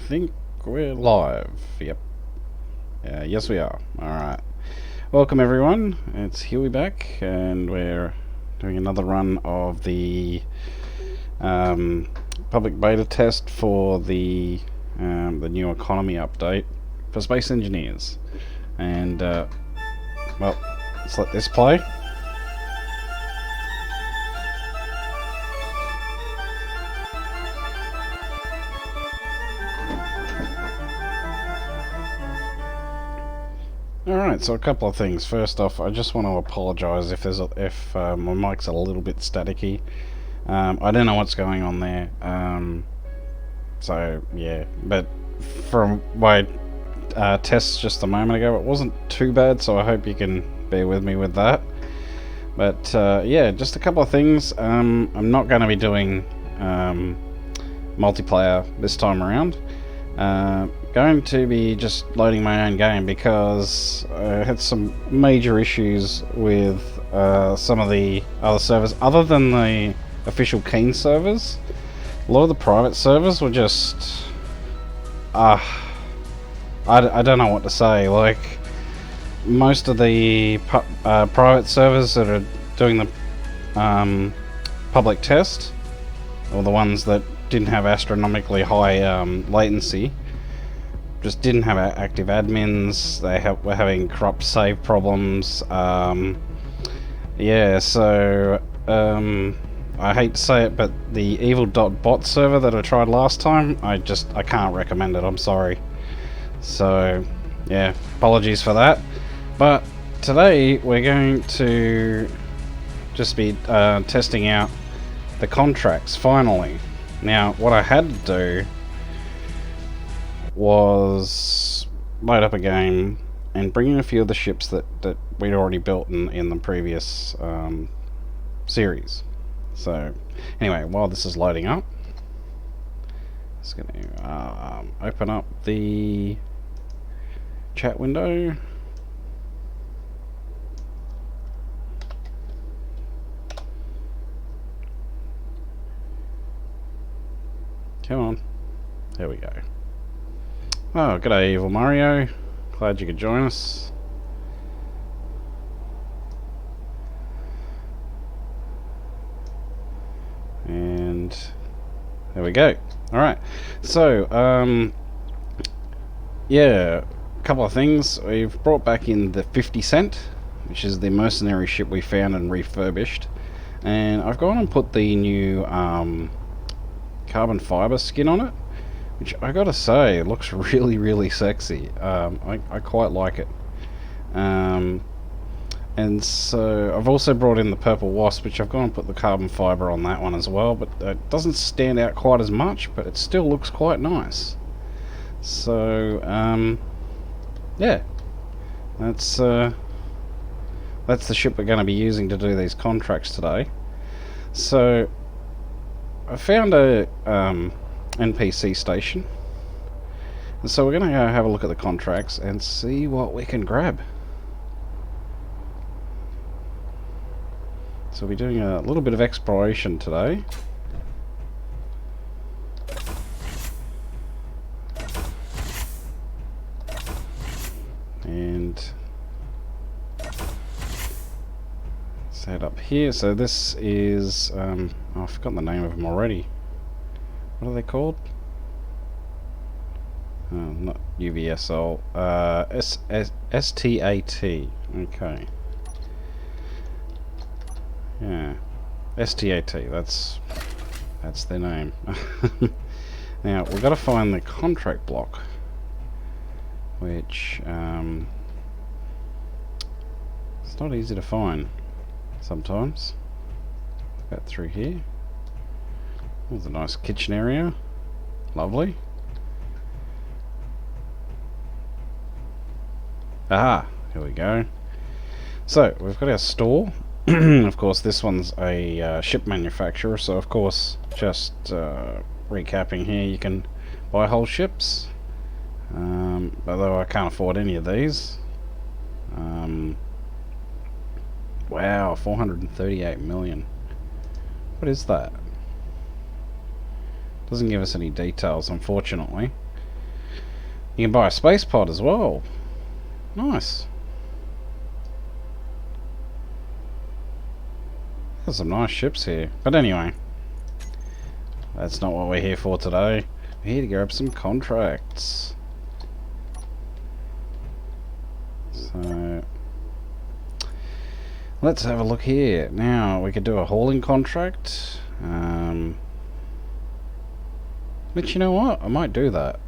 think we're live. Yep. Yes, we are. Alright. Welcome, everyone. It's Huey back, and we're doing another run of the public beta test for the new economy update for Space Engineers. And, well, let's let this play. Alright, so a couple of things. First off, I just want to apologise if my mic's a little bit staticky. I don't know what's going on there. So yeah, but from my tests just a moment ago, it wasn't too bad. So I hope you can bear with me with that. But yeah, just a couple of things. I'm not going to be doing multiplayer this time around. Going to be just loading my own game because I had some major issues with some of the other servers other than the official Keen servers. A lot of the private servers were just I don't know what to say. Like, most of the private servers that are doing the public test, or the ones that didn't have astronomically high latency, just didn't have active admins. They were having corrupt save problems. Yeah, so I hate to say it, but the evil.bot server that I tried last time, I can't recommend it. I'm sorry. So yeah, apologies for that. But today we're going to just be testing out the contracts finally. Now, what I had to do was load up a game and bring in a few of the ships that we'd already built in the previous series. So anyway, while this is loading up, just going to open up the chat window. Come on, there we go. Oh, g'day, Evil Mario. Glad you could join us. And there we go. Alright, so, yeah, a couple of things. We've brought back in the 50 Cent, which is the mercenary ship we found and refurbished. And I've gone and put the new carbon fiber skin on it, which I gotta say, it looks really, really sexy. I quite like it. And so I've also brought in the Purple Wasp, which I've gone and put the carbon fiber on that one as well, but it doesn't stand out quite as much, but it still looks quite nice. So yeah, that's the ship we're going to be using to do these contracts today. So I found a NPC station, and so we're going to go have a look at the contracts and see what we can grab. So we'll be doing a little bit of exploration today. And set up here. So this is oh, I've forgotten the name of them already. What are they called? Not UVSL. STAT. Okay. Yeah. STAT. That's their name. Now we've got to find the contract block, which it's not easy to find sometimes. About through here. There's a nice kitchen area. Lovely. Aha, here we go. So we've got our store. Of course, this one's a ship manufacturer, so of course, just recapping here, you can buy whole ships. Although I can't afford any of these. Wow, 438 million. What is that? Doesn't give us any details, unfortunately. You can buy a space pod as well. Nice. There's some nice ships here. But anyway, that's not what we're here for today. We're here to grab some contracts. So let's have a look here. Now we could do a hauling contract. But you know what? I might do that.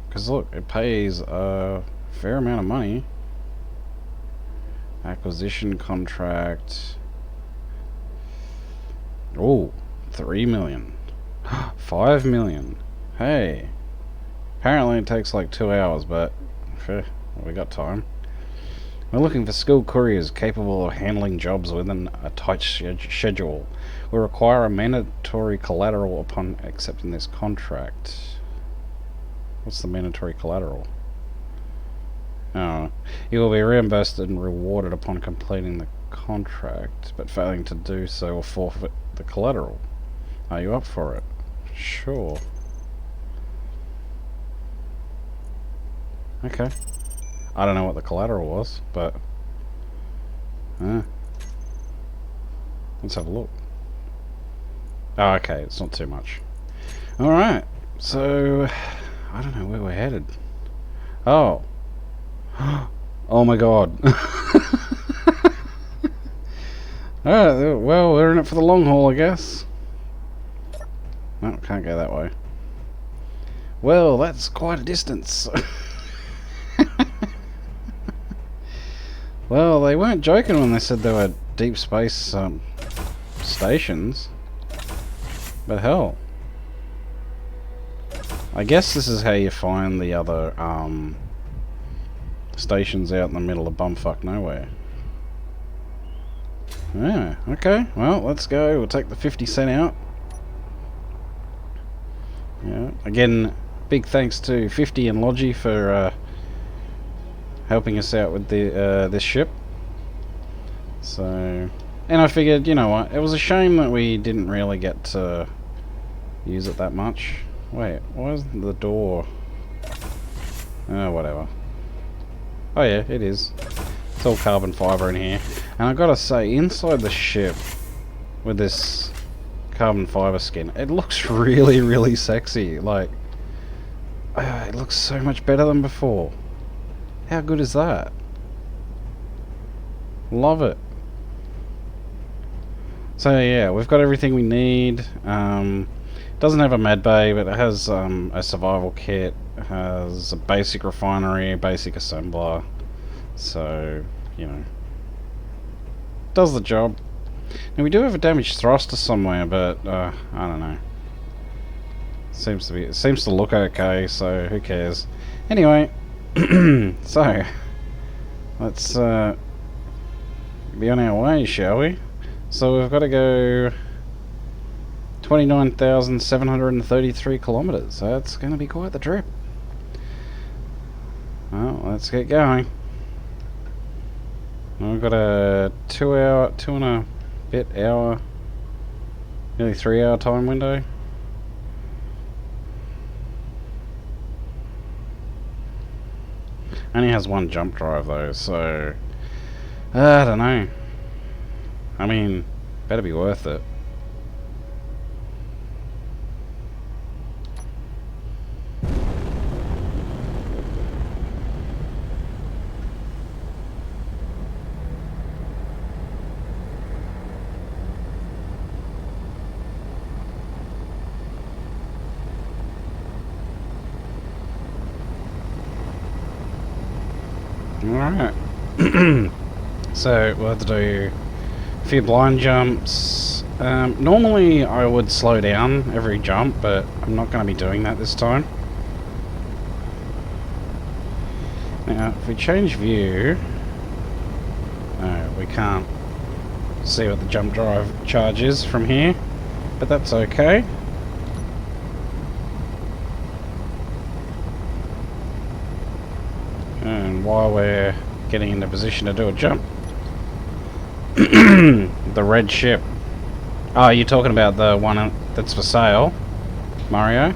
Because look, it pays a fair amount of money. Acquisition contract. Oh, 3 million. 5 million. Hey. Apparently it takes like 2 hours, but we got time. We're looking for skilled couriers capable of handling jobs within a tight schedule. We require a mandatory collateral upon accepting this contract. What's the mandatory collateral? Oh, you will be reimbursed and rewarded upon completing the contract, but failing to do so will forfeit the collateral. Are you up for it? Sure. Okay. I don't know what the collateral was, but let's have a look. Oh, okay, it's not too much. Alright, so I don't know where we're headed. Oh. Oh my god. Alright, well, we're in it for the long haul, I guess. No, can't go that way. Well, that's quite a distance. Well, they weren't joking when they said there were deep space stations. But hell. I guess this is how you find the other stations out in the middle of bumfuck nowhere. Yeah, okay. Well, let's go. We'll take the 50 cent out. Yeah. Again, big thanks to 50 and Logi for helping us out with the this ship. So, and I figured, you know what, it was a shame that we didn't really get to use it that much. Wait, why is the door? Oh, whatever. Oh yeah, it is. It's all carbon fiber in here. And I gotta say, inside the ship with this carbon fiber skin, it looks really, really sexy. Like, it looks so much better than before. How good is that? Love it. So yeah, we've got everything we need. Doesn't have a med bay, but it has a survival kit. It has a basic refinery, a basic assembler. So, you know, does the job. Now we do have a damaged thruster somewhere, but I don't know. It seems to look okay, so who cares? Anyway. So, let's be on our way, shall we? So we've got to go 29,733 kilometers. That's going to be quite the trip. Well, let's get going. We've got a 2 and a bit hour, nearly 3 hour time window. Only has one jump drive though, so I don't know. I mean, better be worth it. Alright. So we'll have to do a few blind jumps. Normally I would slow down every jump, but I'm not going to be doing that this time. Now if we change view, no, we can't see what the jump drive charge is from here, but that's okay. And while we're getting into position to do a jump, the red ship. Oh, you're talking about the one that's for sale, Mario?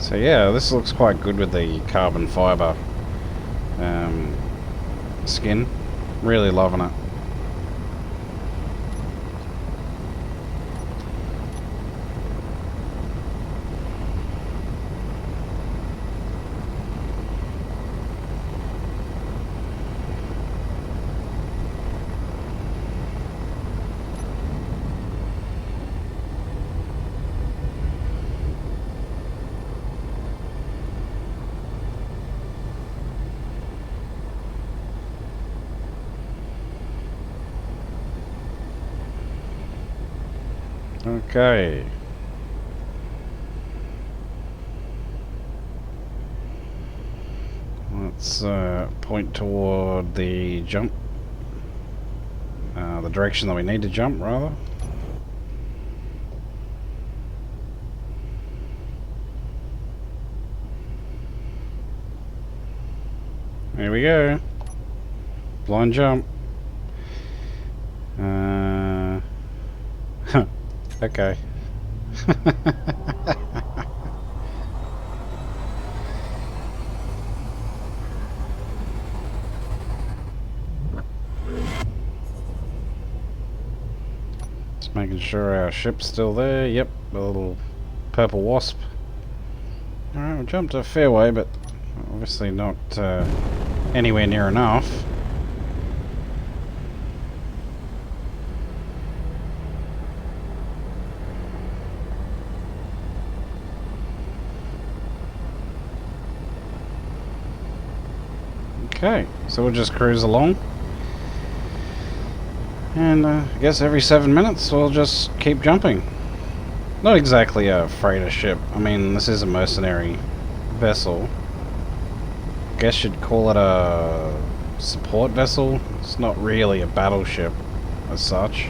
So yeah, this looks quite good with the carbon fibre skin. Really loving it. Okay. Let's point toward the jump. The direction that we need to jump, rather. Here we go. Blind jump. Okay. Just making sure our ship's still there. Yep, the little purple wasp. Alright, we jumped a fair way, but obviously not anywhere near enough. Okay, so we'll just cruise along. And I guess every 7 minutes we'll just keep jumping. Not exactly a freighter ship. I mean, this is a mercenary vessel. Guess you'd call it a support vessel. It's not really a battleship as such.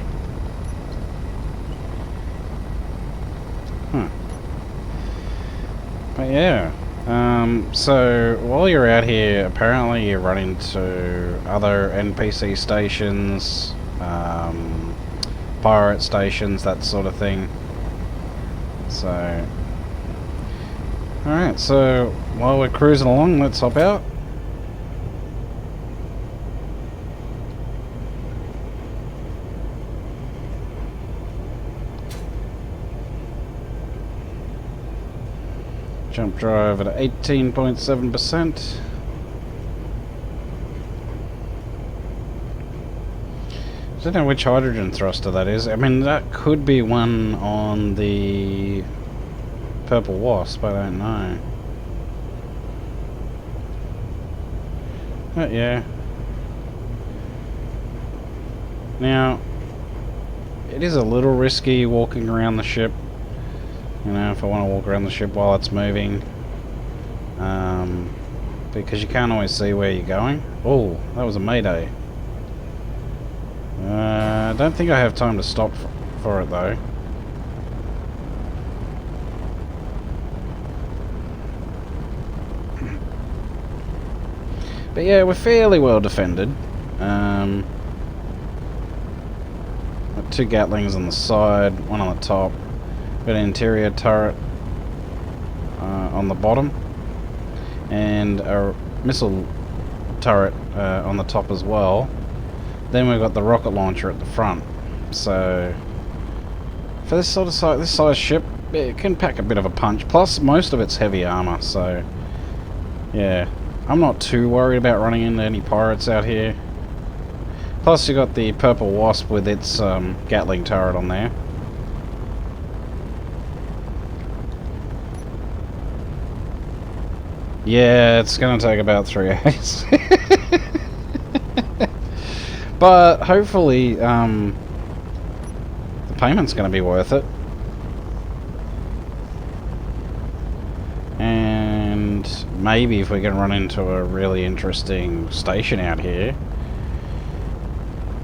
But yeah. So while you're out here, apparently you run into other NPC stations, pirate stations, that sort of thing. So, alright, so while we're cruising along, let's hop out. Jump drive at 18.7%. I don't know which hydrogen thruster that is. I mean, that could be one on the Purple Wasp, I don't know. But yeah. Now, it is a little risky walking around the ship. You know, if I want to walk around the ship while it's moving. Because you can't always see where you're going. Oh, that was a mayday. I don't think I have time to stop for it though. But yeah, we're fairly well defended. Got 2 Gatlings on the side, 1 on the top. Got an interior turret on the bottom, and a missile turret on the top as well. Then we've got the rocket launcher at the front. So for this sort of size ship, it can pack a bit of a punch. Plus, most of it's heavy armor. So yeah, I'm not too worried about running into any pirates out here. Plus, you got the Purple Wasp with its Gatling turret on there. Yeah, it's going to take about 3 hours. But hopefully, the payment's going to be worth it. And maybe if we can run into a really interesting station out here,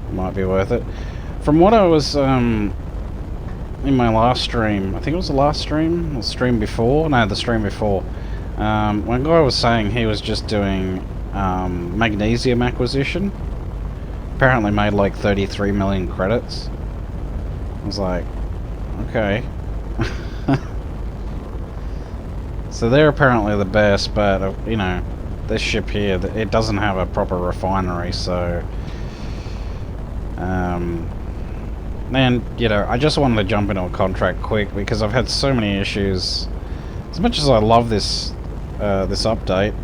it might be worth it. From what I was in my last stream, I think it was the last stream, or the stream before? No, the stream before. One guy was saying he was just doing magnesium acquisition. Apparently made like 33 million credits. I was like, okay. So they're apparently the best, but you know, this ship here, it doesn't have a proper refinery, so man, you know, I just wanted to jump into a contract quick because I've had so many issues. As much as I love this this update,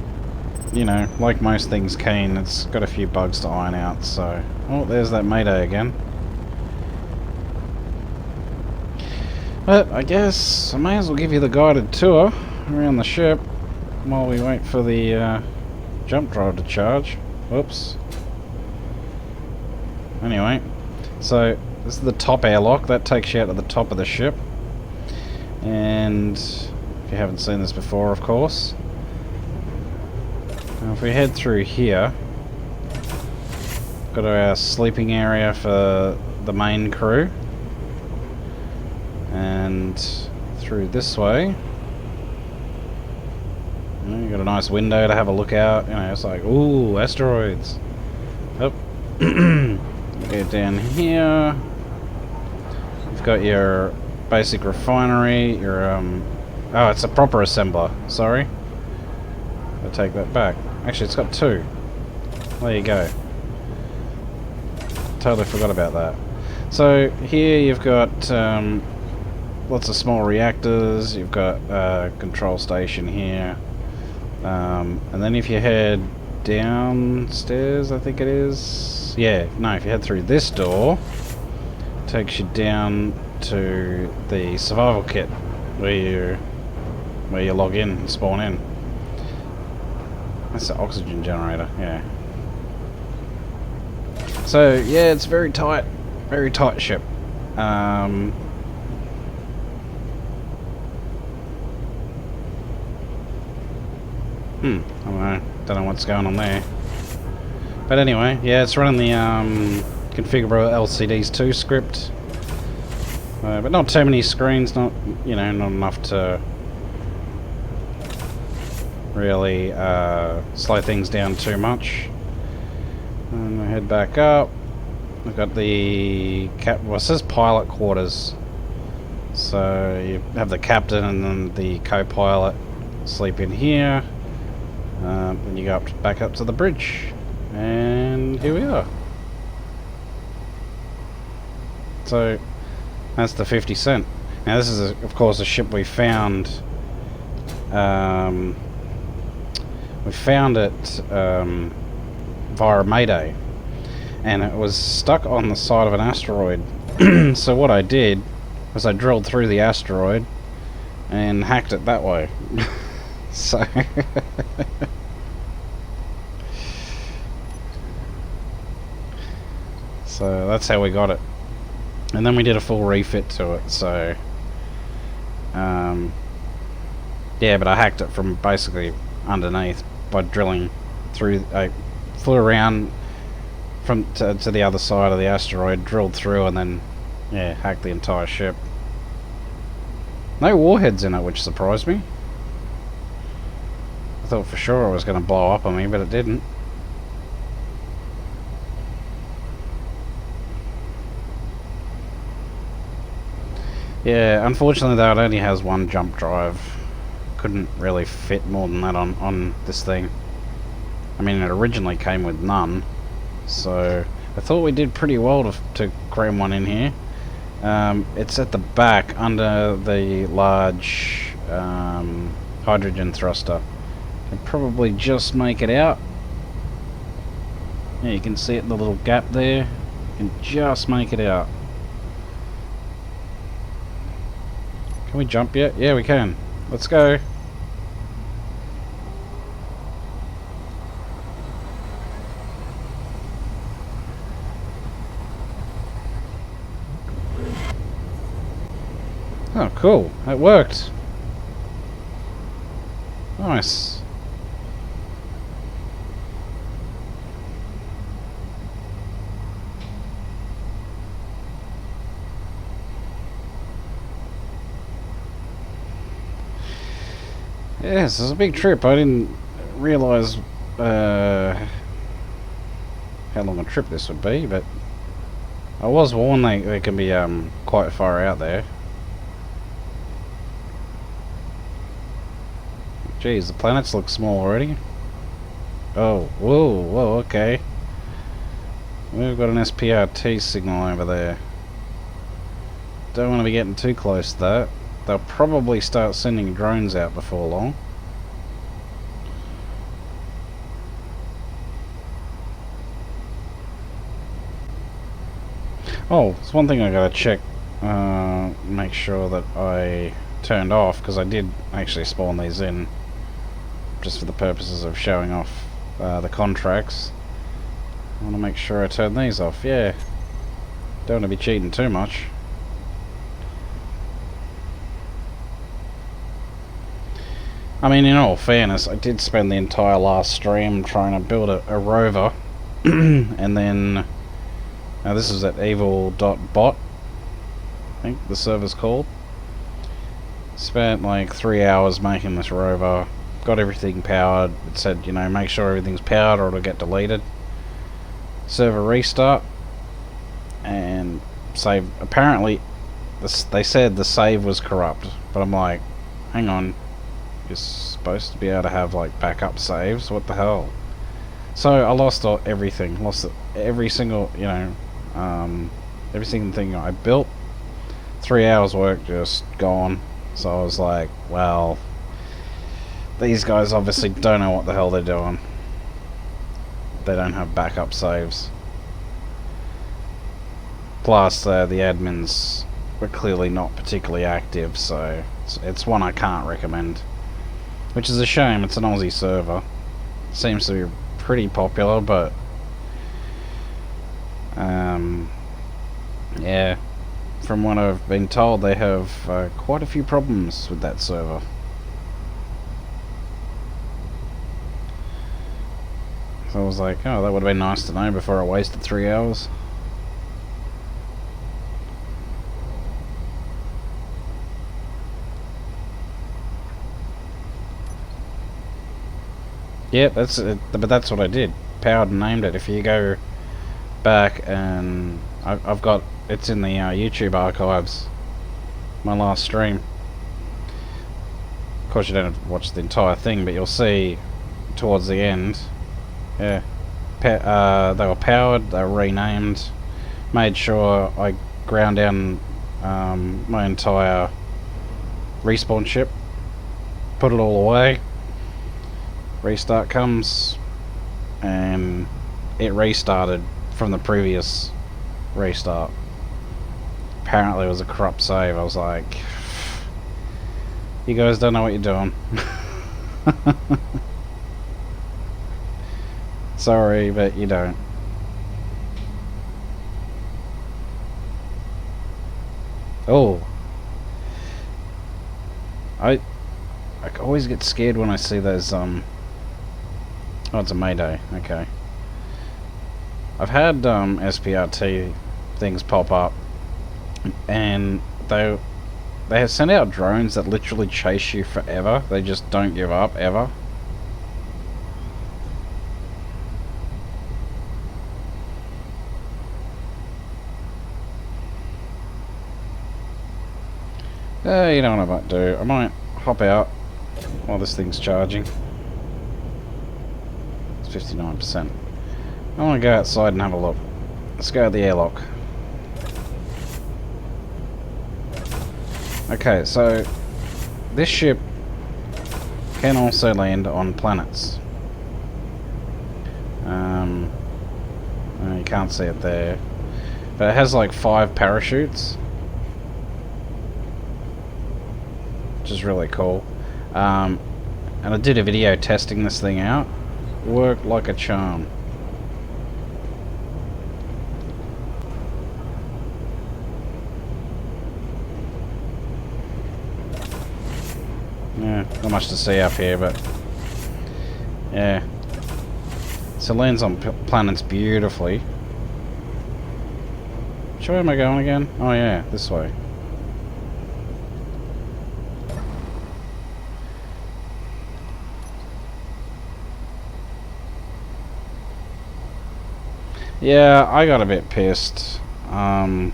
you know, like most things Keen, it's got a few bugs to iron out. So, oh, there's that Mayday again. But I guess I may as well give you the guided tour around the ship while we wait for the jump drive to charge. Whoops. Anyway, so this is the top airlock. That takes you out to the top of the ship. And if you haven't seen this before, of course. Now if we head through here, got our sleeping area for the main crew. And through this way, you got a nice window to have a look out. You know, it's like, ooh, asteroids. Up. Get down here. You've got your basic refinery. Your oh, it's a proper assembler. Sorry, I'll take that back. Actually, it's got two. There you go. Totally forgot about that. So here you've got lots of small reactors. You've got a control station here, and then if you head downstairs, I think it is. Yeah, no, if you head through this door, it takes you down to the survival kit where you log in and spawn in. That's the oxygen generator, yeah. So yeah, it's very tight ship. I don't know what's going on there. But anyway, yeah, it's running the configurable LCDs 2 script. But not too many screens, not enough to really slow things down too much. And we head back up. We've got the well, it says pilot quarters. So you have the captain and then the co-pilot sleep in here. Then you go back up to the bridge. And here we are. So that's the 50 Cent. Now this is of course a ship we found. We found it via Mayday, and it was stuck on the side of an asteroid. So what I did was I drilled through the asteroid and hacked it that way. So so that's how we got it, and then we did a full refit to it. So yeah, but I hacked it from basically underneath by drilling through. I flew around to the other side of the asteroid, drilled through, and then yeah, hacked the entire ship. No warheads in it, which surprised me. I thought for sure it was going to blow up on me, but it didn't. Yeah, unfortunately though, it only has one jump drive. Couldn't really fit more than that on this thing. I mean, it originally came with none, so I thought we did pretty well to cram one in here. It's at the back under the large hydrogen thruster. Can probably just make it out. Yeah, you can see it in the little gap there. You can just make it out. Can we jump yet? Yeah, we can. Let's go. Oh, cool. It worked. Nice. Yes, it was a big trip. I didn't realise how long a trip this would be, but I was warned they can be quite far out there. Jeez, the planets look small already. Oh, whoa, okay. We've got an SPRT signal over there. Don't want to be getting too close to that. They'll probably start sending drones out before long. Oh, there's one thing I gotta check. Make sure that I turned off, because I did actually spawn these in just for the purposes of showing off the contracts. I want to make sure I turn these off. Yeah, don't want to be cheating too much. I mean, in all fairness, I did spend the entire last stream trying to build a rover, and then this is at evil.bot, I think the server's called. Spent like 3 hours making this rover, got everything powered. It said, you know, make sure everything's powered or it'll get deleted. Server restart and save. Apparently they said the save was corrupt, but I'm like, hang on, you're supposed to be able to have like backup saves, what the hell? So I lost everything, lost every single, you know, every single thing I built. 3 hours work just gone. So I was like, well, these guys obviously don't know what the hell they're doing. They don't have backup saves. Plus, the admins were clearly not particularly active, so it's one I can't recommend. Which is a shame, it's an Aussie server. Seems to be pretty popular, but yeah, from what I've been told, they have quite a few problems with that server. So I was like, oh, that would have been nice to know before I wasted 3 hours. Yep, that's it, but that's what I did. Powered and named it. If you go back, and I've got, it's in the YouTube archives, my last stream. Of course you don't have to watch the entire thing, but you'll see towards the end, yeah, they were powered, they were renamed, made sure I ground down my entire respawn ship, put it all away. Restart comes, and it restarted from the previous restart. Apparently it was a corrupt save. I was like, you guys don't know what you're doing. Sorry, but you don't. Oh, I always get scared when I see those oh, it's a Mayday, okay. I've had SPRT things pop up, and they have sent out drones that literally chase you forever. They just don't give up, ever. You know what I might do? I might hop out while this thing's charging. 59%. I want to go outside and have a look. Let's go to the airlock. Okay, so this ship can also land on planets. You can't see it there, but it has like 5 parachutes, which is really cool. And I did a video testing this thing out. Worked like a charm. Yeah, not much to see up here, but yeah. So it lands on planets beautifully. Which way am I going again? Oh yeah, this way. Yeah, I got a bit pissed. And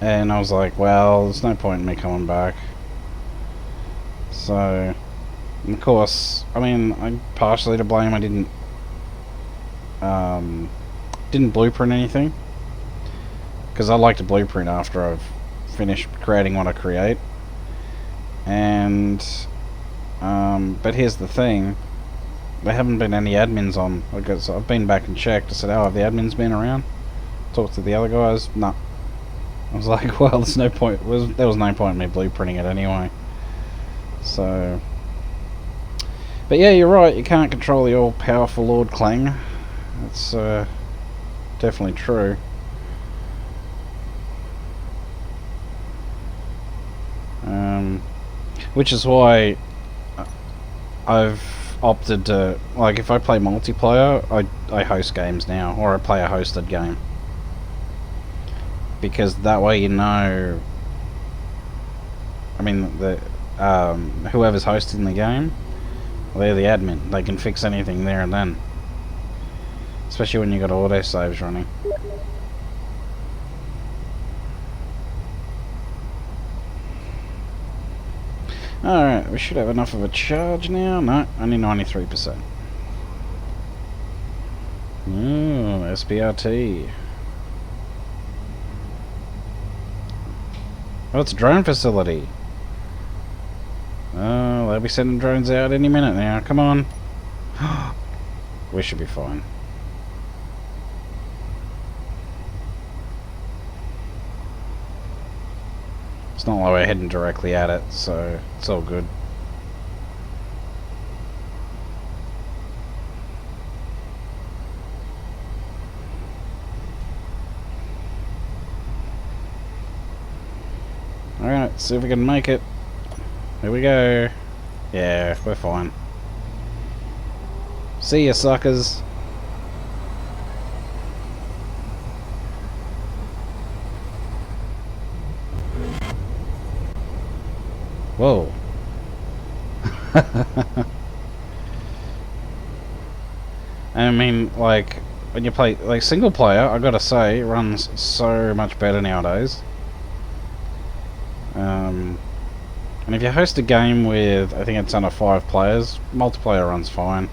I was like, well, there's no point in me coming back. So, And of course, I mean, I'm partially to blame. I didn't blueprint anything, because I like to blueprint after I've finished creating what I create. And but here's the thing: there haven't been any admins on. Because I've been back and checked. I said, "Oh, have the admins been around?" Talked to the other guys. No. I was like, "Well, there's no point. There was no point in me blueprinting it anyway." So, but yeah, you're right. You can't control the all-powerful Lord Klang. That's definitely true. Which is why I've opted to, like, if I play multiplayer, I host games now, or I play a hosted game. Because that way you know, I mean, whoever's hosting the game, they're the admin. They can fix anything there and then. Especially when you got autosaves running. Alright, we should have enough of a charge now. No, only 93%. Ooh, SBRT. Oh, it's a drone facility. Oh, they'll be sending drones out any minute now. Come on. We should be fine. It's not like we're heading directly at it, so it's all good. Alright, see if we can make it. Here we go. Yeah, we're fine. See ya, suckers. Whoa. I mean, like, when you play, like, single player, I gotta say, it runs so much better nowadays. And if you host a game with, I think it's under 5 players, multiplayer runs fine.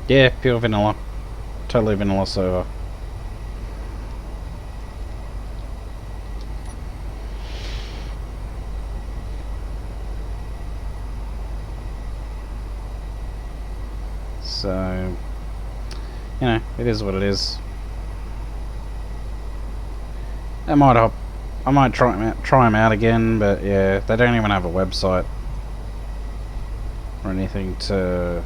Yeah, pure vanilla. Totally vanilla server. So, you know, it is what it is. I might try them out again, but yeah, they don't even have a website or anything to,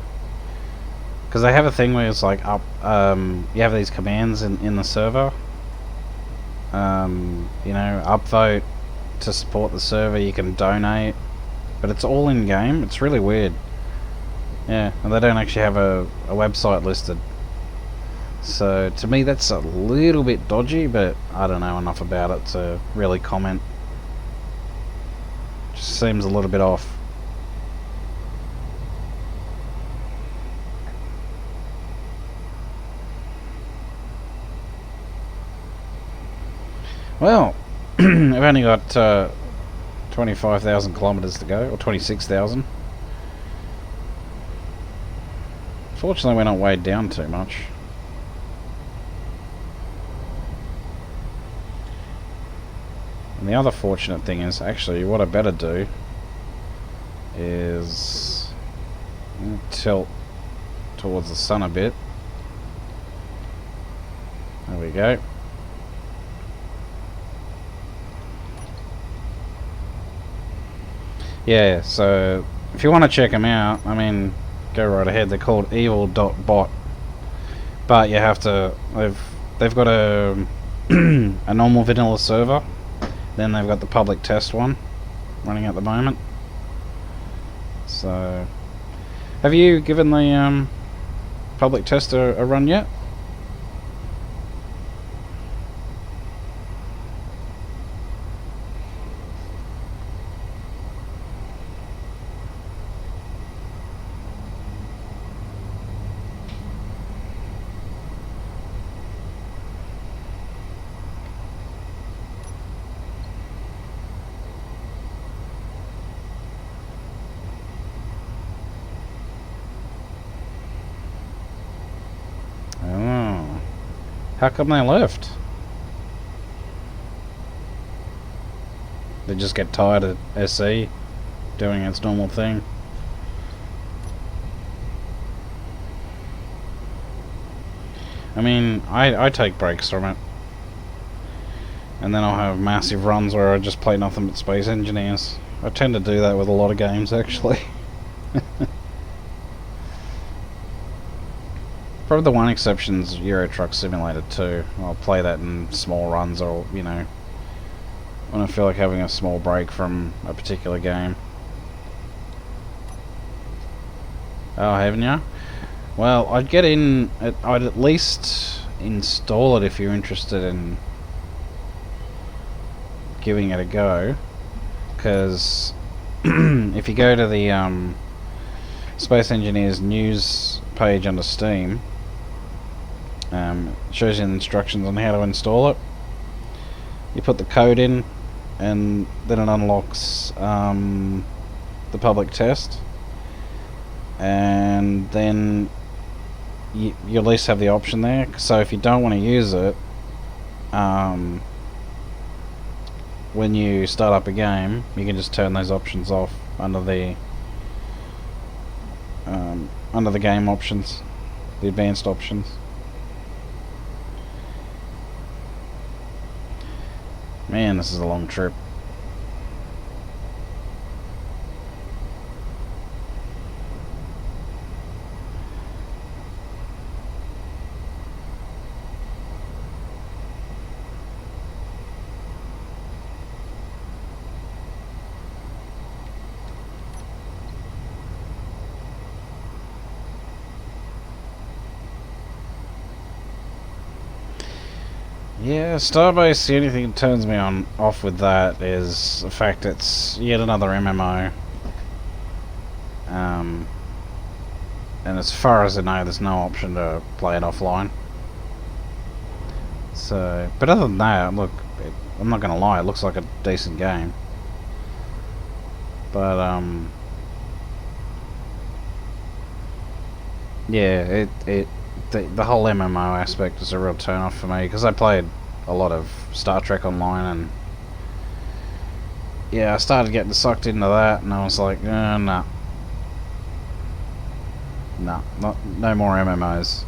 because they have a thing where it's like you have these commands in the server. You know, upvote to support the server. You can donate, but it's all in game. It's really weird. Yeah, and they don't actually have a website listed. So to me that's a little bit dodgy, but I don't know enough about it to really comment. Just seems a little bit off. Well, I've only got 25,000 kilometers to go, or 26,000. Fortunately we're not weighed down too much. And the other fortunate thing is, actually, what I better do is tilt towards the sun a bit. There we go. Yeah, so if you want to check them out, I mean, go right ahead. They're called evil.bot. But you have to, they've got a a normal vanilla server. Then they've got the public test one running at the moment. So, have you given the public test a run yet? How come they left? They just get tired of SE doing its normal thing. I mean, I take breaks from it. And then I'll have massive runs where I just play nothing but Space Engineers. I tend to do that with a lot of games, actually. Probably the one exception's Euro Truck Simulator 2. I'll play that in small runs, or, you know, when I feel like having a small break from a particular game. Oh, haven't you? Well, I'd get in... I'd at least install it if you're interested in giving it a go. Because if you go to the Space Engineers news page under Steam, it shows you the instructions on how to install it. You put the code in, and then it unlocks the public test, and then you at least have the option there. So if you don't want to use it, when you start up a game, you can just turn those options off under the game options, the advanced options. Man, this is a long trip. Yeah, Starbase, the only thing that turns me off with that is the fact it's yet another MMO. And as far as I know, there's no option to play it offline. So, but other than that, look, I'm not gonna lie, it looks like a decent game. But yeah, the whole MMO aspect is a real turn off for me, because I played a lot of Star Trek Online, and yeah, I started getting sucked into that, and I was like, no more MMOs.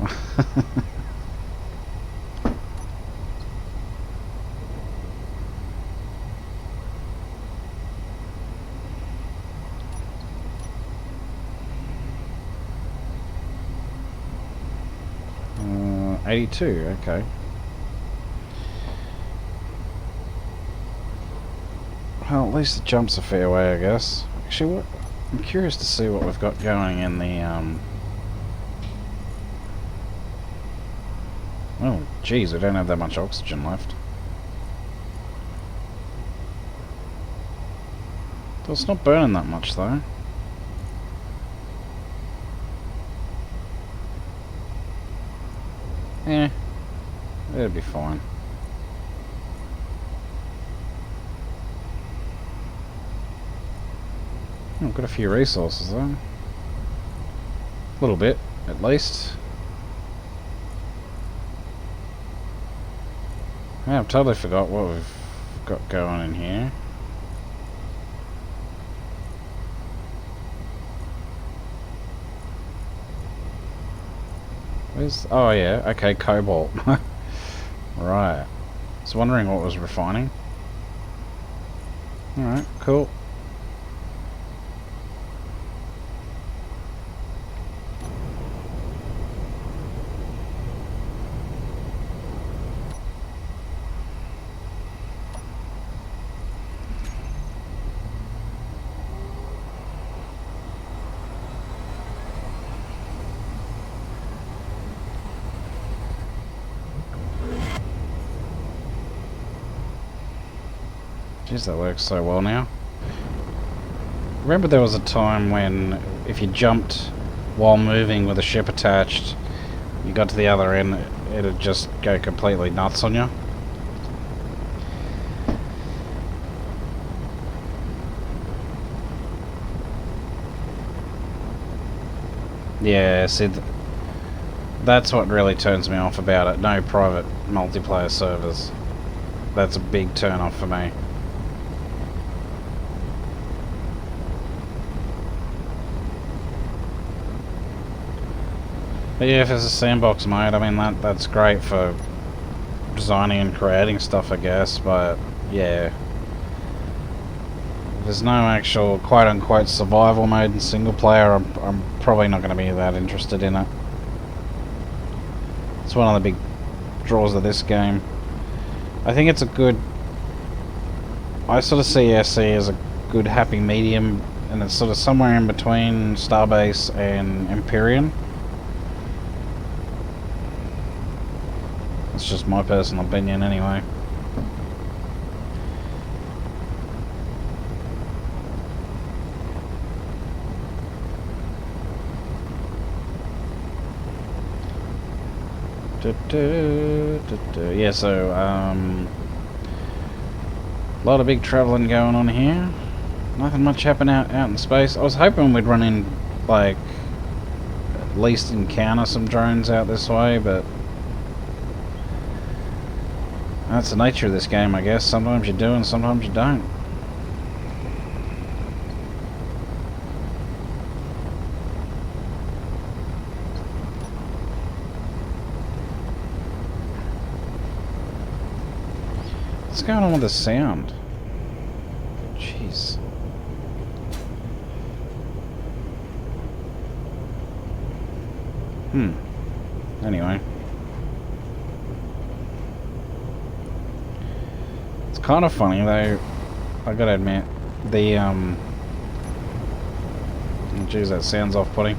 82, okay. Well, at least the jump's a fair way, I guess. Actually, I'm curious to see what we've got going in the, oh, geez, we don't have that much oxygen left. Well, it's not burning that much, though. Yeah, it'll be fine. Oh, got a few resources though. A little bit, at least. Yeah, I've totally forgot what we've got going in here. Where's... oh yeah, okay, cobalt. Right. I was wondering what was refining. Alright, cool. Jeez, that works so well now. Remember there was a time when if you jumped while moving with a ship attached, you got to the other end, it'd just go completely nuts on you? Yeah, see, That's what really turns me off about it. No private multiplayer servers. That's a big turn off for me. But yeah, if it's a sandbox mode, I mean that's great for designing and creating stuff, I guess, but yeah. If there's no actual quote-unquote survival mode in single player, I'm probably not going to be that interested in it. It's one of the big draws of this game. I think it's a good... I sort of see SE as a good happy medium, and it's sort of somewhere in between Starbase and Empyrean. It's just my personal opinion anyway. Yeah, so a lot of big travelling going on here. Nothing much happening out in space. I was hoping we'd run in, like, at least encounter some drones out this way, but that's the nature of this game, I guess. Sometimes you do and sometimes you don't. What's going on with the sound? Jeez. Anyway. It's kind of funny though, I gotta admit, the geez, that sounds off-putting.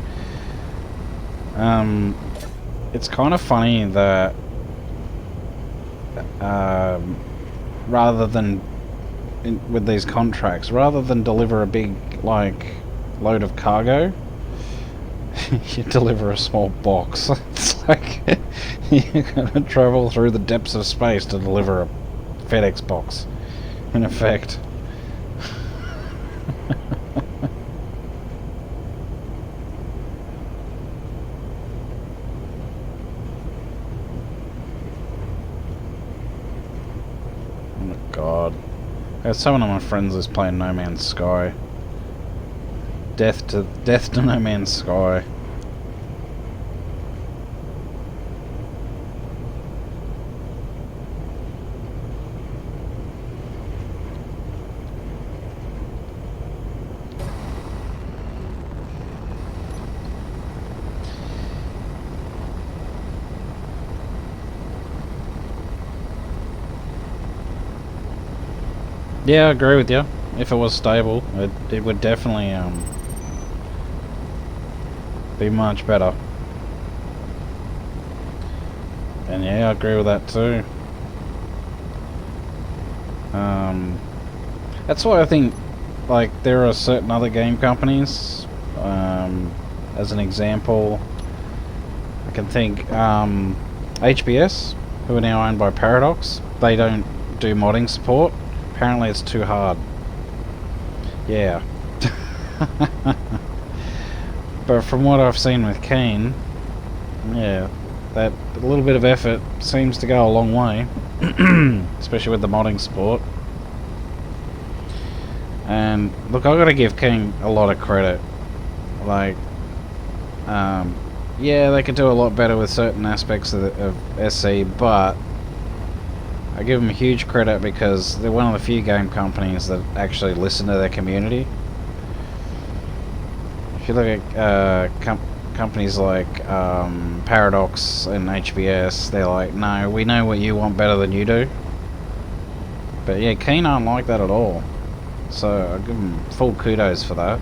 It's kind of funny that rather than with these contracts, rather than deliver a big like load of cargo, you deliver a small box. It's like you're gonna travel through the depths of space to deliver a FedEx box, in effect. Oh my god. Someone of my friends is playing No Man's Sky. Death to No Man's Sky. Yeah, I agree with you. If it was stable, it would definitely be much better. And yeah, I agree with that too. That's why I think, like, there are certain other game companies. As an example, I can think HBS, who are now owned by Paradox. They don't do modding support. Apparently it's too hard. Yeah. But from what I've seen with Keen, yeah, that little bit of effort seems to go a long way. Especially with the modding support. And look, I've got to give Keen a lot of credit. Like, yeah, they could do a lot better with certain aspects of SE, but I give them huge credit because they're one of the few game companies that actually listen to their community. If you look at companies like Paradox and HBS, they're like, no, we know what you want better than you do. But yeah, Keen aren't like that at all. So I give them full kudos for that.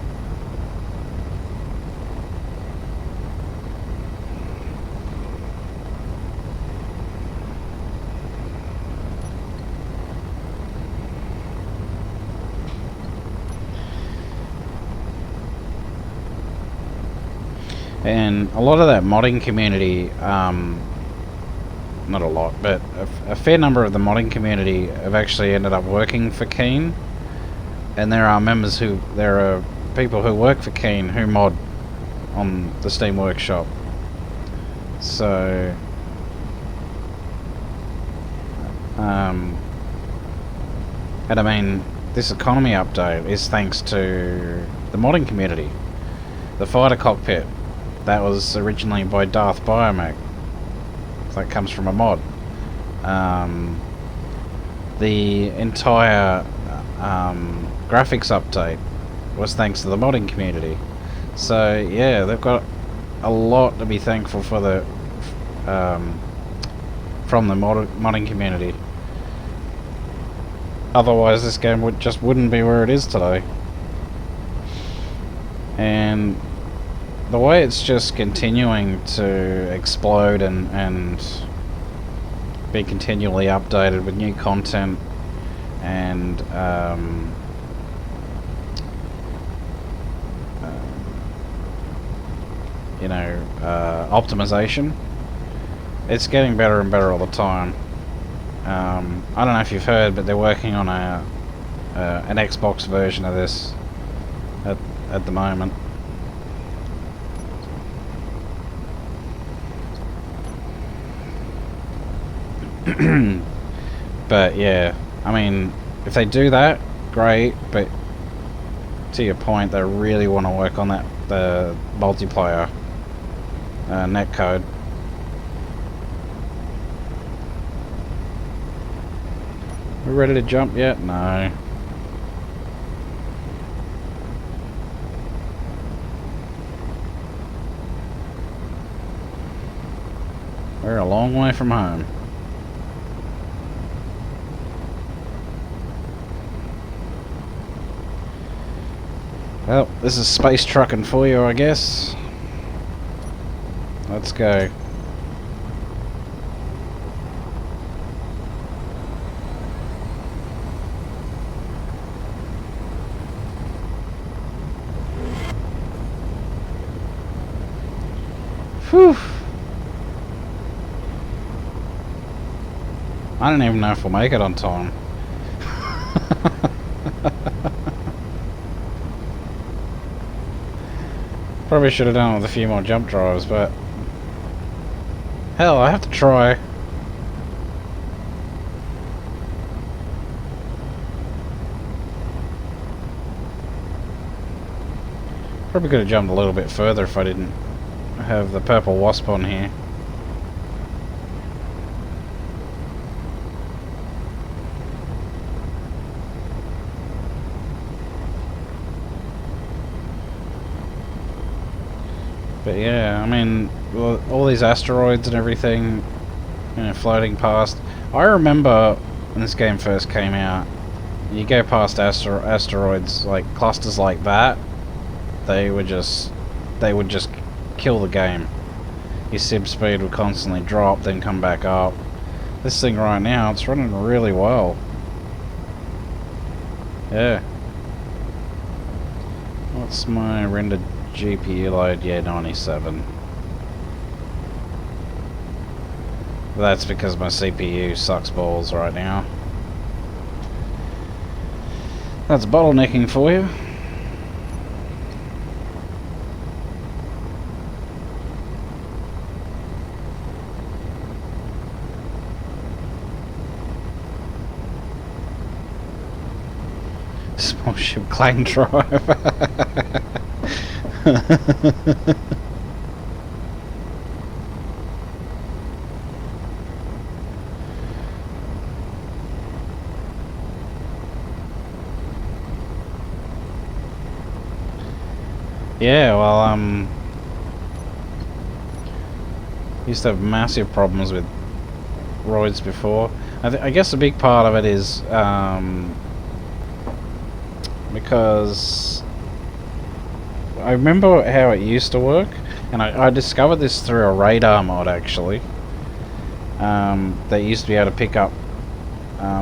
And a lot of that modding community, not a lot, but a fair number of the modding community have actually ended up working for Keen. And there are people who work for Keen who mod on the Steam Workshop. So, and I mean, this economy update is thanks to the modding community. The fighter cockpit, that was originally by Darth Biomech. That comes from a mod. The entire graphics update was thanks to the modding community. So yeah, they've got a lot to be thankful for the from the modding community. Otherwise, this game wouldn't be where it is today. And the way it's just continuing to explode and be continually updated with new content and you know, optimization, it's getting better and better all the time. I don't know if you've heard, but they're working on an Xbox version of this at the moment. But yeah, I mean, if they do that, great, but to your point, they really want to work on the multiplayer netcode. We ready to jump yet? No. We're a long way from home. Well, this is space trucking for you, I guess. Let's go. Whew. I don't even know if we'll make it on time. Probably should have done it with a few more jump drives, but hell, I have to try. Probably could have jumped a little bit further if I didn't have the purple wasp on here. But yeah, I mean, all these asteroids and everything, you know, floating past. I remember when this game first came out, you go past asteroids, like clusters like that, they would just kill the game. Your sim speed would constantly drop, then come back up. This thing right now, it's running really well. Yeah. What's my rendered GPU load? Yeah, 97. That's because my CPU sucks balls right now. That's bottlenecking for you. Small ship clang drive. Yeah, well, used to have massive problems with roids before. I guess a big part of it is because I remember how it used to work, and I discovered this through a radar mod actually. They used to be able to pick up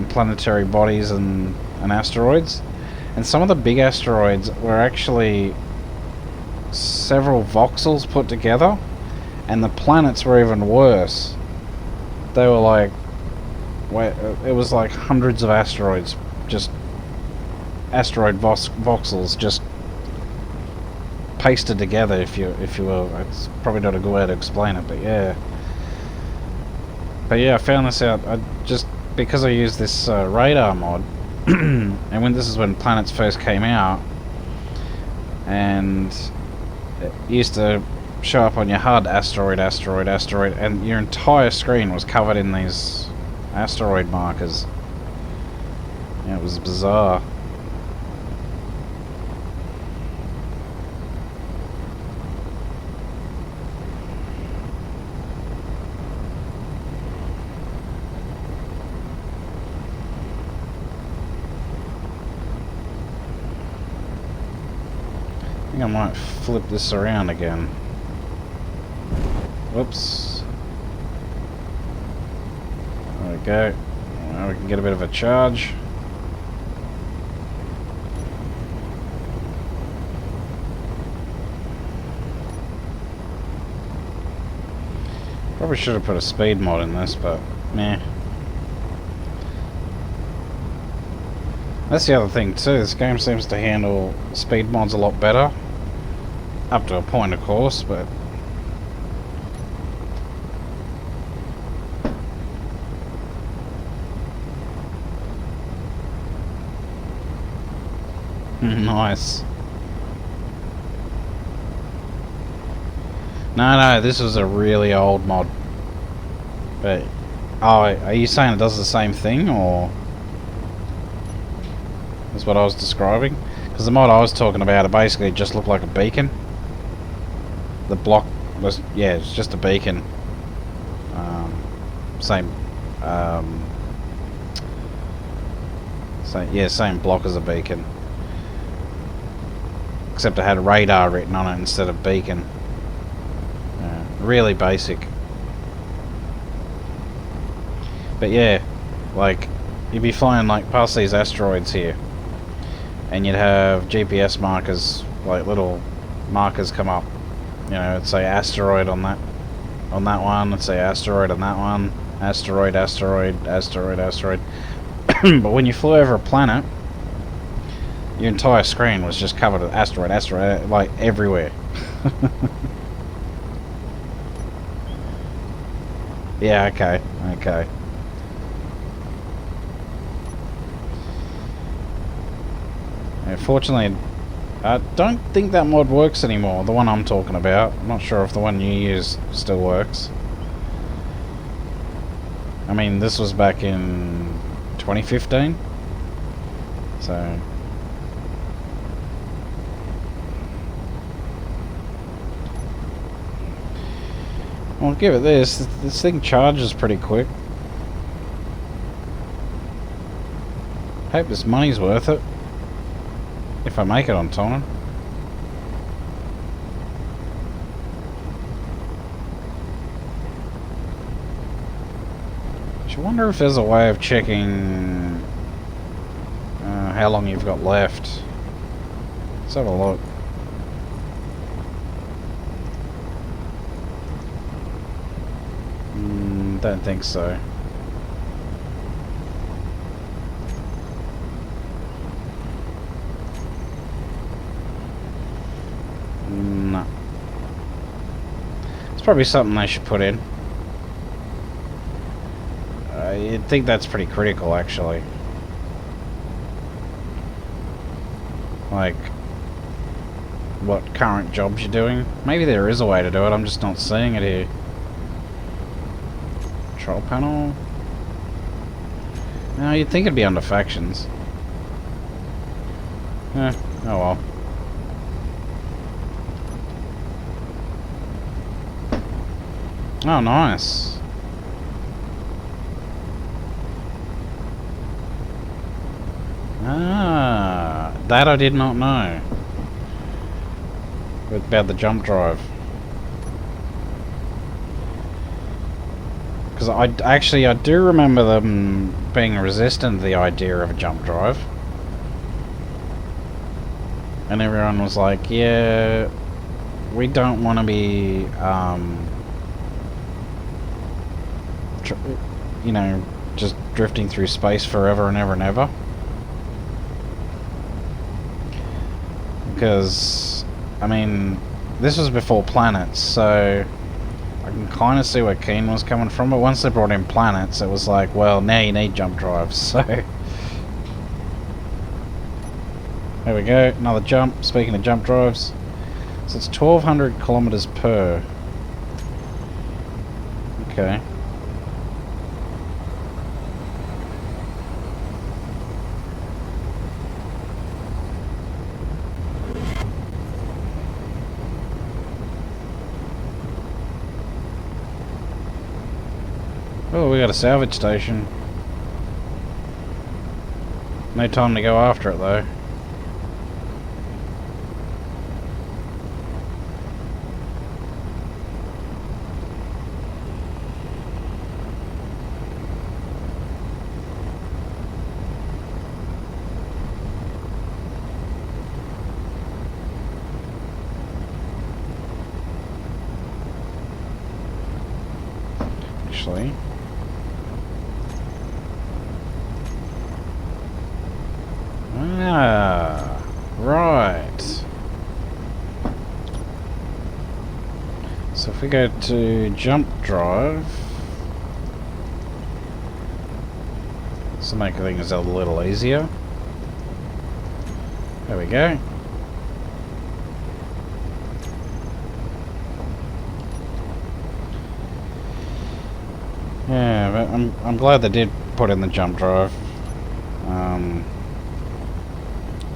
planetary bodies and asteroids, and some of the big asteroids were actually several voxels put together, and the planets were even worse. They were like, it was like hundreds of asteroids, just asteroid voxels just pasted together, if you will. It's probably not a good way to explain it, but yeah. But yeah, I found this out just because I used this radar mod, and this is when planets first came out, and it used to show up on your HUD, asteroid, asteroid, asteroid, and your entire screen was covered in these asteroid markers. Yeah, it was bizarre. I think I might flip this around again. Whoops. There we go. Now we can get a bit of a charge. Probably should have put a speed mod in this, but meh. That's the other thing too, this game seems to handle speed mods a lot better. Up to a point, of course, but... Nice. No, this was a really old mod. But... Oh, are you saying it does the same thing, or... That's what I was describing? Because the mod I was talking about, it basically just looked like a beacon. The block was... Yeah, it's just a beacon. Same block as a beacon. Except it had radar written on it instead of beacon. Really basic. But yeah, like, you'd be flying like past these asteroids here, and you'd have GPS markers, like little markers come up. You know, it'd say asteroid on that one, it'd say asteroid on that one, asteroid, asteroid, asteroid, asteroid. But when you flew over a planet, your entire screen was just covered with asteroid, asteroid, like everywhere. Yeah, okay. Unfortunately, I don't think that mod works anymore, the one I'm talking about. I'm not sure if the one you use still works. I mean, this was back in 2015, so... Well, give it this. This thing charges pretty quick. Hope this money's worth it. If I make it on time. I wonder if there's a way of checking how long you've got left. Let's have a look. Don't think so. No. It's probably something they should put in. You'd think that's pretty critical, actually. Like, what current jobs you're doing. Maybe there is a way to do it, I'm just not seeing it here. Control panel. No, you'd think it'd be under factions. Oh well. Oh, nice. Ah, that I did not know. About the jump drive. Because I do remember them being resistant to the idea of a jump drive. And everyone was like, yeah, we don't want to be, you know, just drifting through space forever and ever and ever. Because, I mean, this was before planets, so I can kind of see where Keen was coming from, but once they brought in planets, it was like, well, now you need jump drives, so... There we go, another jump. Speaking of jump drives, so it's 1,200 kilometers per. Okay. Oh, we got a salvage station. No time to go after it though. Actually. Ah, right. So if we go to jump drive, this will make things a little easier. There we go. Yeah, but I'm glad they did put in the jump drive.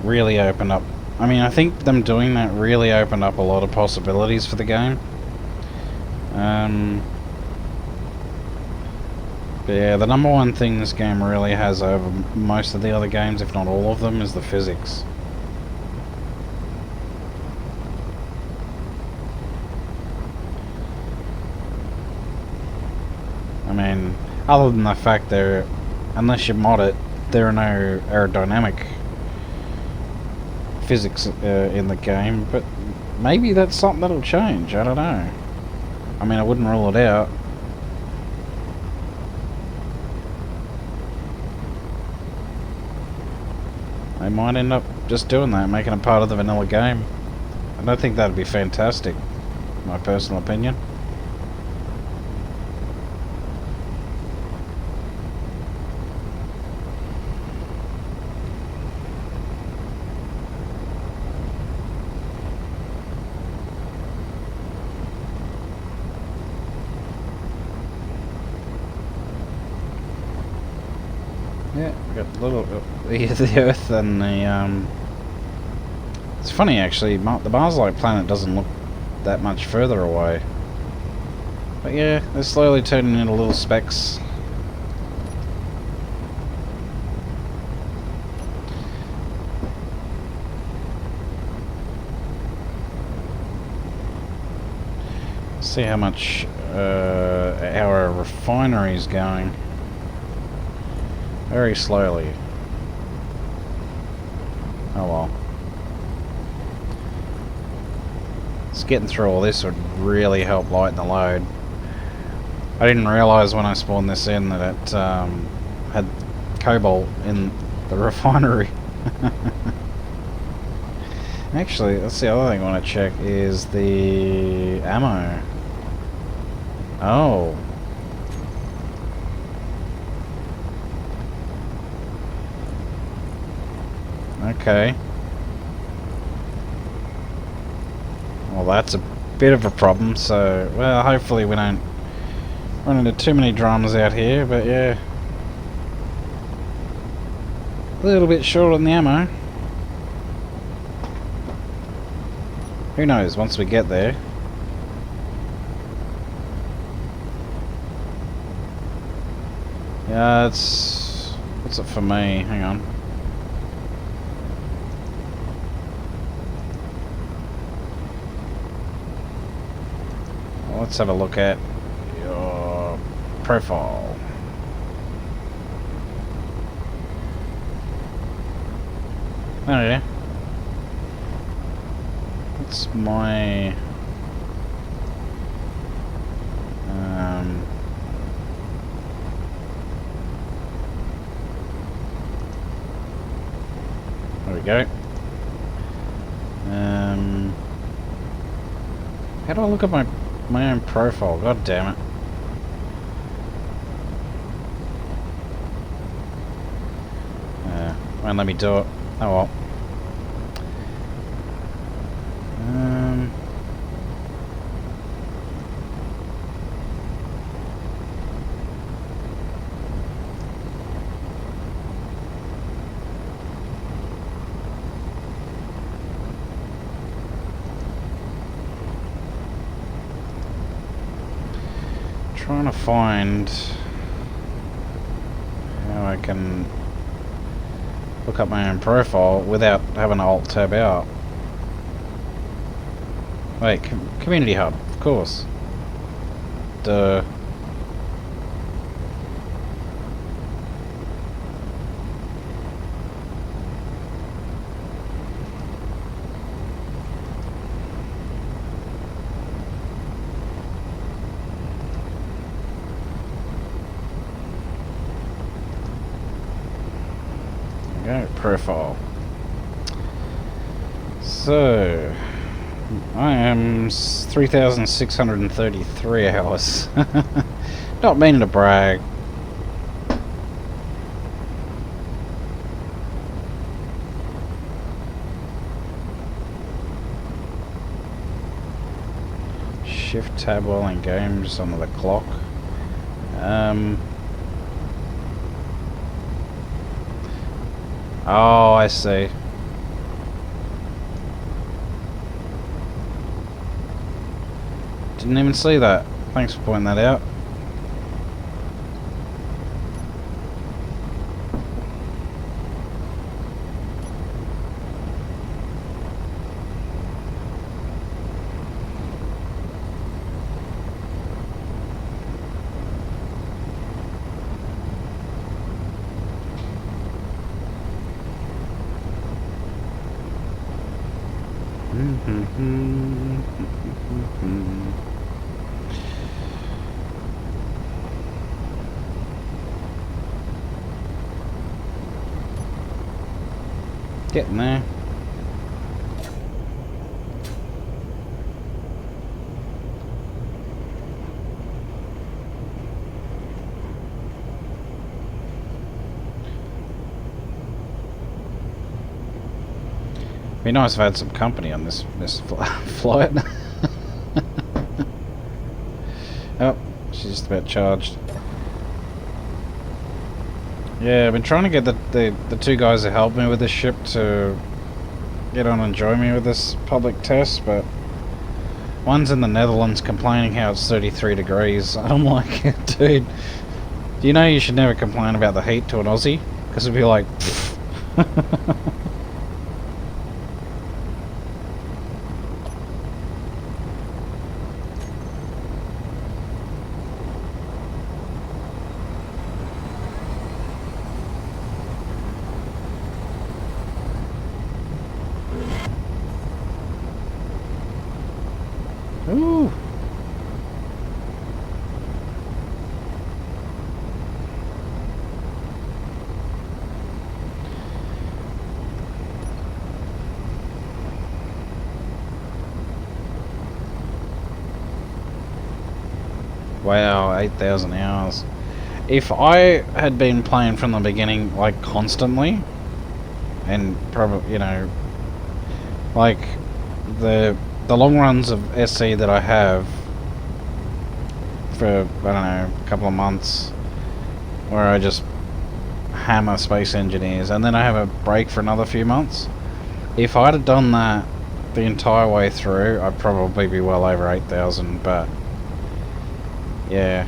Really opened up. I mean, I think them doing that really opened up a lot of possibilities for the game. But yeah, the number one thing this game really has over most of the other games, if not all of them, is the physics. I mean, other than the fact there, unless you mod it, there are no aerodynamic physics in the game, but maybe that's something that'll change, I don't know. I mean, I wouldn't rule it out. They might end up just doing that, making it part of the vanilla game. I don't think that'd be fantastic, my personal opinion. Yeah, got a little the Earth and the It's funny actually. The Mars-like planet doesn't look that much further away, but yeah, they're slowly turning into little specks. See how much our refinery is going. Very slowly. Oh well. Just getting through all this would really help lighten the load. I didn't realise when I spawned this in that it had cobalt in the refinery. Actually, that's the other thing I want to check is the ammo. Oh. Okay. Well, that's a bit of a problem, so, well, hopefully we don't run into too many drums out here, but yeah. A little bit short on the ammo. Who knows, once we get there. Yeah, it's... what's it for me? Hang on. Let's have a look at your profile. Oh yeah. What's my... there we go. How do I look at my my own profile. God damn it. Won't let me do it. Oh well. Trying to find how I can look up my own profile without having to alt tab out. Wait, community hub, of course. Duh. Go, profile. So, I am 3,633 hours. Not meaning to brag. Shift tab while in game, just under the clock. Oh, I see. Didn't even see that. Thanks for pointing that out. Getting there. Be nice if I had some company on this flight. Oh, she's just about charged. Yeah, I've been trying to get the two guys that helped me with this ship to get on and join me with this public test, but one's in the Netherlands complaining how it's 33 degrees. I'm like, dude, do you know you should never complain about the heat to an Aussie? Because it'd be like, ooh. Wow, 8,000 hours. If I had been playing from the beginning, like, constantly, and probably, you know, like, the long runs of SC that I have for, I don't know, a couple of months, where I just hammer Space Engineers, and then I have a break for another few months. If I'd have done that the entire way through, I'd probably be well over 8,000, but yeah.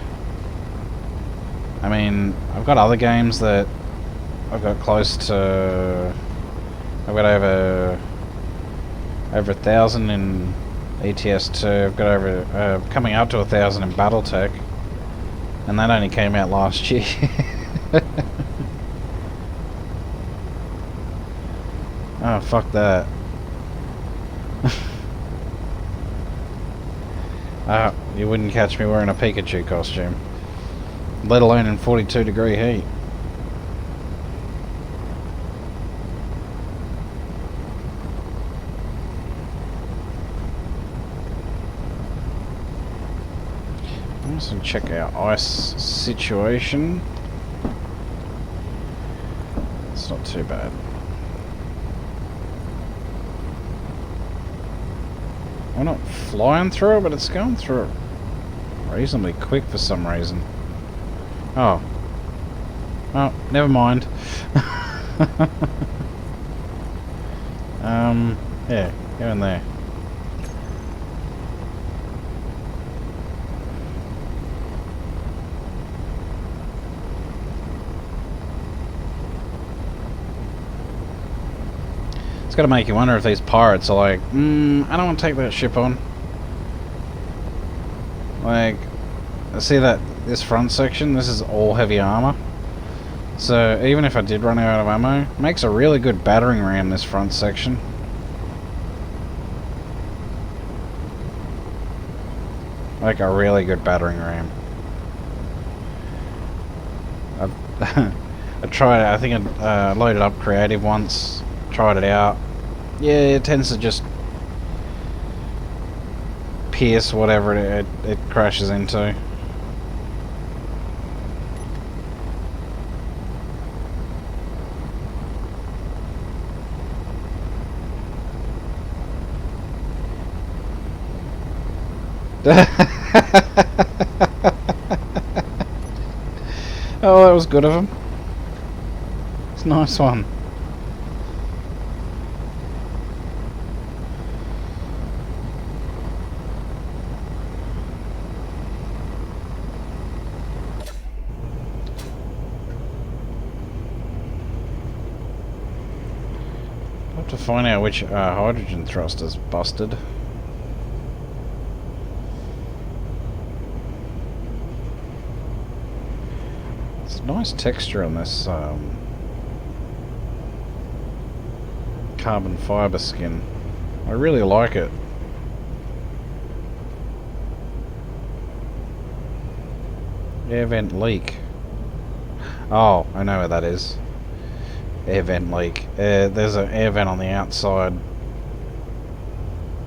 I mean, I've got other games that I've got close to... I've got over 1,000 in ETS2. I've got over coming up to 1,000 in BattleTech, and that only came out last year. Oh, fuck that. You wouldn't catch me wearing a Pikachu costume, let alone in 42-degree heat. So check our ice situation. It's not too bad. We're not flying through it, but it's going through it reasonably quick for some reason. Oh. Oh, never mind. Yeah, go in there. It's gotta make you wonder if these pirates are like, I don't want to take that ship on. Like, see this front section? This is all heavy armor. So even if I did run out of ammo, it makes a really good battering ram, this front section. Like a really good battering ram. I tried it, I think I loaded up creative once, tried it out. Yeah, it tends to just pierce whatever it crashes into. Oh, that was good of him. It's a nice one. I'll have to find out which hydrogen thruster's busted. Nice texture on this carbon fiber skin. I really like it. Air vent leak. Oh, I know where that is. Air vent leak. There's an air vent on the outside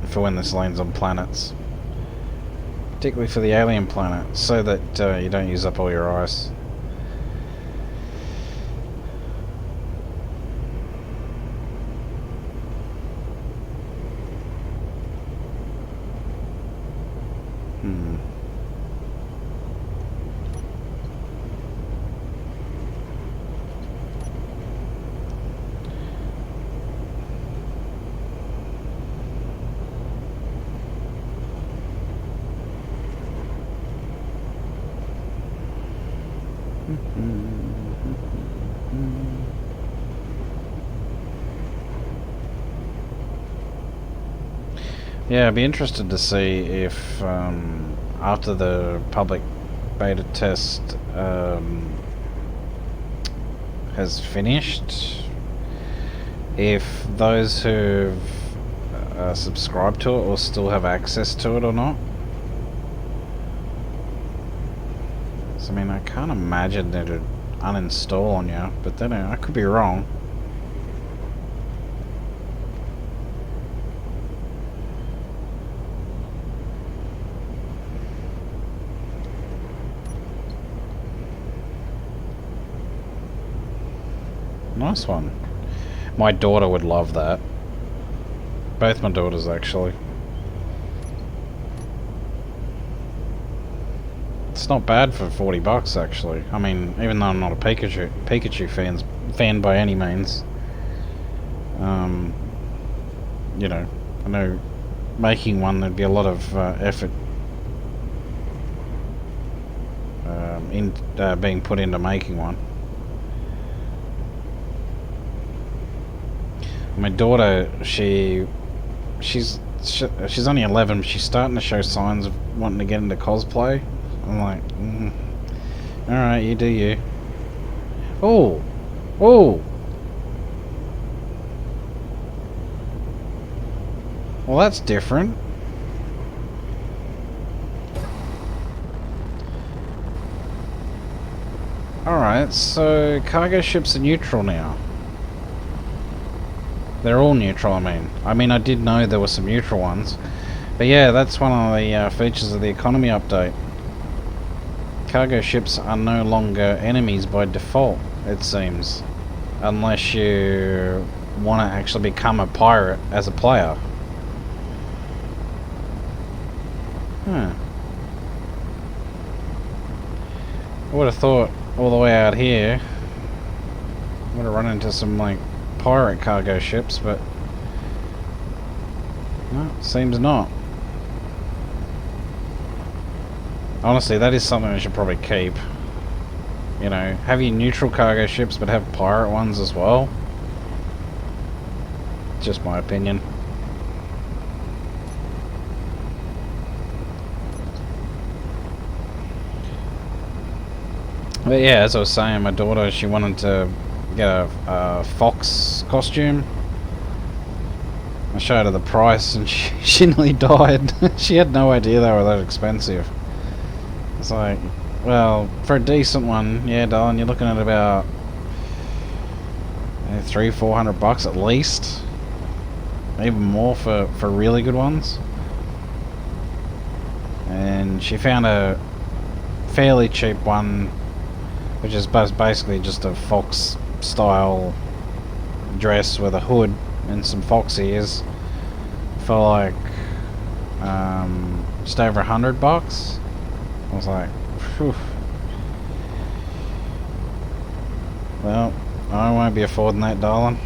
for when this lands on planets. Particularly for the alien planet, so that you don't use up all your ice. Yeah, I'd be interested to see if after the public beta test has finished, if those who've subscribed to it will still have access to it or not. So, I mean, I can't imagine that it'd uninstall on you, but then I could be wrong. Nice one. My daughter would love that. Both my daughters, actually. It's not bad for 40 bucks, actually. I mean, even though I'm not a Pikachu fan by any means. You know, I know making one, there'd be a lot of effort being put into making one. My daughter, she's only 11, but she's starting to show signs of wanting to get into cosplay. I'm like, alright, you do you. Oh! Oh! Well, that's different. Alright, so cargo ships are neutral now. They're all neutral, I mean, I did know there were some neutral ones. But yeah, that's one of the features of the economy update. cargo ships are no longer enemies by default, it seems. Unless you want to actually become a pirate as a player. Huh. I would have thought all the way out here I would have run into some like pirate cargo ships, but no, seems not. Honestly, that is something we should probably keep. You know, have your neutral cargo ships but have pirate ones as well. Just my opinion. But yeah, as I was saying, my daughter, she wanted to get a fox costume. I showed her the price and she nearly died. She had no idea they were that expensive. It's like, well, for a decent one, yeah, darling, you're looking at about $300-400 at least. Even more for really good ones. And she found a fairly cheap one, which is basically just a fox style dress with a hood and some fox ears for like just over $100. I was like, phew. Well, I won't be affording that, darling.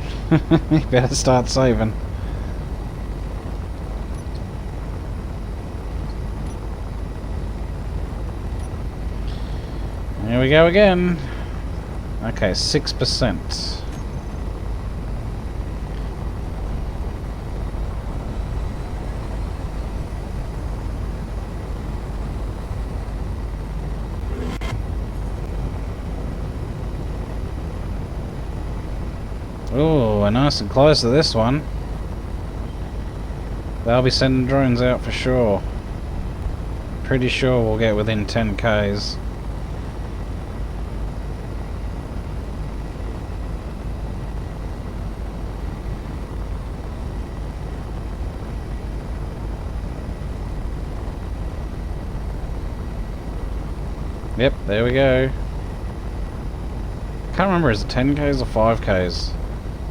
You better start saving. Here we go again. Okay, 6%. Oh, we're nice and close to this one. They'll be sending drones out for sure. Pretty sure we'll get within 10 Ks. Yep, there we go. Can't remember, is it 10 Ks or 5 Ks?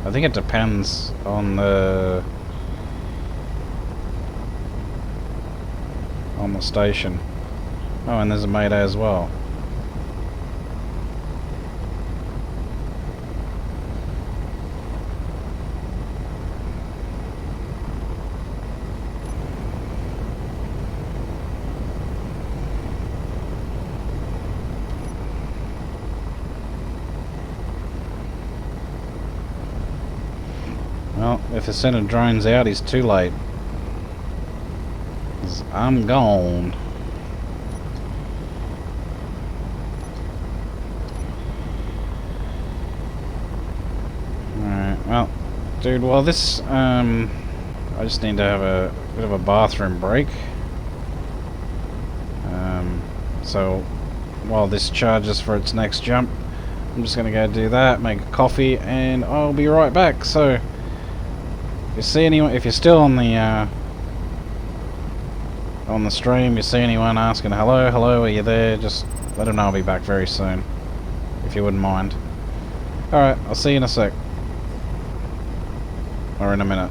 I think it depends on the station. Oh, and there's a Mayday as well. Well, if they're sending drones out, he's too late. 'Cause I'm gone. Alright, well, dude, well this, I just need to have a bit of a bathroom break. So, while this charges for its next jump, I'm just gonna go do that, make a coffee, and I'll be right back. So, if you see anyone, if you're still on the stream, you see anyone asking hello, are you there? Just let them know I'll be back very soon, if you wouldn't mind. Alright, I'll see you in a sec. Or in a minute.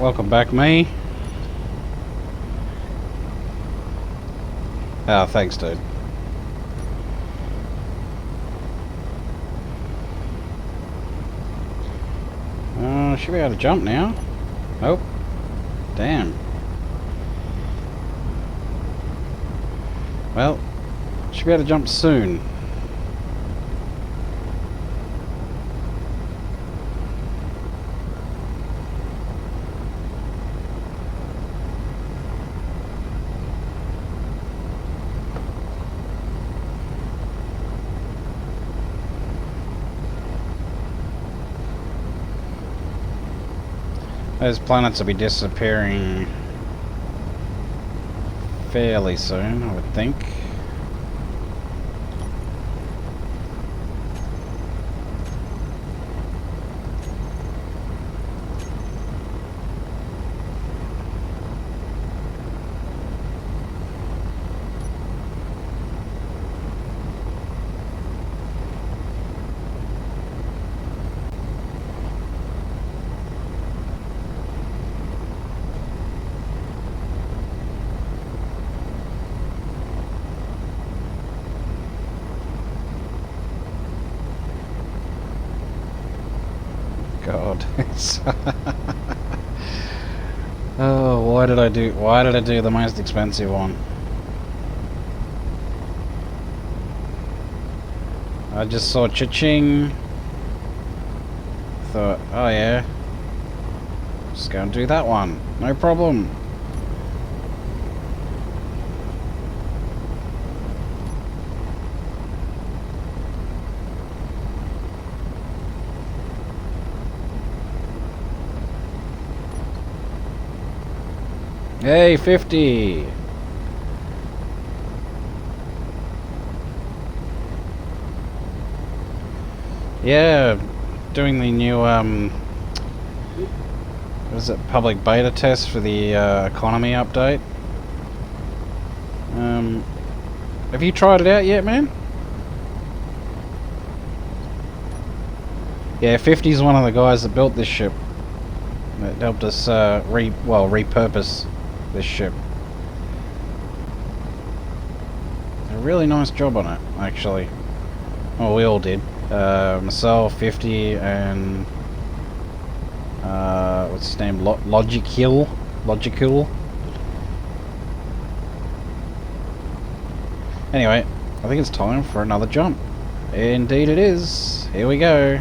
welcome back, me. Oh, thanks, dude. Should be able to jump now. Oh, damn. Well, should be able to jump soon. Those planets will be disappearing fairly soon, I would think. God. Oh, why did I do the most expensive one? I just saw cha-ching. Thought, oh yeah, just go and do that one, no problem. Hey, 50! Yeah, doing the new, what is it, public beta test for the economy update. Have you tried it out yet, man? Yeah, 50's one of the guys that built this ship. That helped us repurpose this ship. Did a really nice job on it, actually. Well, we all did. Myself, 50, and what's his name? Logical. Anyway, I think it's time for another jump. Indeed it is. Here we go.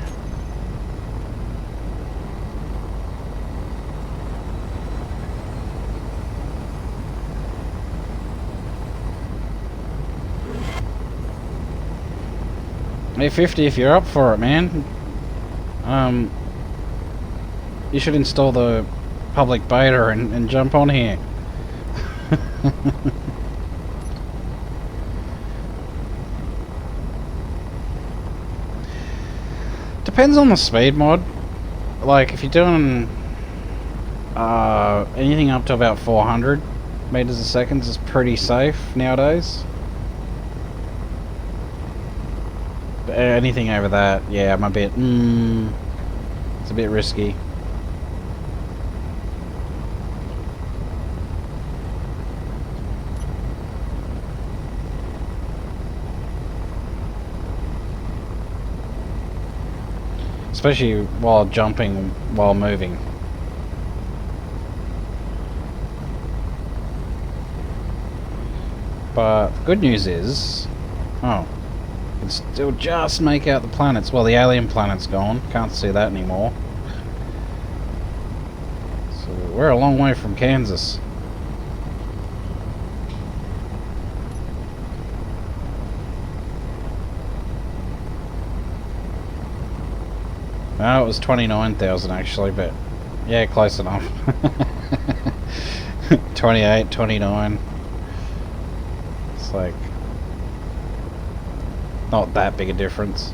Hey 50, if you're up for it, man, you should install the public beta and jump on here. Depends on the speed mod. Like, if you're doing anything up to about 400 meters a second is pretty safe nowadays. Anything over that, yeah, I'm a bit, it's a bit risky. Especially while jumping, while moving. But the good news is, oh, you can still just make out the planets. Well, the alien planet's gone. Can't see that anymore. So we're a long way from Kansas. No, it was 29,000 actually, but yeah, close enough. 28, 29. It's like not that big a difference.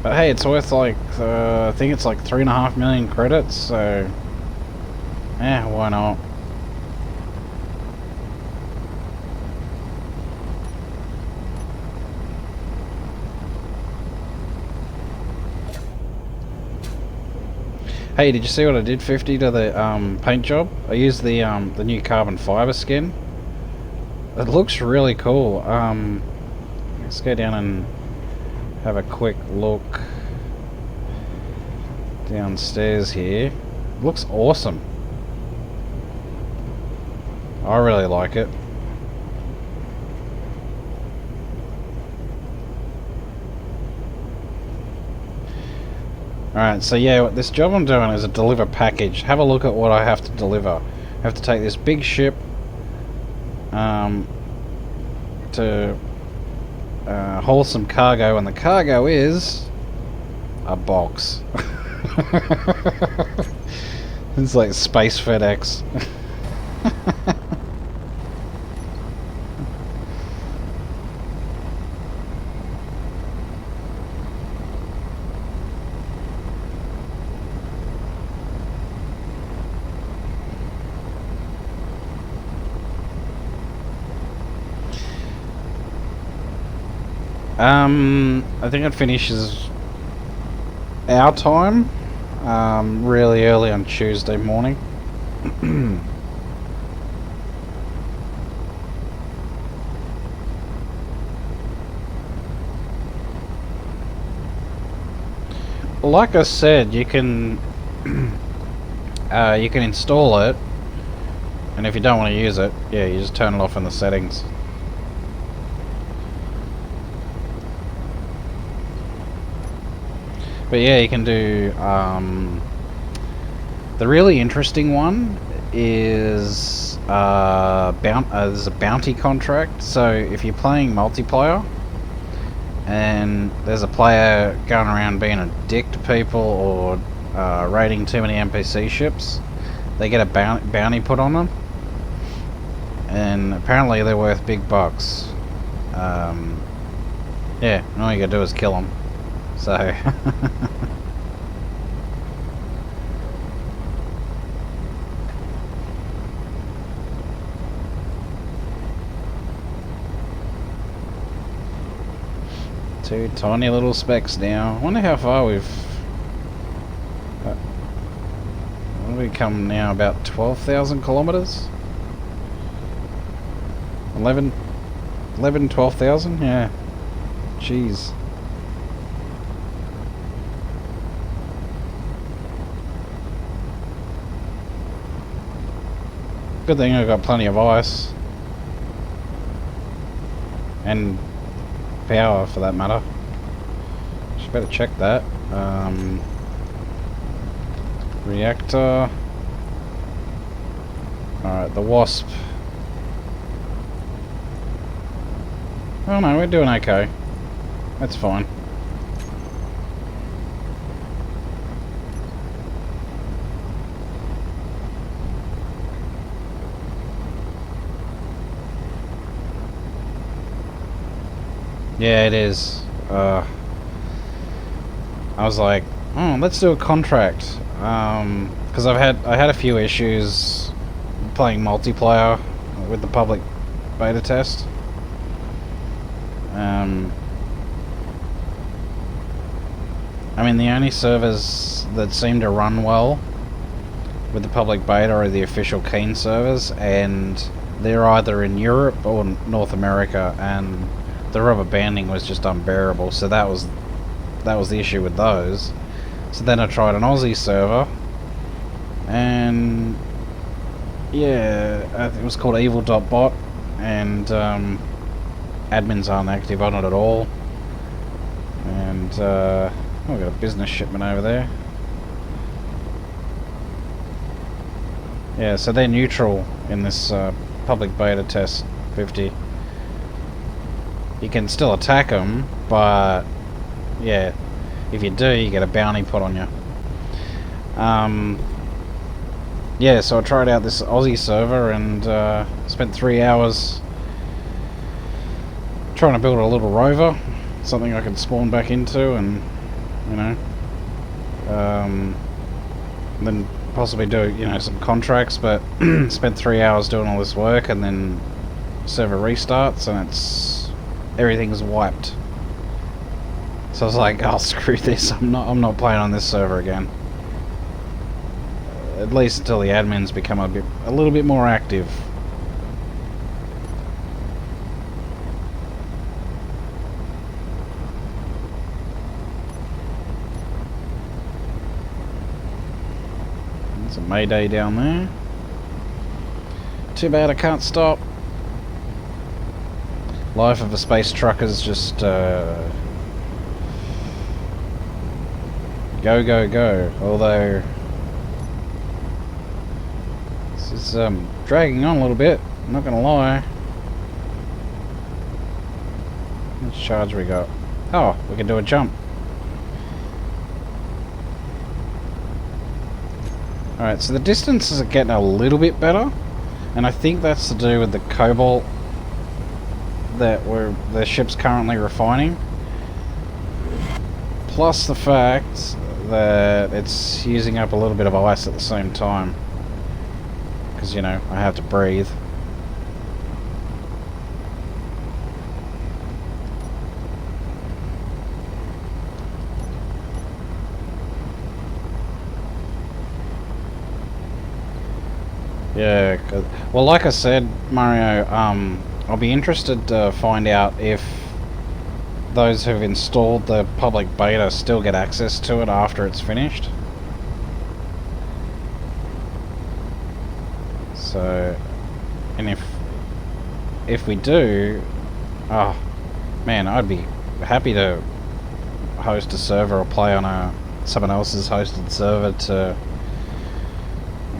But hey, it's worth like, I think it's like 3.5 million credits, so yeah, why not? Hey, did you see what I did 50 to the paint job? I used the new carbon fiber skin. It looks really cool. Let's go down and have a quick look downstairs here. It looks awesome. I really like it. Alright, so yeah, this job I'm doing is a deliver package. Have a look at what I have to deliver. I have to take this big ship to haul some cargo, and the cargo is a box. It's like Space FedEx. I think it finishes our time, really early on Tuesday morning. Like I said, you can install it, and if you don't want to use it, yeah, you just turn it off in the settings. But yeah, you can do, the really interesting one is, there's a bounty contract. So if you're playing multiplayer, and there's a player going around being a dick to people, or raiding too many NPC ships, they get a bounty put on them. And apparently they're worth big bucks. Yeah, and all you gotta do is kill them. So two tiny little specks now. I wonder how far we've what have we come now? About 12,000 kilometers? 11, 12,000? Yeah. Jeez. Good thing I've got plenty of ice. And power, for that matter. Just better check that. Reactor. Alright, the Wasp. Oh no, we're doing okay. That's fine. Yeah, it is. I was like, oh, let's do a contract. Because I had a few issues playing multiplayer with the public beta test. I mean, the only servers that seem to run well with the public beta are the official Keen servers, and they're either in Europe or North America, and the rubber banding was just unbearable. So that was the issue with those. So then I tried an Aussie server, and yeah, it was called Evil.bot, and admins aren't active on it at all. And we've got a business shipment over there. Yeah, so they're neutral in this public beta test 50. You can still attack them, but yeah, if you do, you get a bounty put on you. Yeah, so I tried out this Aussie server and spent 3 hours trying to build a little rover, something I could spawn back into, and you know, then possibly do, you know, some contracts. But spent 3 hours doing all this work, and then server restarts, and everything's wiped. So I was like, oh, screw this, I'm not playing on this server again. at least until the admins become a little bit more active. There's a Mayday down there. Too bad I can't stop. Life of a space trucker is just go, go, go. Although this is dragging on a little bit, I'm not gonna lie. How much charge we got? Oh, we can do a jump. Alright, so the distances are getting a little bit better, and I think that's to do with the cobalt that the ship's currently refining, plus the fact that it's using up a little bit of ice at the same time, because, you know, I have to breathe. Yeah, well, like I said, Mario, I'll be interested to find out if those who've installed the public beta still get access to it after it's finished. So, and if we do, oh man, I'd be happy to host a server or play on someone else's hosted server to,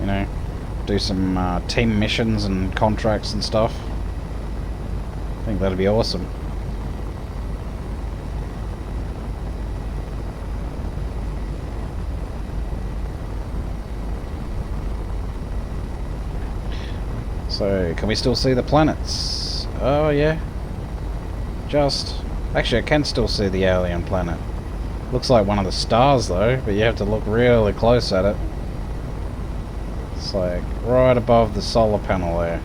you know, do some team missions and contracts and stuff. I think that'd be awesome. So, can we still see the planets? Oh yeah. Actually, I can still see the alien planet. Looks like one of the stars though, but you have to look really close at it. It's like right above the solar panel there.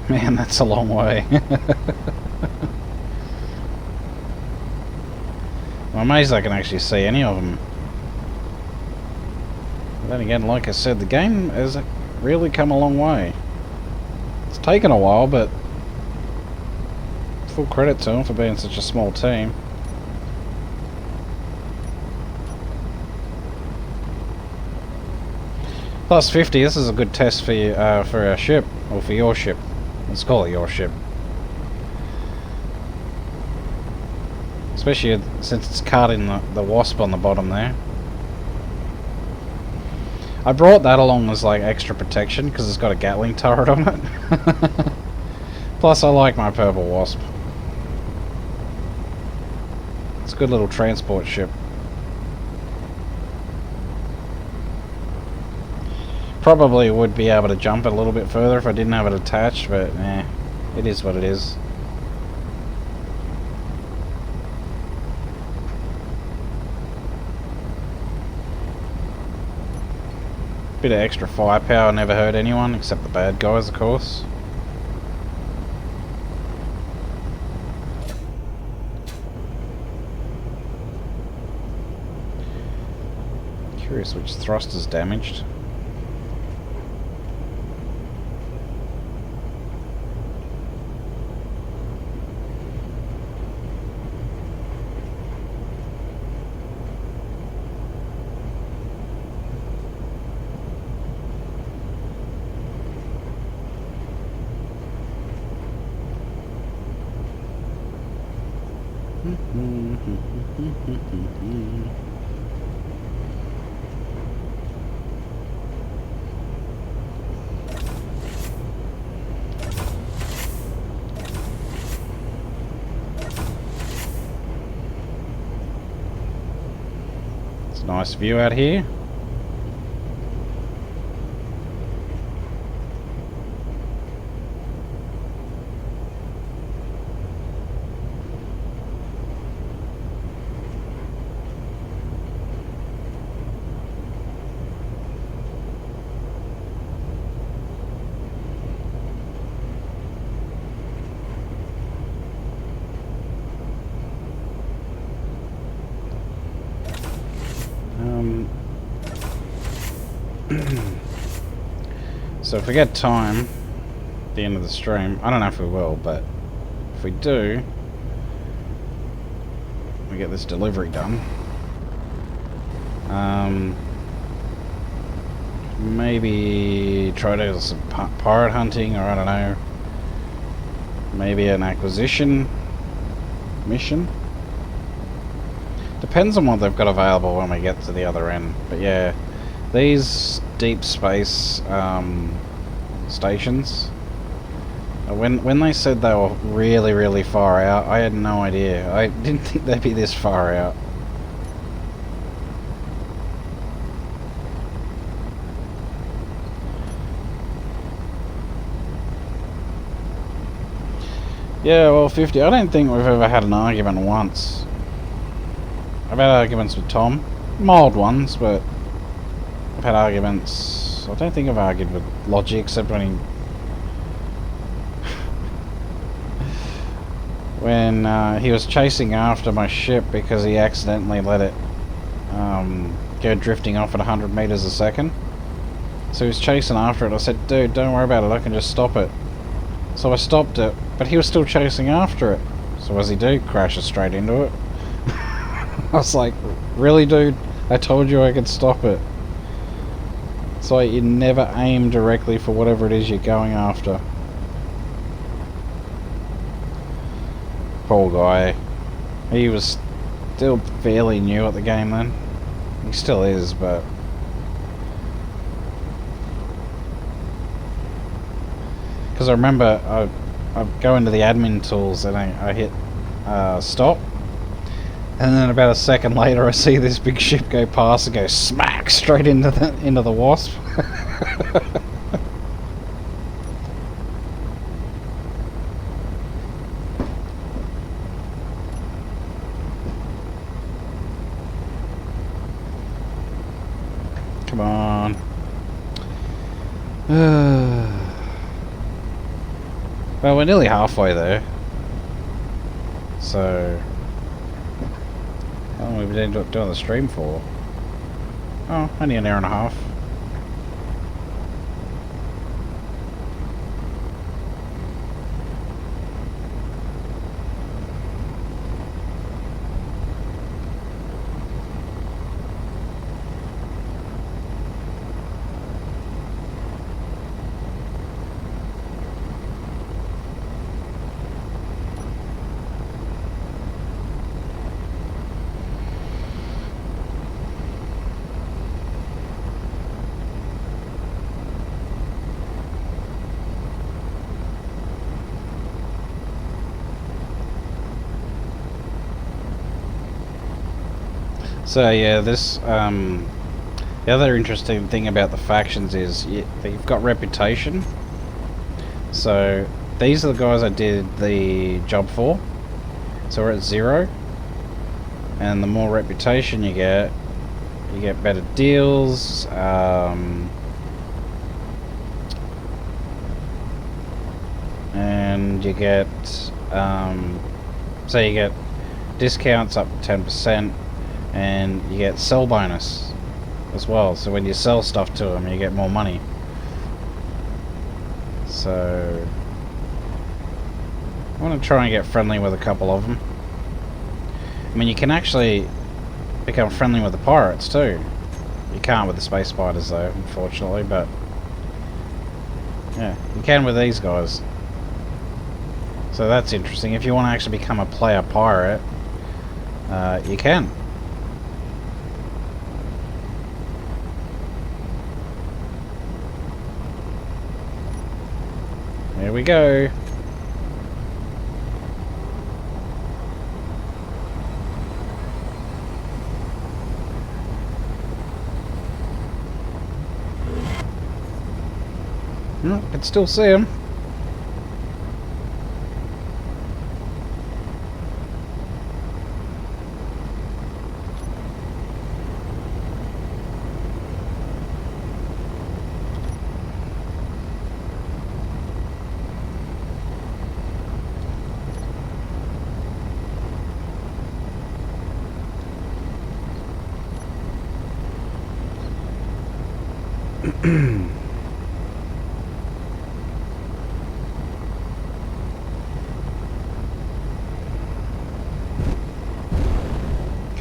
Man, that's a long way. I'm amazed I can actually see any of them. But then again, like I said, the game has really come a long way. It's taken a while, but full credit to them for being such a small team. Plus 50, this is a good test for you, for our ship, or for your ship. Let's call it your ship. Especially since it's cutting the Wasp on the bottom there. I brought that along as like extra protection because it's got a Gatling turret on it. Plus I like my purple Wasp. It's a good little transport ship. Probably would be able to jump it a little bit further if I didn't have it attached, but eh, it is what it is. Bit of extra firepower never hurt anyone, except the bad guys, of course. Curious which thrust is damaged. It's a nice view out here. So if we get time at the end of the stream, I don't know if we will, but if we do, we get this delivery done. Maybe try to do some pirate hunting, or I don't know, maybe an acquisition mission. Depends on what they've got available when we get to the other end. But yeah, these deep space stations, when they said they were really, really far out, I had no idea. I didn't think they'd be this far out. Yeah, well, 50. I don't think we've ever had an argument once. I've had arguments with Tom. Mild ones, but I've had arguments. I don't think I've argued with Logi except when he... when he was chasing after my ship because he accidentally let it go drifting off at 100 meters a second. So he was chasing after it. I said, dude, don't worry about it. I can just stop it. So I stopped it, but he was still chasing after it. So as he do, crashes straight into it. I was like, really, dude? I told you I could stop it. So you never aim directly for whatever it is you're going after. Poor guy. He was still fairly new at the game then. He still is, but... because I remember I go into the admin tools and I hit stop, and then about a second later I see this big ship go past and go smack straight into the Wasp. Come on. Well, we're nearly halfway there. So... how long have we been doing the stream for? Oh, only an hour and a half. So yeah, this the other interesting thing about the factions is you've got reputation. So these are the guys I did the job for. So we're at 0, and the more reputation you get better deals. And you get so you get discounts up to 10%. And you get sell bonus as well, so when you sell stuff to them you get more money. So I want to try and get friendly with a couple of them. I mean, you can actually become friendly with the pirates too. You can't with the space spiders though, unfortunately, but yeah, you can with these guys. So that's interesting. If you want to actually become a player pirate, you can. Here we go. I can still see him.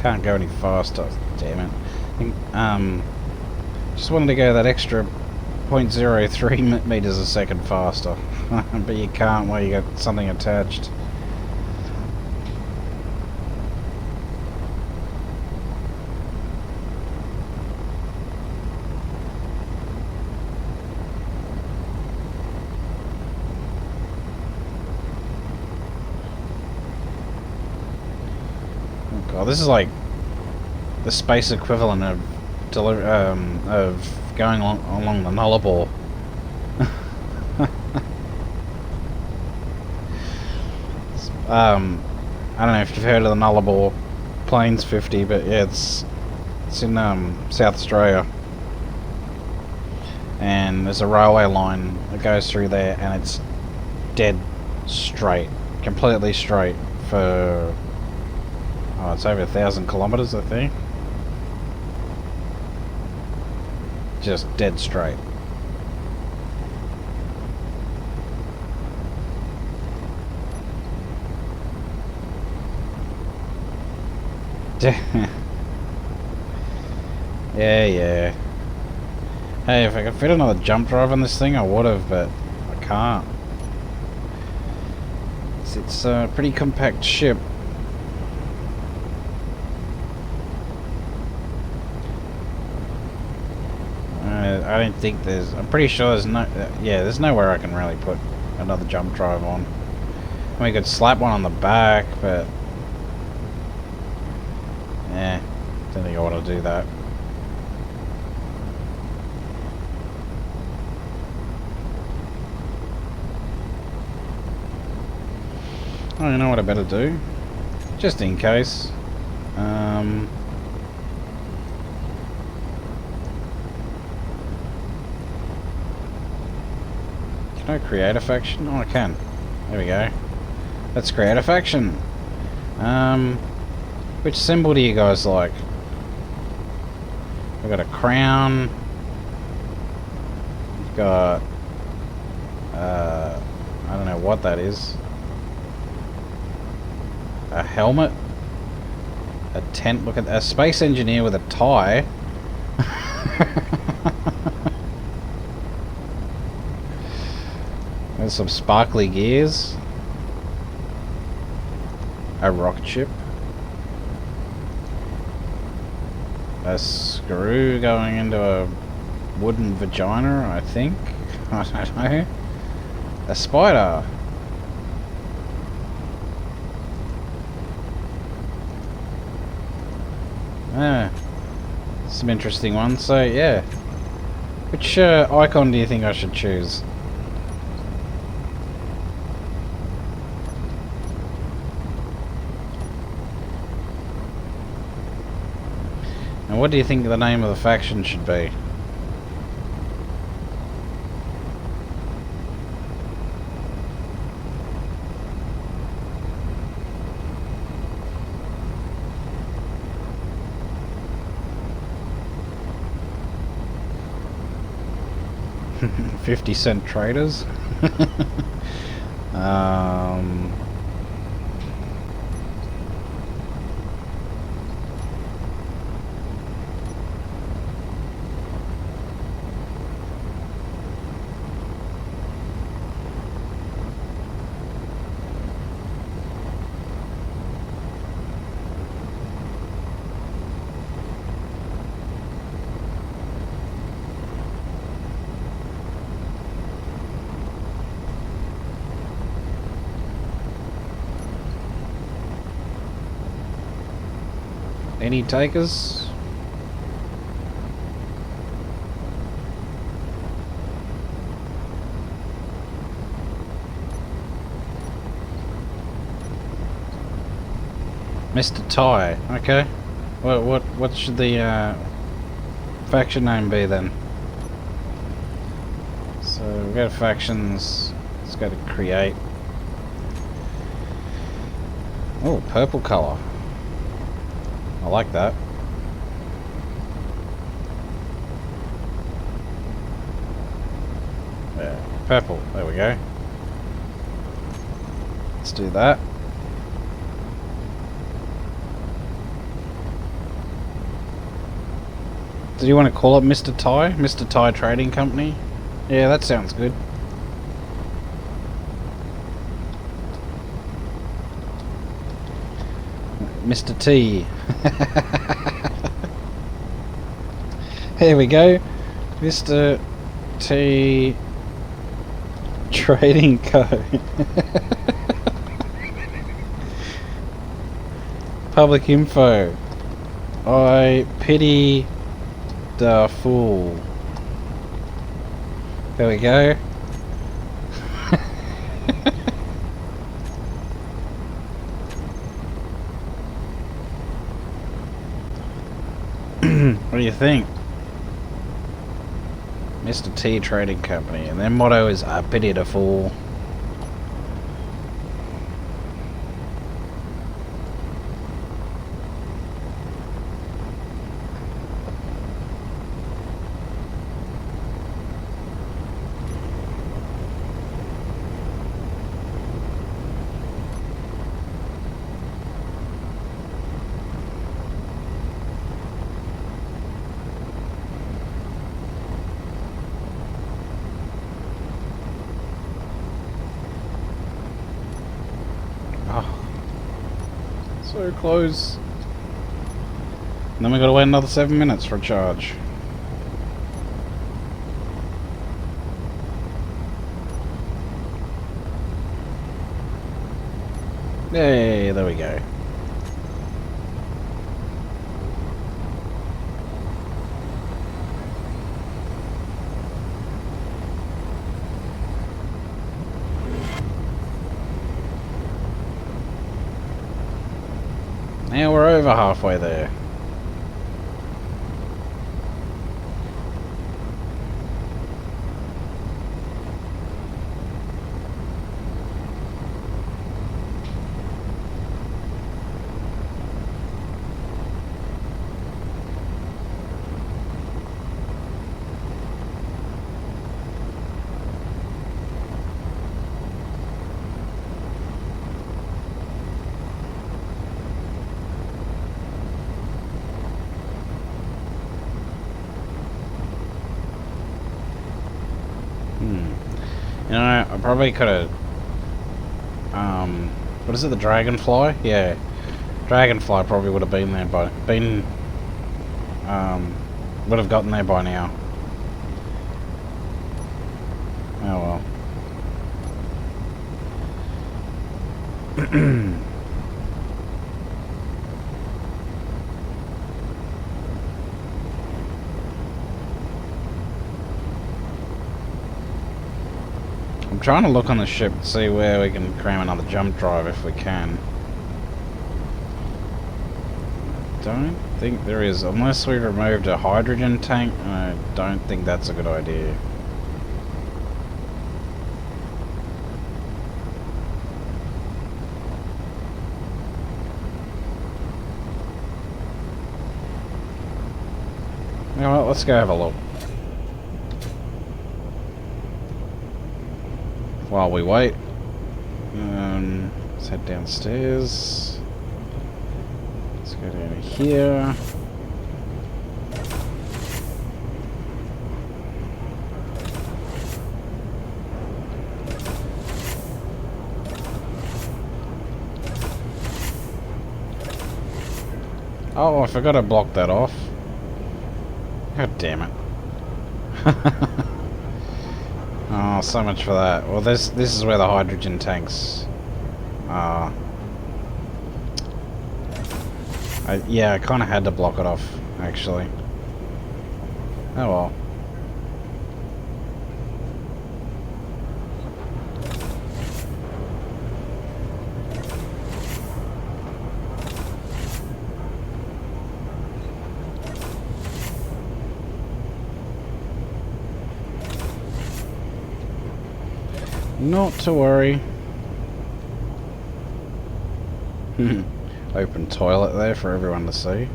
Can't go any faster. Damn it. Just wanted to go that extra 0.03 meters a second faster. But you can't while you got something attached. Oh god, this is like the space equivalent of going along the Nullarbor. I don't know if you've heard of the Nullarbor Plains 50, but yeah, it's in South Australia, and there's a railway line that goes through there, and it's dead straight, completely straight for it's over 1,000 kilometers, I think. Just dead straight. Yeah. Hey, if I could fit another jump drive on this thing, I would have, but I can't. It's a pretty compact ship. I don't think there's... I'm pretty sure there's no... yeah, there's nowhere I can really put another jump drive on. I mean, we could slap one on the back, but... yeah, don't think I want to do that. Oh, you know what I better do? Just in case. Can I create a faction? Oh, I can. There we go. Let's create a faction. Which symbol do you guys like? We've got a crown. We've got... I don't know what that is. A helmet. A tent. Look at a space engineer with a tie. There's some sparkly gears. A rocket ship. A screw going into a wooden vagina, I think. I don't know. A spider. Some interesting ones. So yeah, which icon do you think I should choose? And what do you think the name of the faction should be? $50 traders. Any takers? Mr. Ty. Okay. What should the faction name be then? So we've got factions. Let's go to create. Oh, purple colour. I like that. Yeah, purple. There we go. Let's do that. Do you want to call it Mr. Ty? Mr. Ty Trading Company? Yeah, that sounds good. Mr. T. Here we go. Mr. T Trading Co. Public info. I pity the fool. There we go. What do you think? Mr. T Trading Company, and their motto is I pity the fool. So close. And then we gotta wait another 7 minutes for a charge. Yay, there we go. Now we're over halfway there. You know, I probably could have, what is it, the Dragonfly? Yeah, Dragonfly probably would have been there would have gotten there by now. Oh well. I'm trying to look on the ship to see where we can cram another jump drive if we can. Don't think there is, unless we removed a hydrogen tank. I don't think that's a good idea. You know what, let's go have a look. While we wait, let's head downstairs. Let's go down here. Oh, I forgot to block that off. God damn it. Oh, so much for that. Well, this is where the hydrogen tanks are. Yeah, I kind of had to block it off, actually. Oh well. Not to worry. Open toilet there for everyone to see.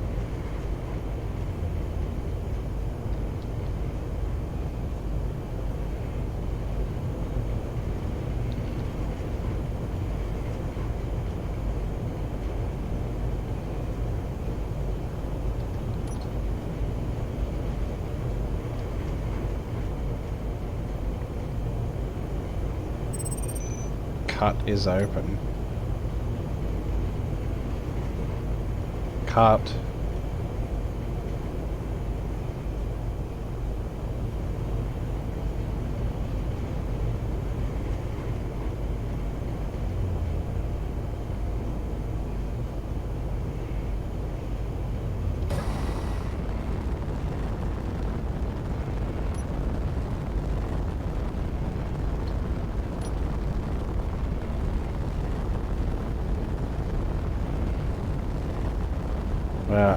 cut is open. Cut.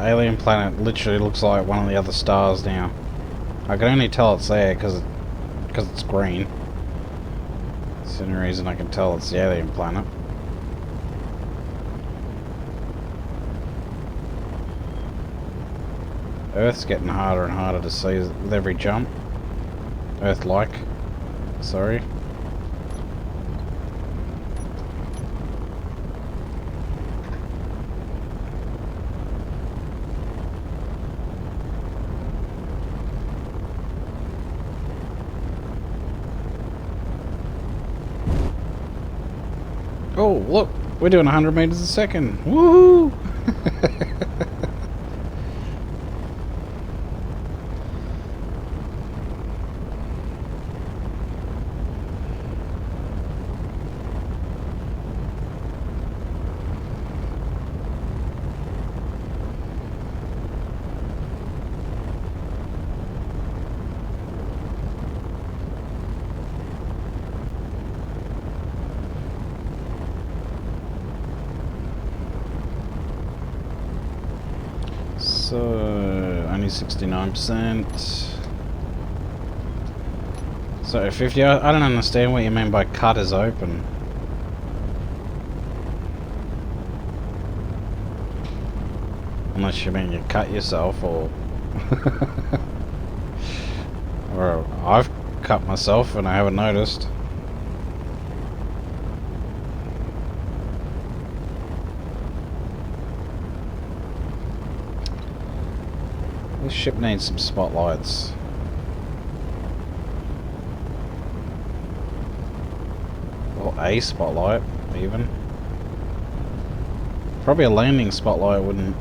Alien planet literally looks like one of the other stars now. I can only tell it's there because it's green. That's the only reason I can tell it's the alien planet. Earth's getting harder and harder to see with every jump. Earth-like. Sorry. Oh, look! We're doing 100 meters a second! Woohoo! So, only 69%. So 50, I don't understand what you mean by cut is open. Unless you mean you cut yourself or... or I've cut myself and I haven't noticed. This ship needs some spotlights. Or a spotlight, even. Probably a landing spotlight wouldn't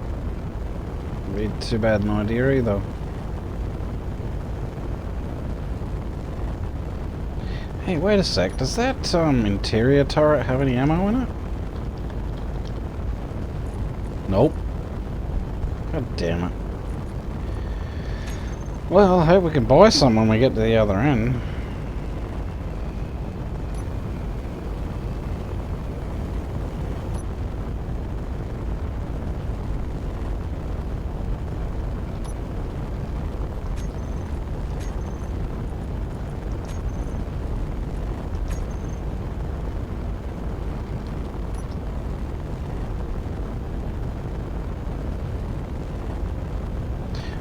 be too bad an idea either. Hey, wait a sec. Does that interior turret have any ammo in it? Nope. God damn it. Well, I hope we can buy some when we get to the other end.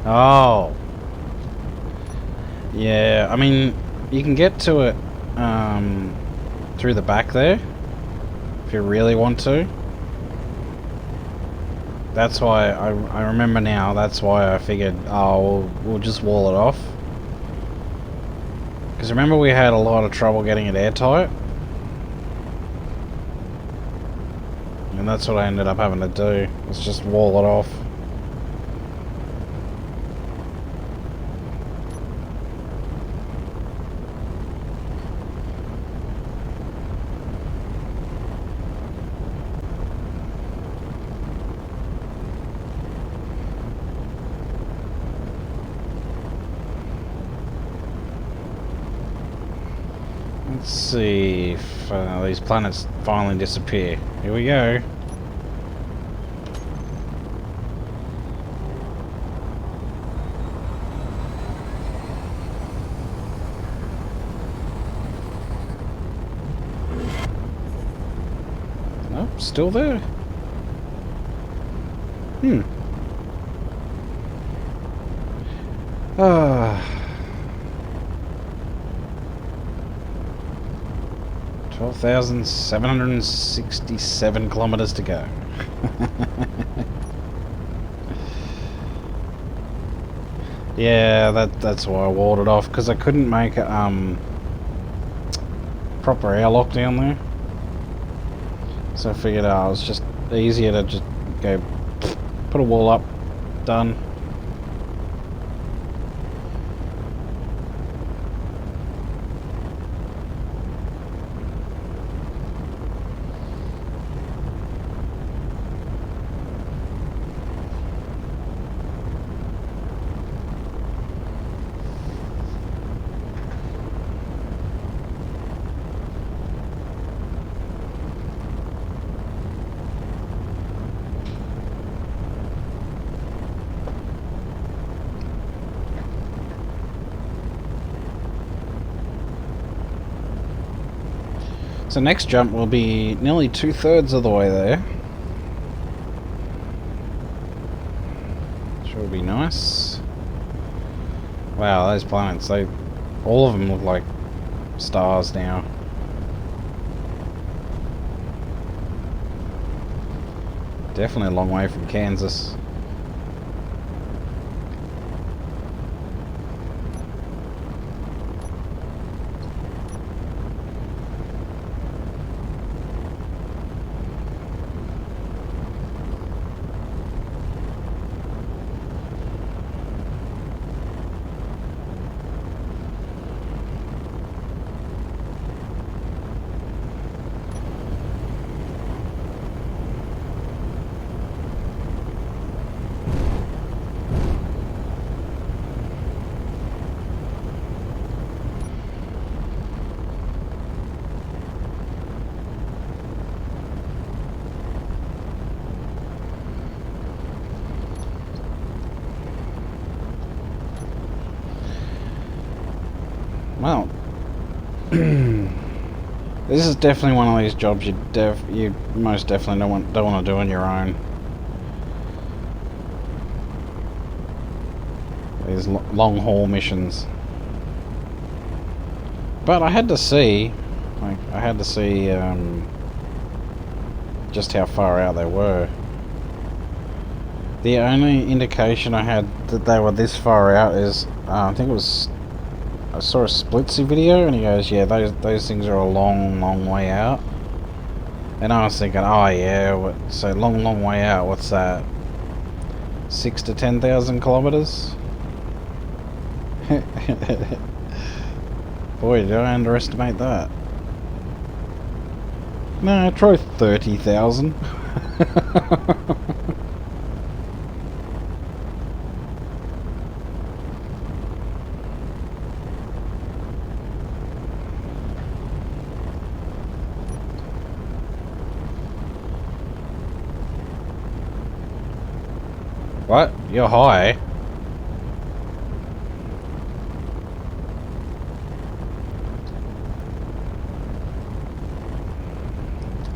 Oh. Yeah, I mean, you can get to it through the back there, if you really want to. That's why, I remember now, that's why I figured, oh, we'll just wall it off. Because remember we had a lot of trouble getting it airtight? And that's what I ended up having to do, was just wall it off. Let's see if these planets finally disappear. Here we go. Nope, still there. Ah. 12,767 kilometers to go. Yeah, that's why I walled it off, because I couldn't make a proper airlock down there. So I figured it was just easier to just go put a wall up, done. So next jump will be nearly 2/3 of the way there. Which will be nice. Wow, those planets, all of them look like stars now. Definitely a long way from Kansas. Well, this is definitely one of these jobs you most definitely don't want to do on your own. These long haul missions. But I had to see, just how far out they were. The only indication I had that they were this far out is, I think it was, I saw a Splitsy video and he goes, yeah, those things are a long way out. And I was thinking, oh yeah, so long way out, what's that? 6 to 10,000 kilometers? Boy, did I underestimate that. No, try 30,000. What? You're high?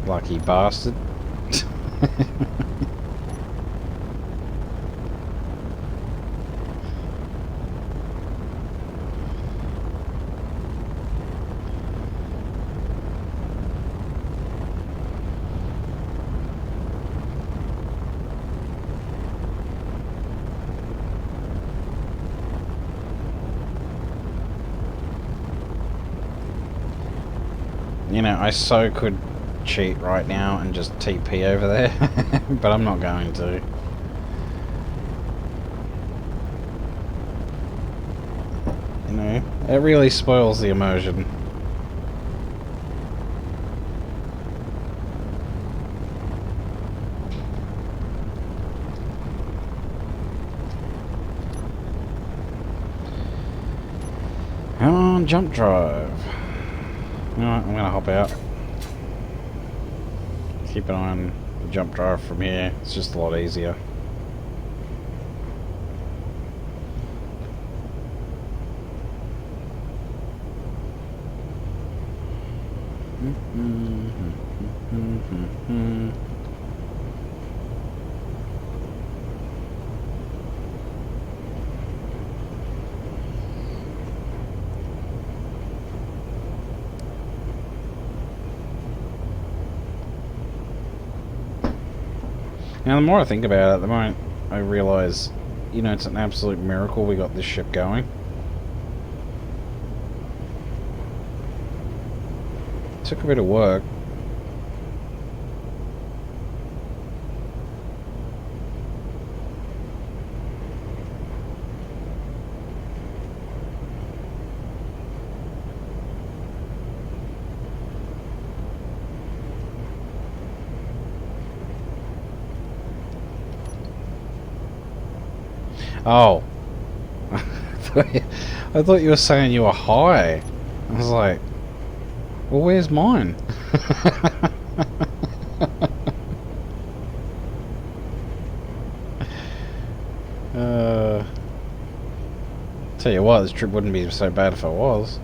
Lucky bastard. You know, I so could cheat right now and just TP over there, but I'm not going to. You know, it really spoils the immersion. Come on, jump drive. You know what, I'm gonna hop out. Keep an eye on the jump drive from here. It's just a lot easier. Now, the more I think about it, the more I realise, you know, it's an absolute miracle we got this ship going. It took a bit of work. Oh. I thought you were saying you were high. I was like, well, where's mine? Tell you what, this trip wouldn't be so bad if I was.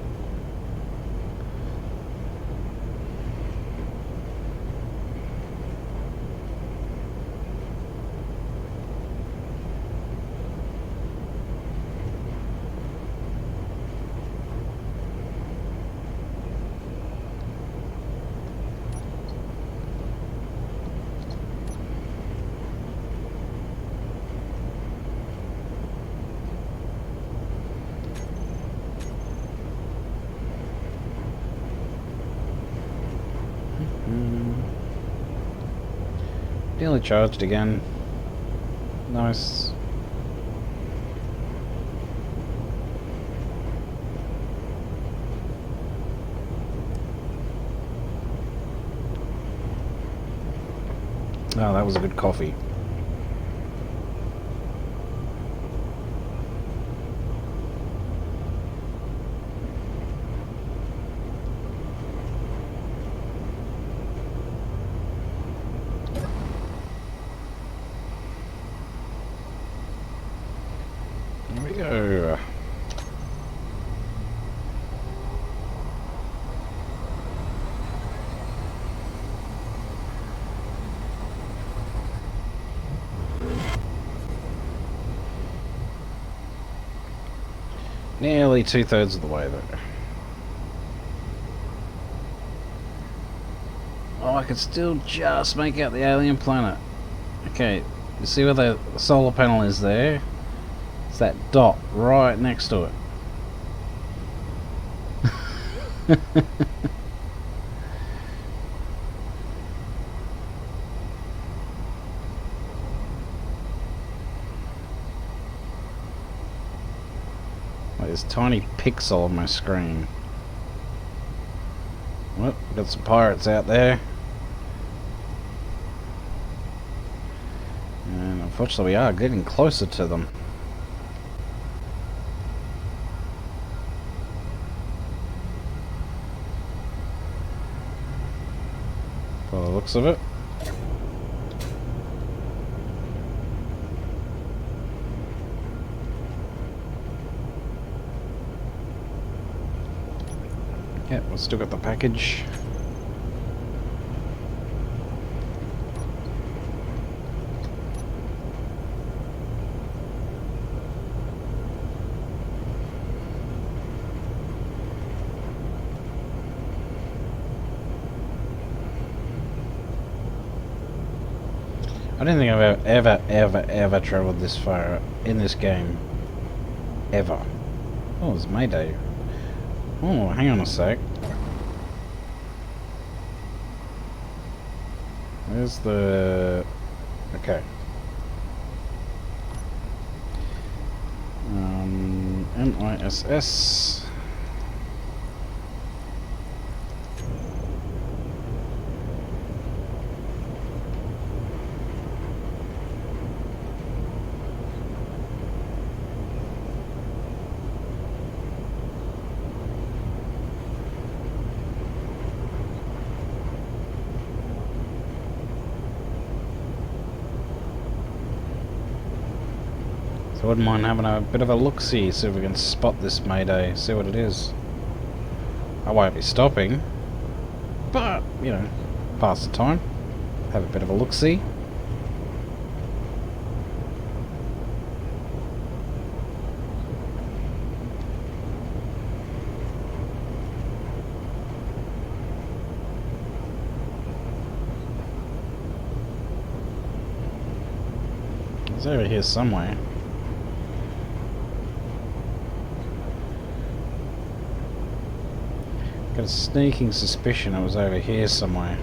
Nearly charged again. Nice. Oh, that was a good coffee. Here we go. Nearly 2/3 of the way there. Oh, I can still just make out the alien planet. Okay, you see where the solar panel is there? It's that dot right next to it. Like this tiny pixel on my screen. Well, got some pirates out there. And unfortunately we are getting closer to them. By the looks of it. Yeah, we've still got the package. I don't think I've ever travelled this far in this game. Ever. Oh, it's Mayday. Oh, hang on a sec. Where's the... Okay. MISS. So I wouldn't mind having a bit of a look-see, see if we can spot this Mayday, see what it is. I won't be stopping, but, you know, pass the time, have a bit of a look-see. It's over here somewhere. Got a sneaking suspicion it was over here somewhere.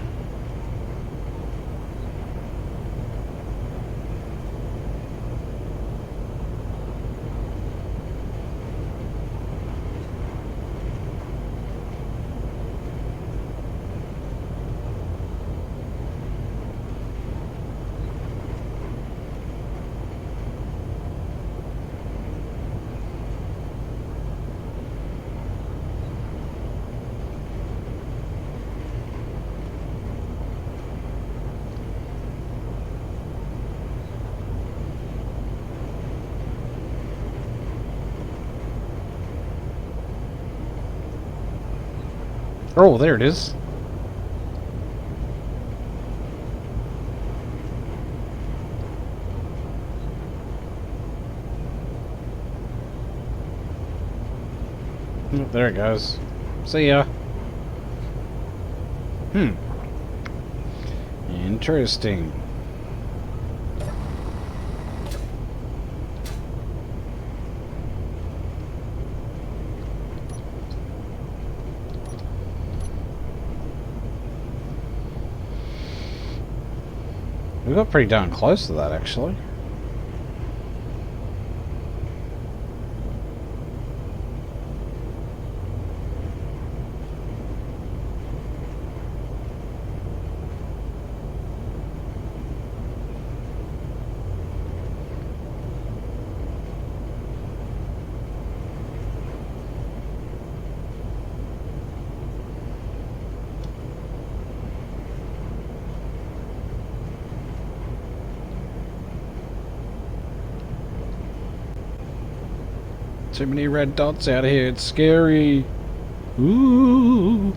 Oh, there it is. Oh, there it goes. See ya. Interesting. We got pretty darn close to that, actually. Too many red dots out here, it's scary. Ooh.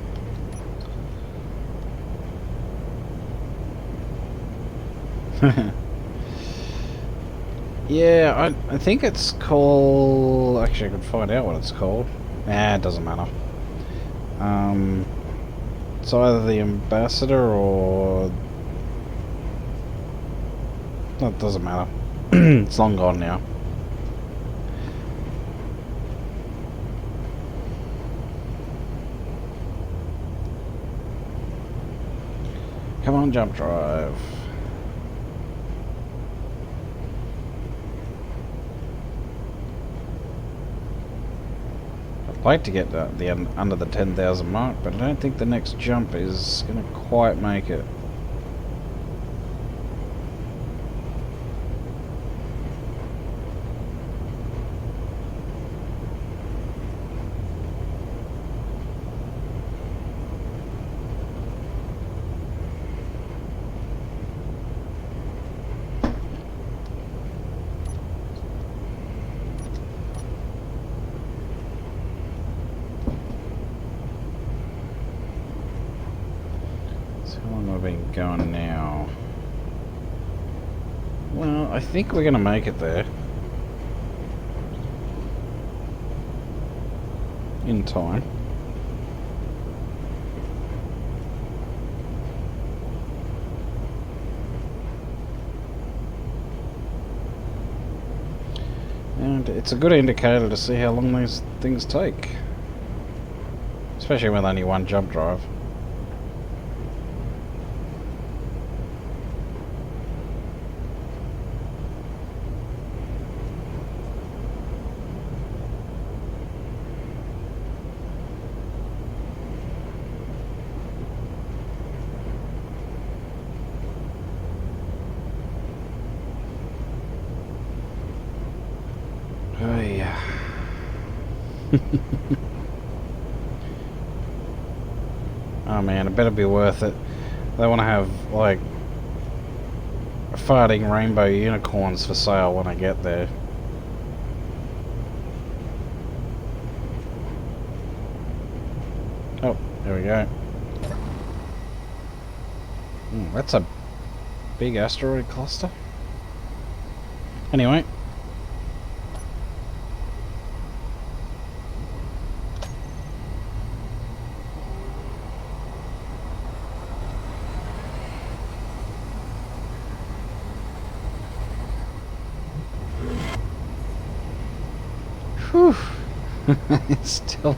Yeah, I think it's called... Actually, I could find out what it's called. Nah, it doesn't matter. It's either the Ambassador or... That doesn't matter. It's long gone now. Come on, jump drive. I'd like to get the under the 10,000 mark, but I don't think the next jump is going to quite make it. How long have we been going now? Well, I think we're going to make it there. In time. And it's a good indicator to see how long these things take. Especially with only one jump drive. Oh yeah. Oh man, it better be worth it. They want to have like farting rainbow unicorns for sale when I get there. Oh, there we go. That's a big asteroid cluster. Anyway. Whew. It's still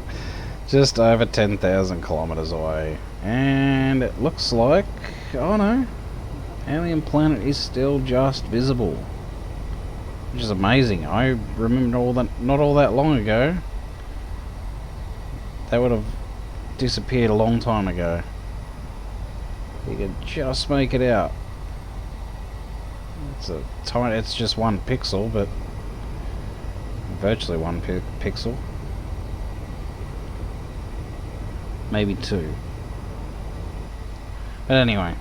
just over 10,000 kilometers away. And it looks like, oh no, alien planet is still just visible. Which is amazing. I remember all that, not all that long ago, they would have disappeared a long time ago. You could just make it out. It's a tiny, it's just one pixel, but virtually one pixel. Maybe two. But anyway.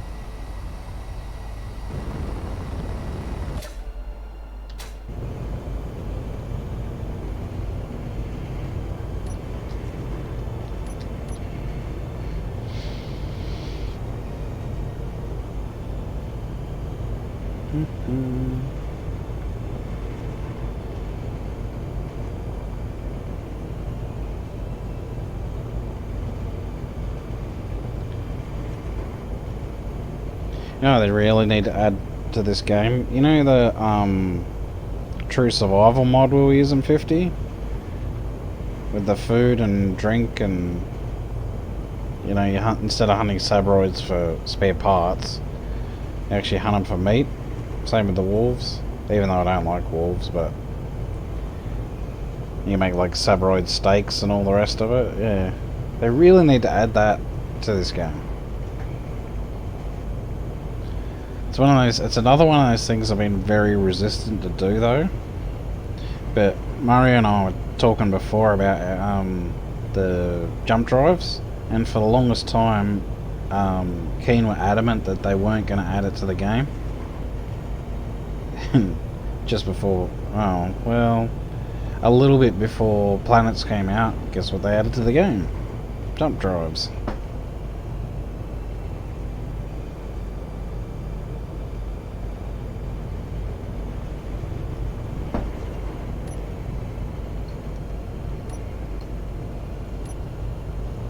No, they really need to add to this game. You know the True Survival mod we were using 50? With the food and drink and... You know, you hunt, instead of hunting sabroids for spare parts, you actually hunt them for meat. Same with the wolves. Even though I don't like wolves, but... You make like sabroid steaks and all the rest of it. Yeah. They really need to add that to this game. It's one of those. It's another one of those things I've been very resistant to do, though. But Mario and I were talking before about the jump drives, and for the longest time, Keen were adamant that they weren't going to add it to the game. And just before, oh well, a little bit before Planets came out, guess what they added to the game? Jump drives.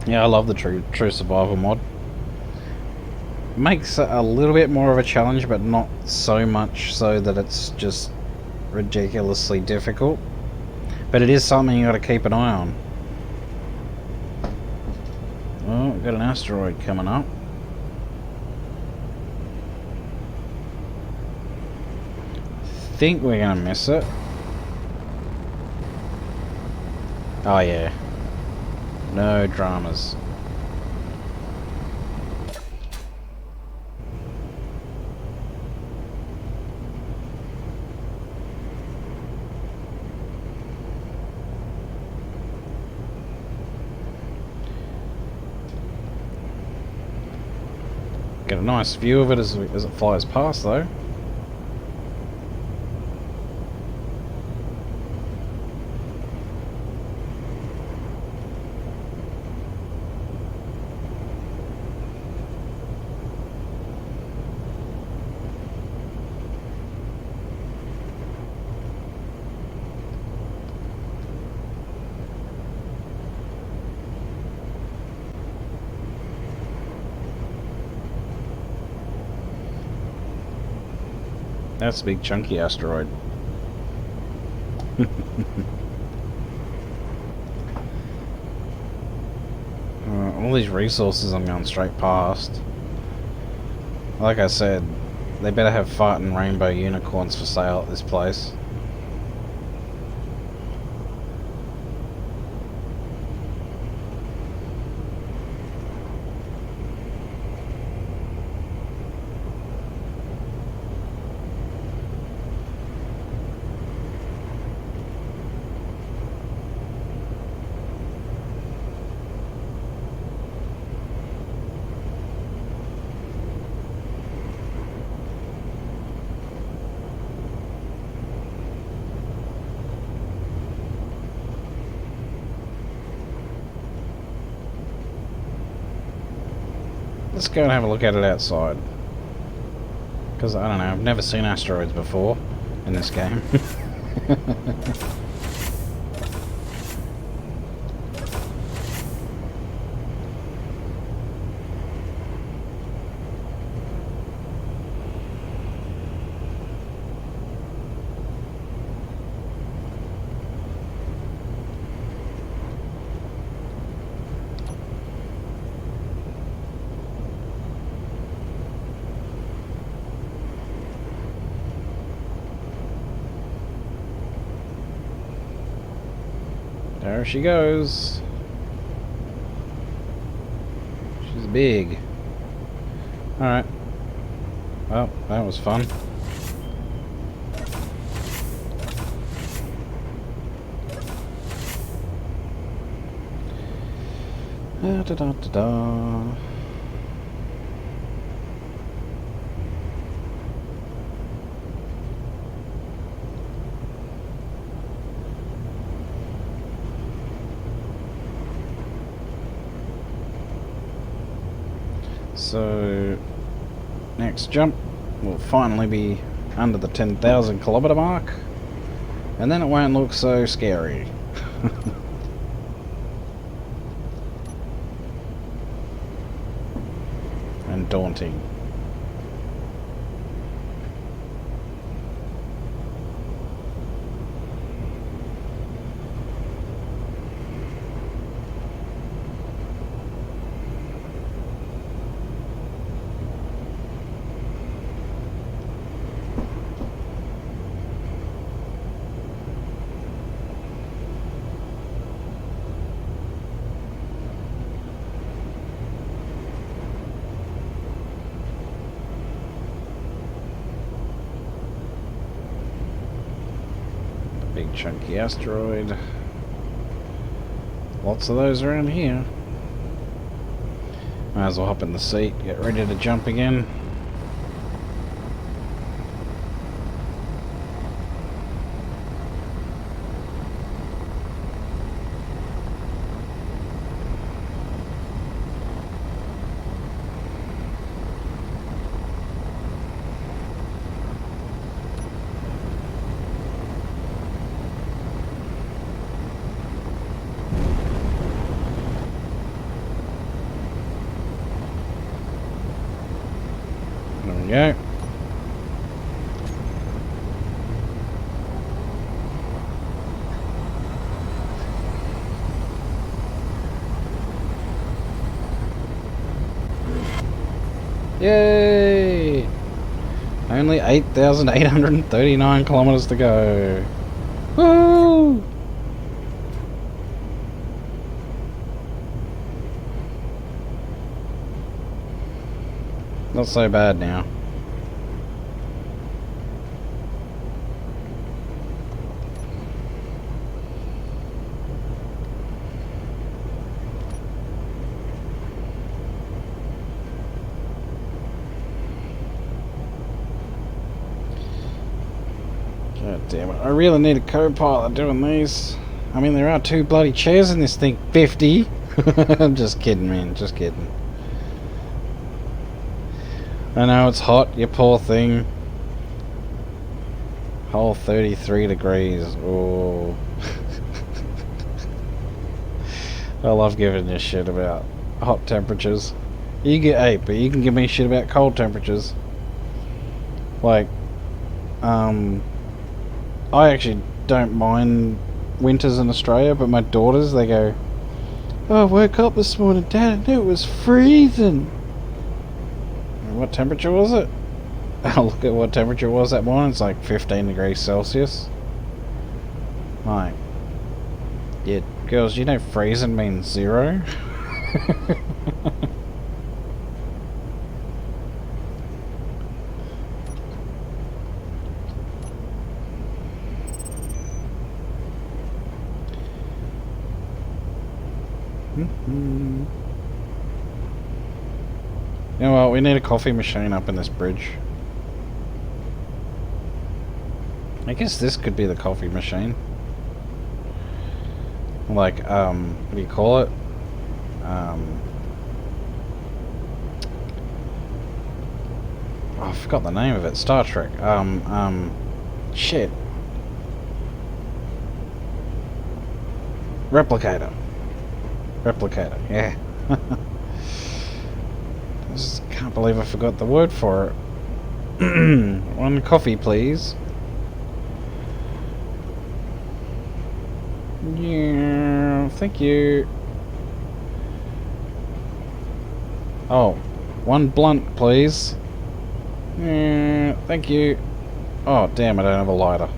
Yeah, I love the True Survival mod. Makes it a little bit more of a challenge, but not so much so that it's just ridiculously difficult. But it is something you got to keep an eye on. Oh, we've got an asteroid coming up. Think we're gonna miss it. Oh yeah. No dramas. Get a nice view of it as it flies past, though. That's a big chunky asteroid. All these resources I'm going straight past. Like I said, they better have fighting rainbow unicorns for sale at this place. Let's go and have a look at it outside. Because, I don't know, I've never seen asteroids before in this game. There she goes. She's big. Alright. Well, that was fun. Da da da da. So, next jump will finally be under the 10,000 kilometer mark, and then it won't look so scary. And daunting. Big chunky asteroid. Lots of those around here. Might as well hop in the seat, get ready to jump again. There we go. Yay! Only 8,839 kilometers to go. Woo! Not so bad now. God damn it. I really need a co-pilot doing these. I mean, there are 2 bloody chairs in this thing. 50? I'm just kidding, man. Just kidding. I know it's hot, you poor thing. Whole 33 degrees. Oh. I love giving this shit about hot temperatures. You get 8, but you can give me shit about cold temperatures. Like, I actually don't mind winters in Australia, but my daughters, they go, "Oh, I woke up this morning, Dad, and it was freezing." What temperature was it? I'll look at what temperature it was that morning. It's like 15 degrees Celsius. Like, yeah, girls, you know freezing means 0? You know what, we need a coffee machine up in this bridge. I guess this could be the coffee machine. Like, what do you call it? Oh, I forgot the name of it. Star Trek. Shit. Replicator. Replicator, yeah. I just can't believe I forgot the word for it. 1 coffee, please. Yeah, thank you. Oh, 1 blunt, please. Yeah, thank you. Oh, damn, I don't have a lighter.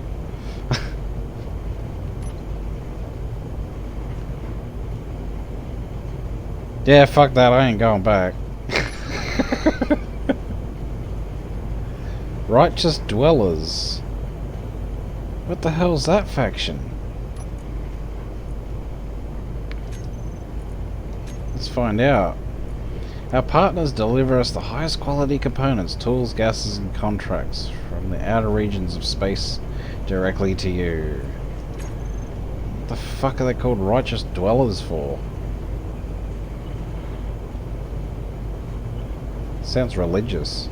Yeah, fuck that, I ain't going back. Righteous Dwellers. What the hell's that faction? Let's find out. Our partners deliver us the highest quality components, tools, gases, and contracts from the outer regions of space directly to you. What the fuck are they called Righteous Dwellers for? Sounds religious.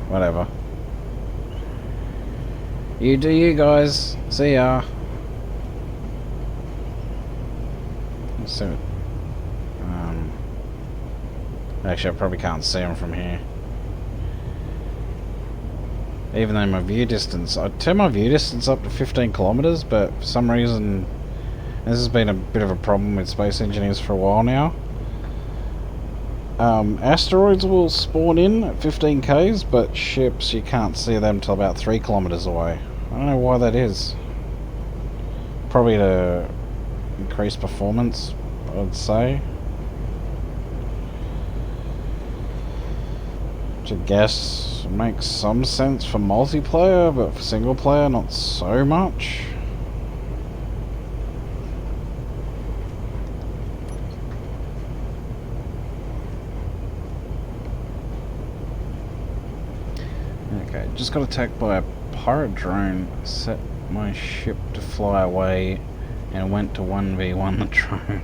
Whatever. You do you guys. See ya. Let's see what, actually, I probably can't see them from here. Even though my view distance... I turn my view distance up to 15 kilometers, but for some reason... This has been a bit of a problem with Space Engineers for a while now. Asteroids will spawn in at 15 k's, but ships, you can't see them till about 3 kilometers away. I don't know why that is. Probably to increase performance, I would say. Which I guess makes some sense for multiplayer, but for single player, not so much. Okay, just got attacked by a pirate drone, set my ship to fly away, and went to 1v1 the drone.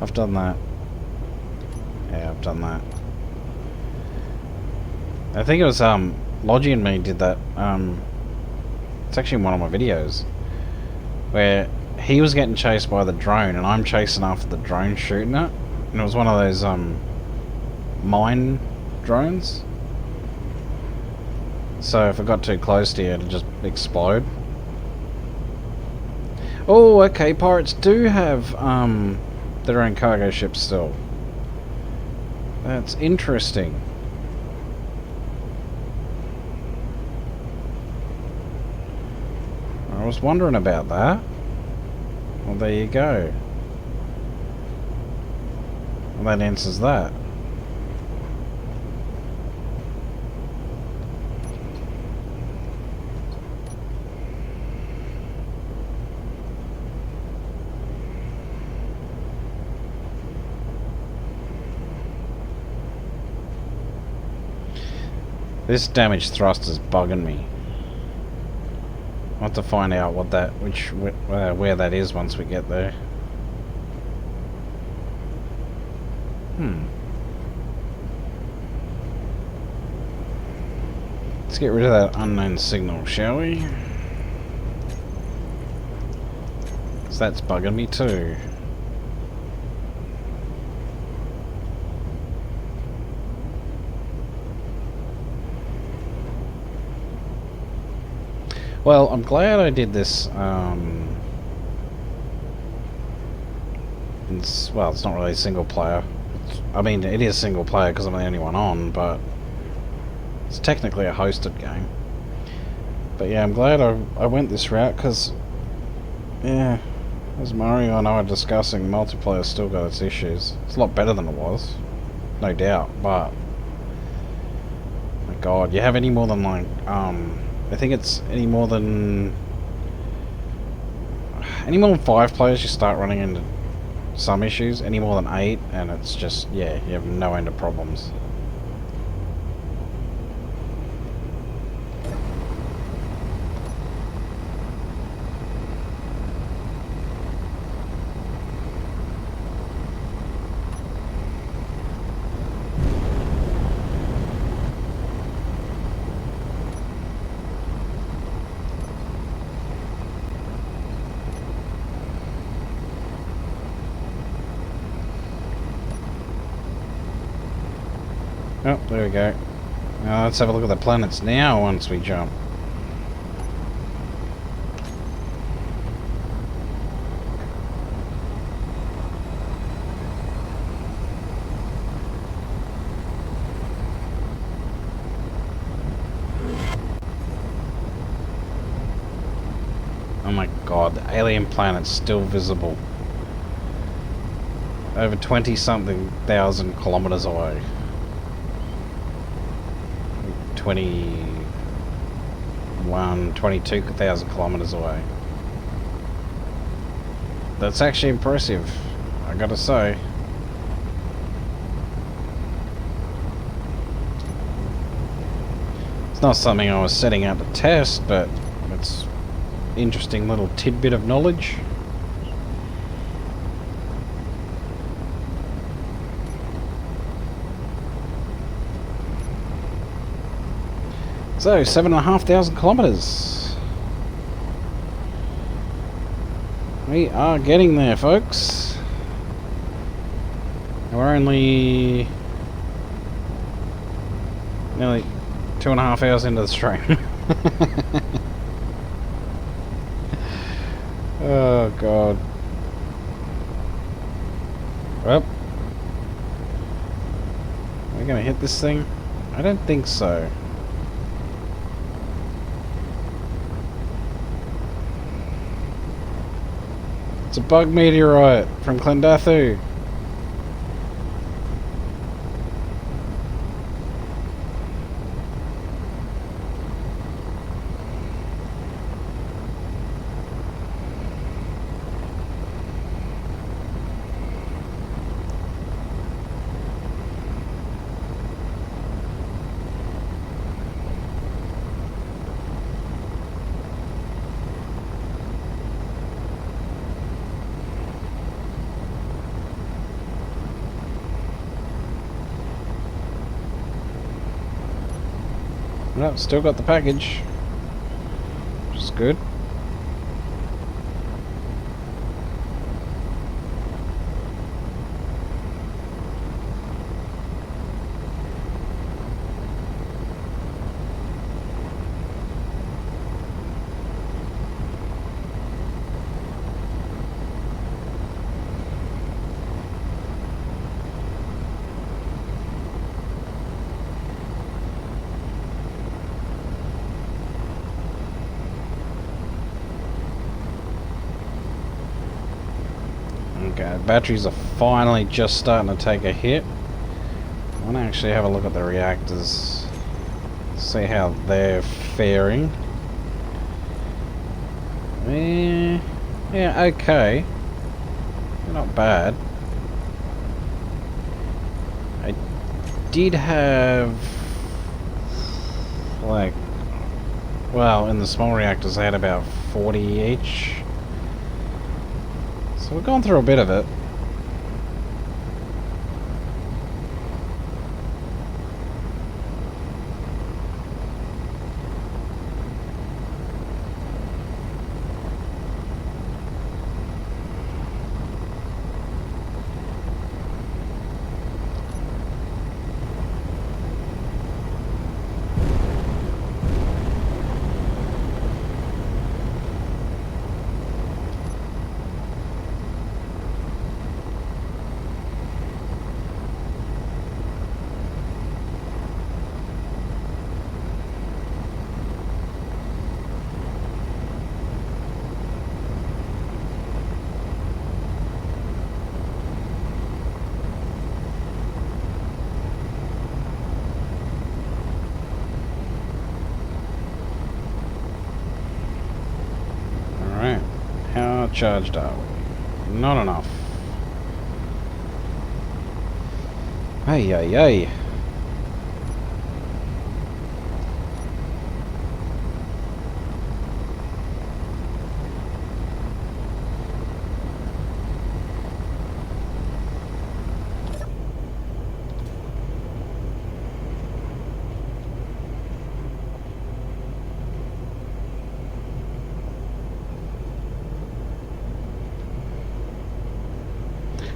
I've done that. Yeah, I've done that. I think it was, Logi and me did that. It's actually in one of my videos, where he was getting chased by the drone, and I'm chasing after the drone shooting it. And it was one of those, mine drones. So if I got too close to you, it'd just explode. Oh, okay, pirates do have, their own cargo ships still. That's interesting. I was wondering about that. Well, there you go. Well, that answers that. This damaged thrust is bugging me. I'll have to find out what that, where that is once we get there. Let's get rid of that unknown signal, shall we? 'Cause that's bugging me too. Well, I'm glad I did this, it's not really single player. I mean, it is single player because I'm the only one on, but it's technically a hosted game. But yeah, I'm glad I went this route because, yeah, as Mario and I were discussing, multiplayer still got its issues. It's a lot better than it was, no doubt, but, my god, you have any more than like, I think it's any more than 5 players, you start running into some issues. Any more than 8, and it's just, yeah, you have no end of problems. Oh, there we go. Now let's have a look at the planets now once we jump. Oh my god, the alien planet's still visible. Over 20-something thousand kilometers away. 22,000 kilometers away. That's actually impressive, I gotta say. It's not something I was setting out to test, but it's an interesting little tidbit of knowledge. So, 7,500 kilometers. We are getting there, folks. We're only nearly 2.5 hours into the stream. Oh god. Well, are we gonna hit this thing? I don't think so. It's a bug meteorite from Clendathu. No, still got the package, which is good. Okay, batteries are finally just starting to take a hit. I want to actually have a look at the reactors, see how they're faring. Yeah, okay. They're not bad. I did have, like, well, in the small reactors I had about 40 each. So we've gone through a bit of it. How charged are we? Not enough. Hey, hey, hey.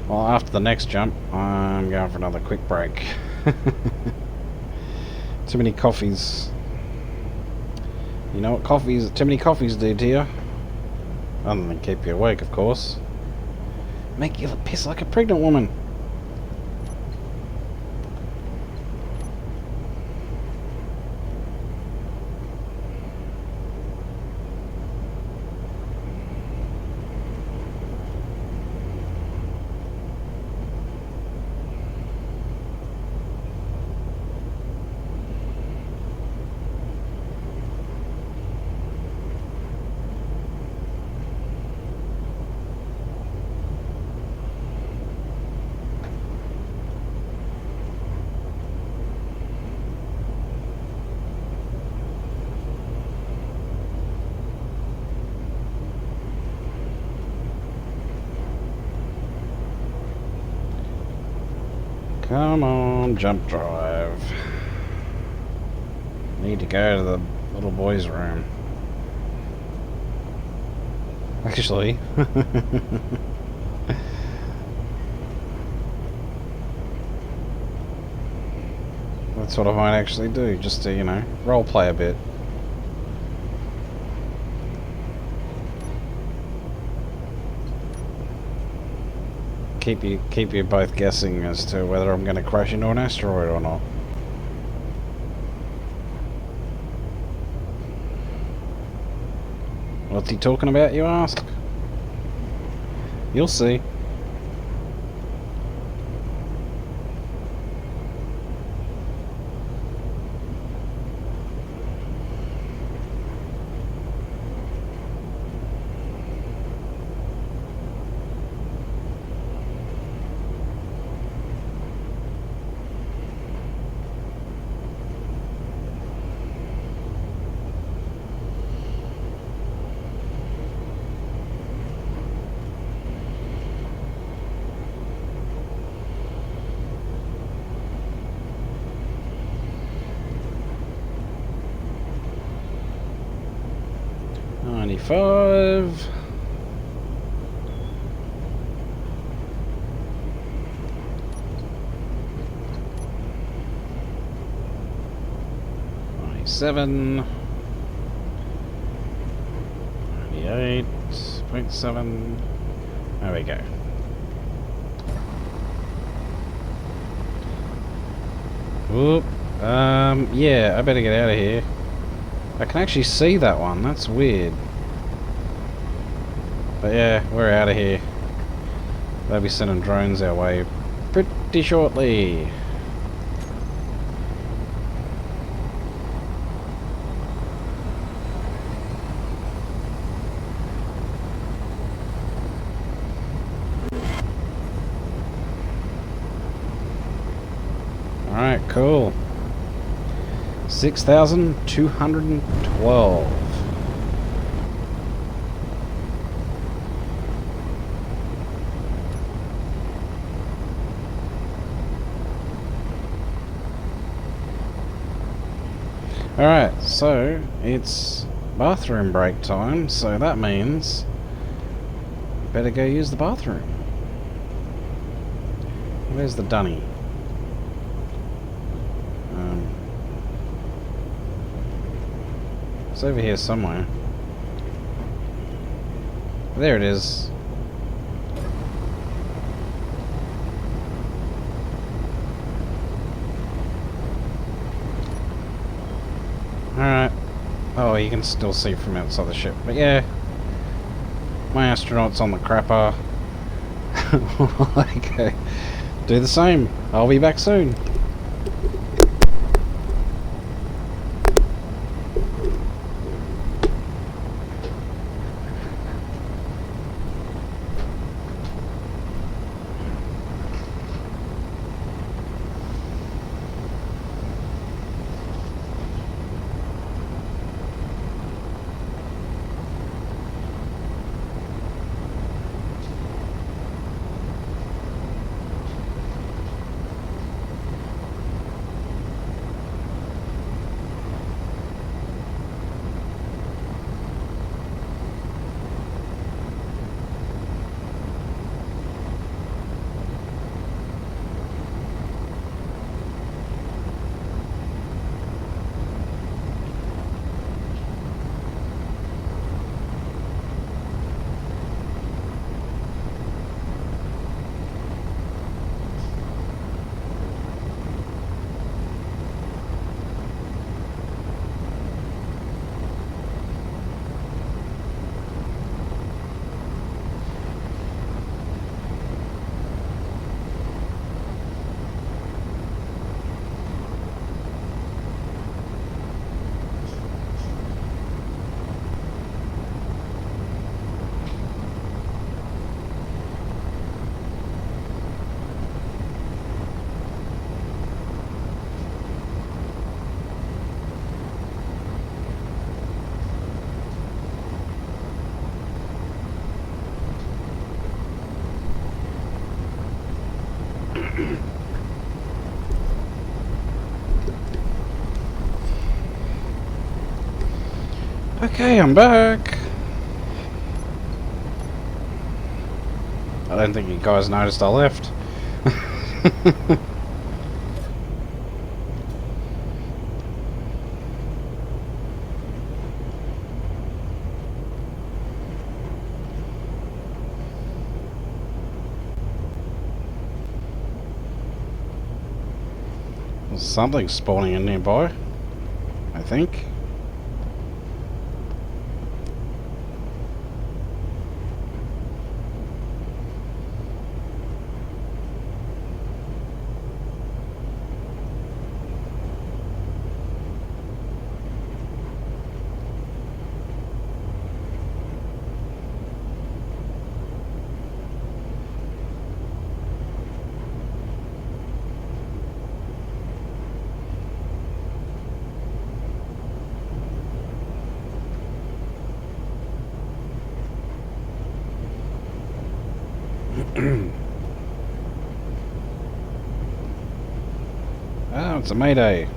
Well, after the next jump, I'm going for another quick break. Too many coffees. You know what too many coffees do to you? Other than keep you awake, of course. Make you piss like a pregnant woman. Come on, jump drive. need to go to the little boy's room. Actually. That's what I might actually do, just to, you know, roleplay a bit. Keep you both guessing as to whether I'm going to crash into an asteroid or not. What's he talking about, you ask? You'll see. Five. $97. 98.7. There we go. Whoop. Yeah, I better get out of here. I can actually see that one. That's weird. But yeah, we're out of here. They'll be sending drones our way pretty shortly. Alright, cool. 6,212. Alright, so it's bathroom break time, so that means better go use the bathroom. Where's the dunny? It's over here somewhere. There it is. Alright. Oh, you can still see from outside the ship. But yeah, my astronaut's on the crapper. Okay. Do the same. I'll be back soon. Okay, I'm back. I don't think you guys noticed I left. There's something spawning in nearby, I think. Oh, it's a mayday.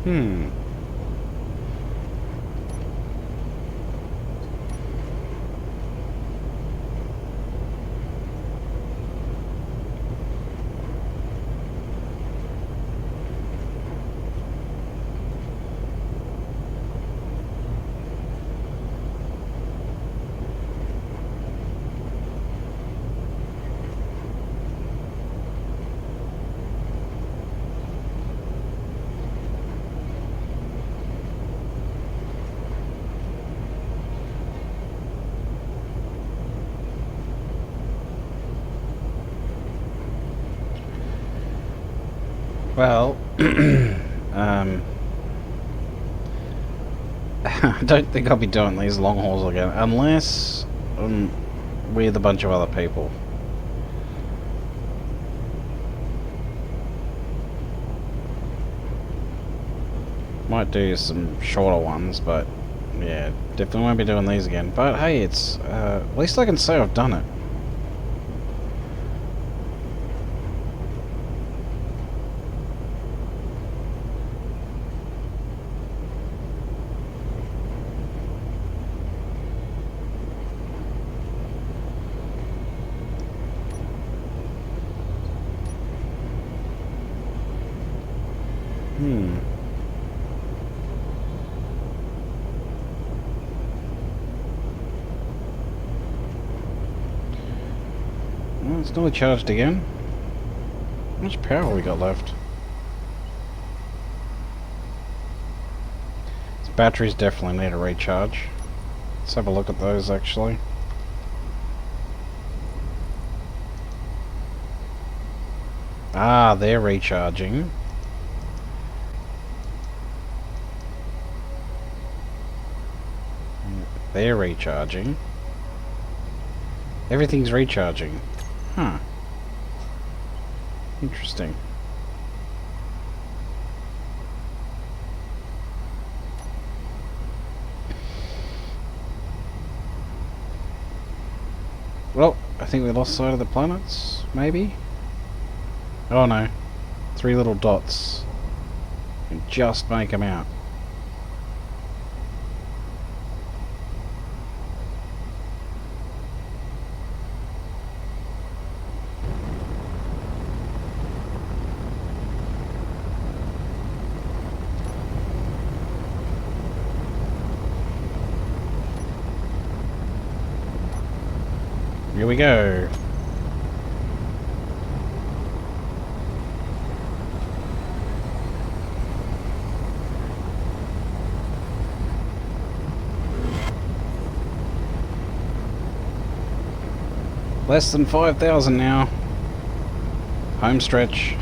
Hmm. Well, I don't think I'll be doing these long hauls again, unless with a bunch of other people. Might do some shorter ones, but yeah, definitely won't be doing these again. But hey, it's at least I can say I've done it. Hmm. Well, it's nearly charged again. How much power we got left? These batteries definitely need a recharge. Let's have a look at those actually. Ah, they're recharging. They're recharging. Everything's recharging. Huh. Interesting. Well, I think we lost sight of the planets, maybe? Oh no. 3 little dots. You can just make them out. Here we go. Less than 5,000 now. Home stretch.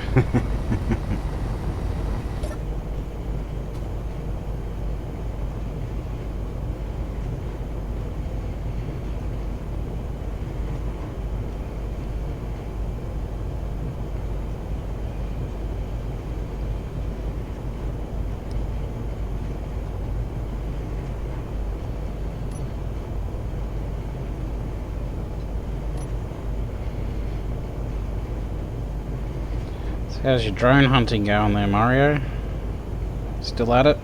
How's your drone hunting going there, Mario? Still at it?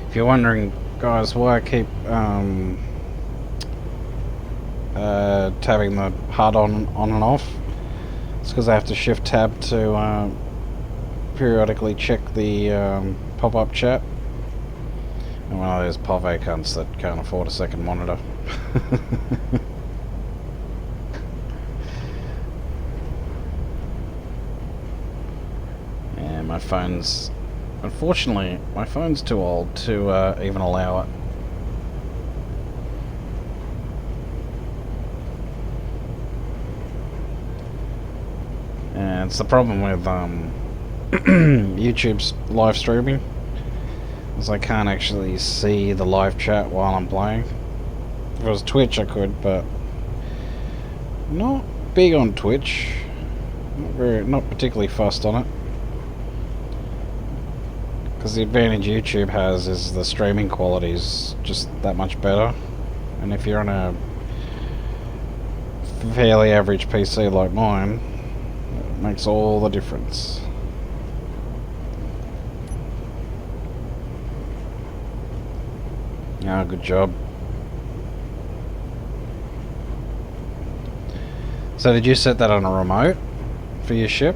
If you're wondering, guys, why I keep tabbing the HUD on and off, it's because I have to shift tab to periodically check the pop-up chat. And one of those POV cunts that can't afford a second monitor. And my phone's... Unfortunately, my phone's too old to even allow it. And it's the problem with YouTube's live streaming, is I can't actually see the live chat while I'm playing. If it was Twitch I could, but not big on Twitch. Not particularly fussed on it. Because the advantage YouTube has is the streaming quality is just that much better. And if you're on a fairly average PC like mine, it makes all the difference. Ah, good job. So did you set that on a remote for your ship?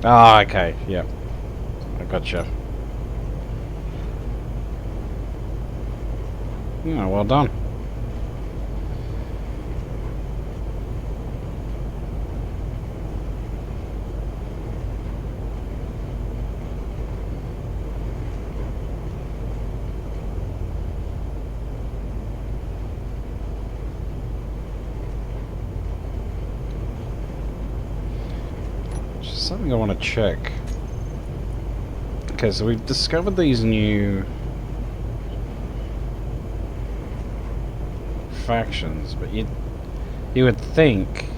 Ah, okay, yep. I gotcha. Yeah, well done. Just something I want to check. Okay, so we've discovered these new factions, but you would think,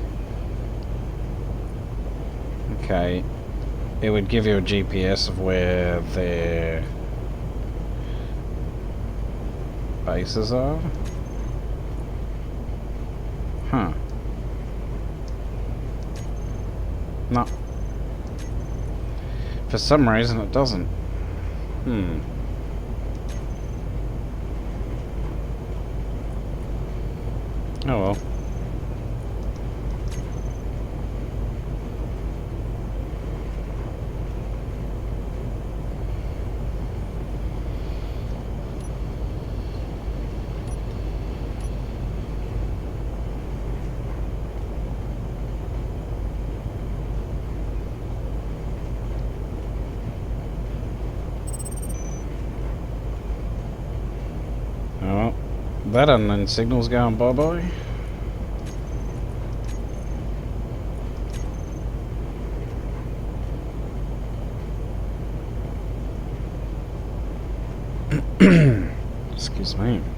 okay, it would give you a GPS of where their bases are. Huh. No. For some reason it doesn't. Oh well. That unknown signal's going bye-bye. Excuse Goodness me.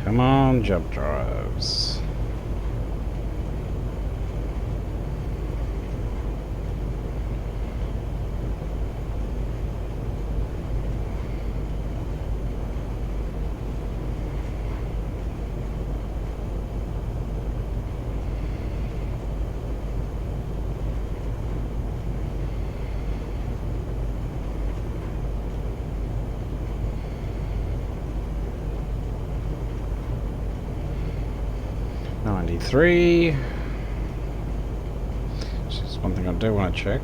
Come on, jump drives. Three. Just one thing I do want to check.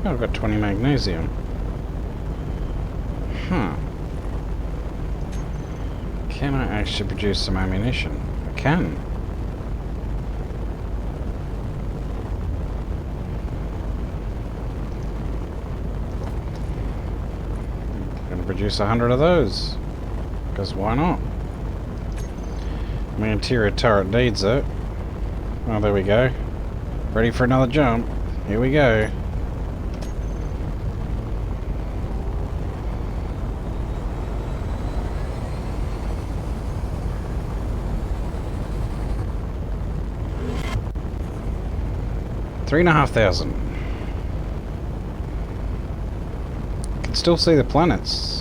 I've got 20 magnesium. Huh. Can I actually produce some ammunition? I can. Produce 100 of those, because why not? My interior turret needs it. Oh, there we go. Ready for another jump. Here we go. $3,500. Can still see the planets.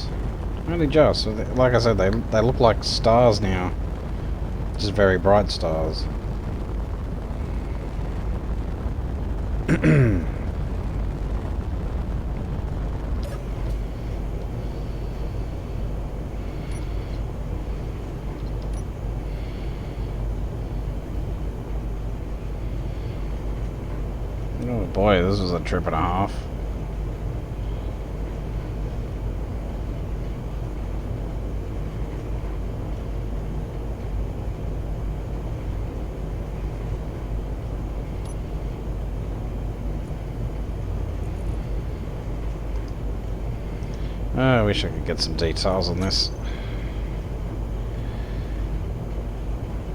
Only just. Like I said, they look like stars now. Just very bright stars. Oh boy, this was a trip and a half. I wish I could get some details on this.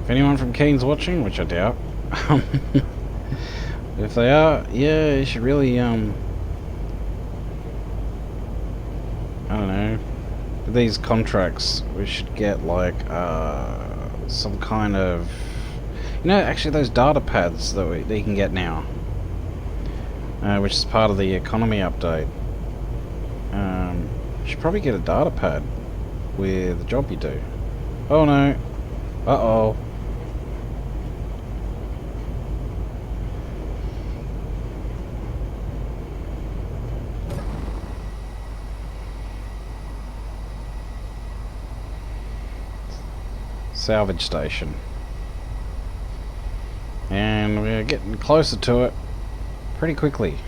If anyone from Keen's watching, which I doubt, if they are, yeah, you should really, I don't know, with these contracts, we should get, like, some kind of, you know, actually those data pads that you can get now, which is part of the economy update. You should probably get a data pad with the job you do. Oh no. Uh-oh. Salvage station. And we're getting closer to it pretty quickly.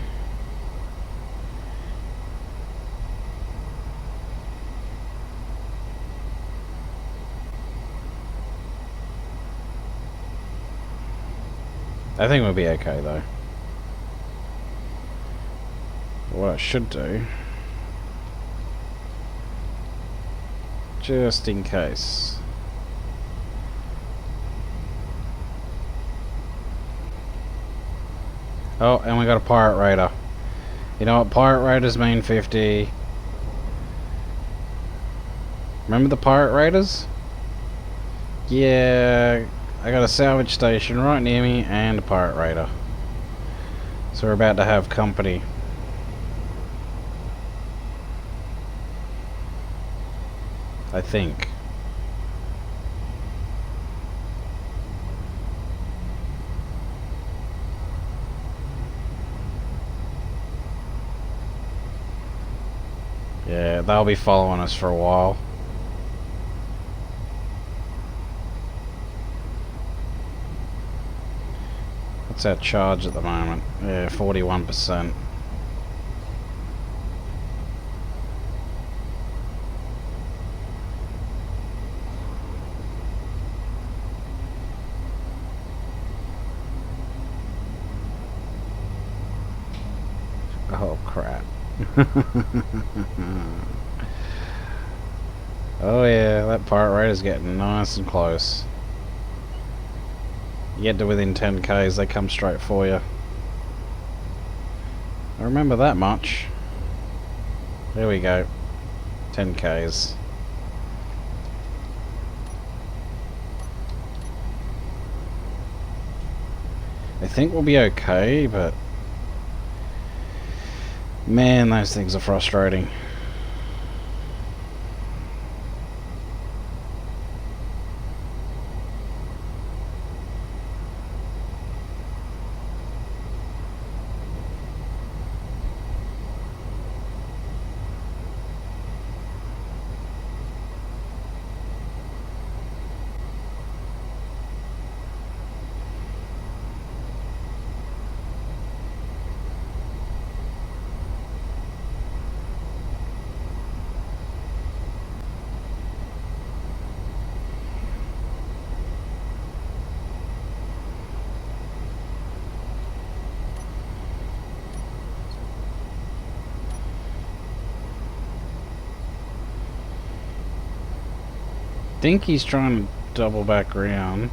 I think we'll be okay though. What I should do, just in case. Oh, and we got a pirate raider. You know what pirate raiders mean, 50? Remember the pirate raiders? Yeah, I got a salvage station right near me and a pirate raider. So we're about to have company. I think. Yeah, they'll be following us for a while. What's our charge at the moment? Yeah, 41%. Oh crap. Oh yeah, that pirate rate is getting nice and close. You get to within 10k's, they come straight for you. I remember that much. There we go. 10k's. I think we'll be okay, but man, those things are frustrating. I think he's trying to double back around.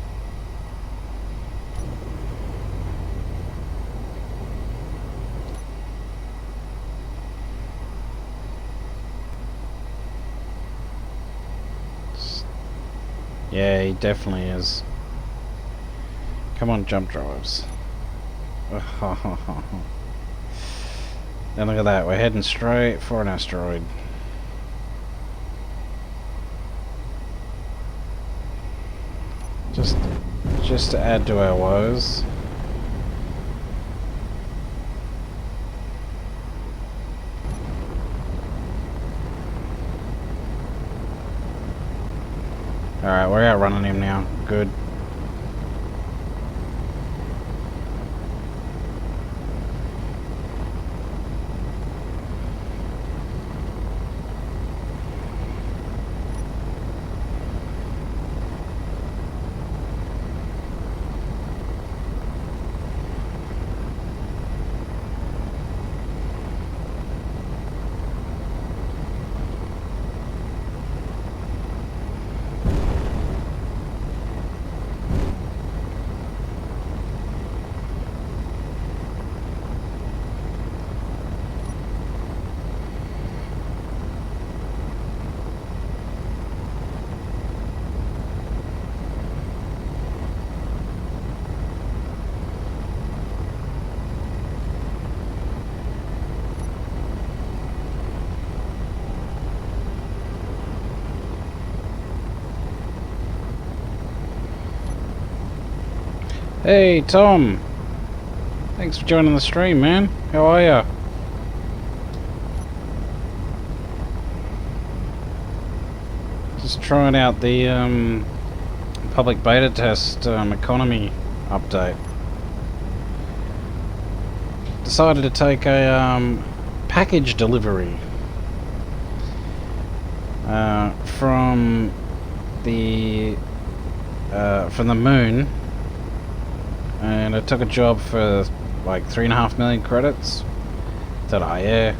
Yeah, he definitely is. Come on, jump drives. Then look at that, we're heading straight for an asteroid. Just to add to our woes. Alright, we're outrunning him now. Good. Hey, Tom! Thanks for joining the stream, man. How are ya? Just trying out the public beta test economy update. Decided to take a package delivery from the moon. And I took a job for like 3.5 million credits. Thought, oh yeah.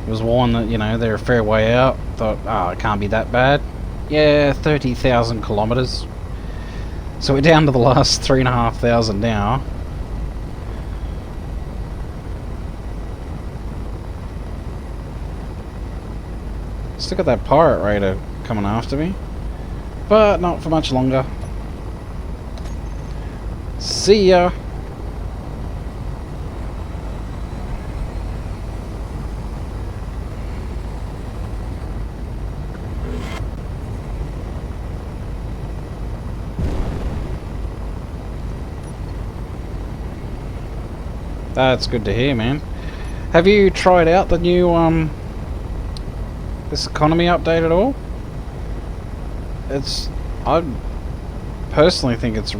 It was warned that, you know, they're a fair way out. Thought, oh, it can't be that bad. Yeah, 30,000 kilometers. So we're down to the last 3,500 now. Still got that pirate raider coming after me. But not for much longer. See ya! That's good to hear, man. Have you tried out the new this economy update at all? I personally think it's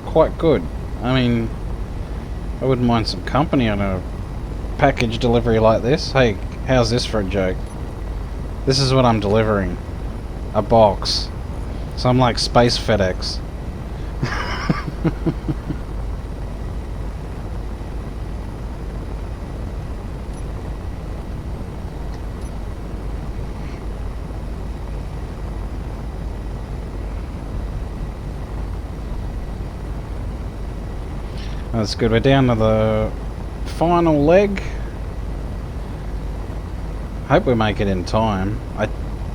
quite good. I mean, I wouldn't mind some company on a package delivery like this. Hey, how's this for a joke? This is what I'm delivering. A box. So I'm like Space FedEx. That's good. We're down to the final leg. Hope we make it in time. I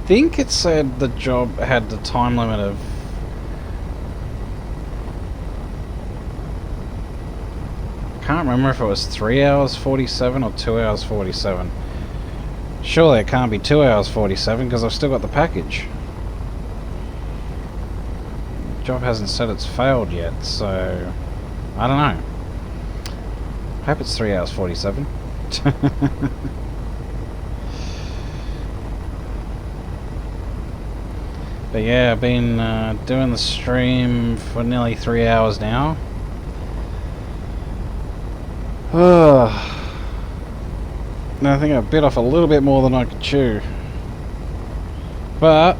think it said the job had the time limit of... Can't remember if it was 3 hours 47 or 2 hours 47. Surely it can't be 2 hours 47 because I've still got the package. The job hasn't said it's failed yet, so I don't know. I hope it's 3 hours 47. But yeah, I've been doing the stream for nearly 3 hours now. And I think I bit off a little bit more than I could chew. But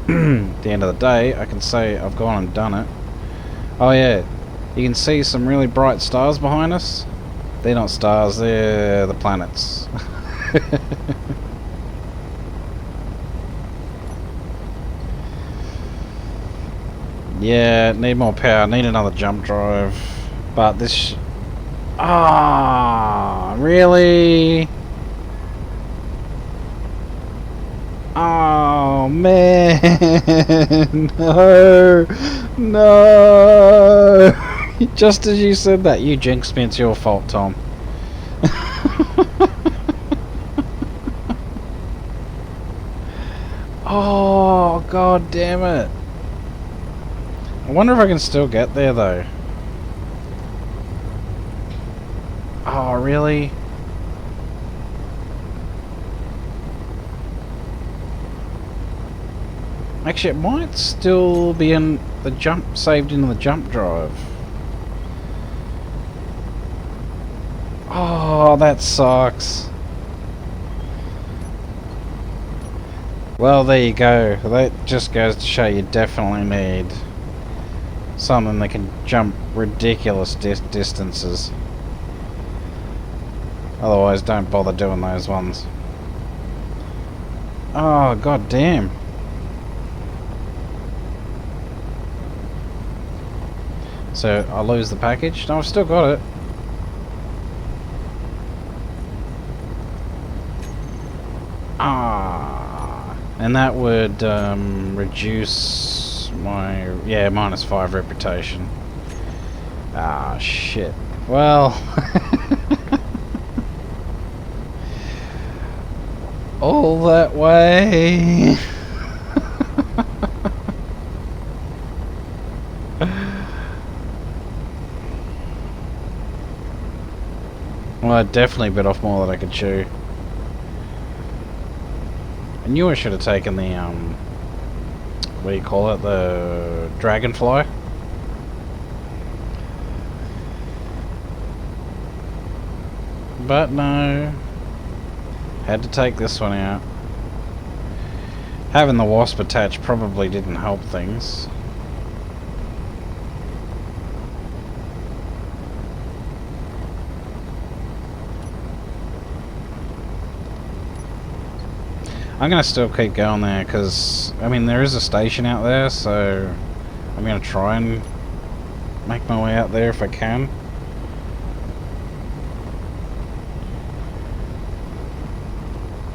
at the end of the day, I can say I've gone and done it. Oh yeah, you can see some really bright stars behind us. They're not stars, they're the planets. Yeah, need more power, need another jump drive. But this... really? Oh, man. No. No. Just as you said that, you jinxed me. It's your fault, Tom. Oh, god damn it. I wonder if I can still get there, though. Oh, really? Actually, it might still be in the jump, saved in the jump drive. Oh, that sucks. Well, there you go. That just goes to show you definitely need something that can jump ridiculous distances. Otherwise, don't bother doing those ones. Oh, god damn. So, I lose the package? No, I've still got it. And that would reduce my... yeah, -5 reputation. Shit. Well... all that way... Well, I definitely bit off more than I could chew. I knew I should have taken the, what do you call it? The Dragonfly. But no. Had to take this one out. Having the Wasp attached probably didn't help things. I'm going to still keep going there because, I mean, there is a station out there, so I'm going to try and make my way out there if I can.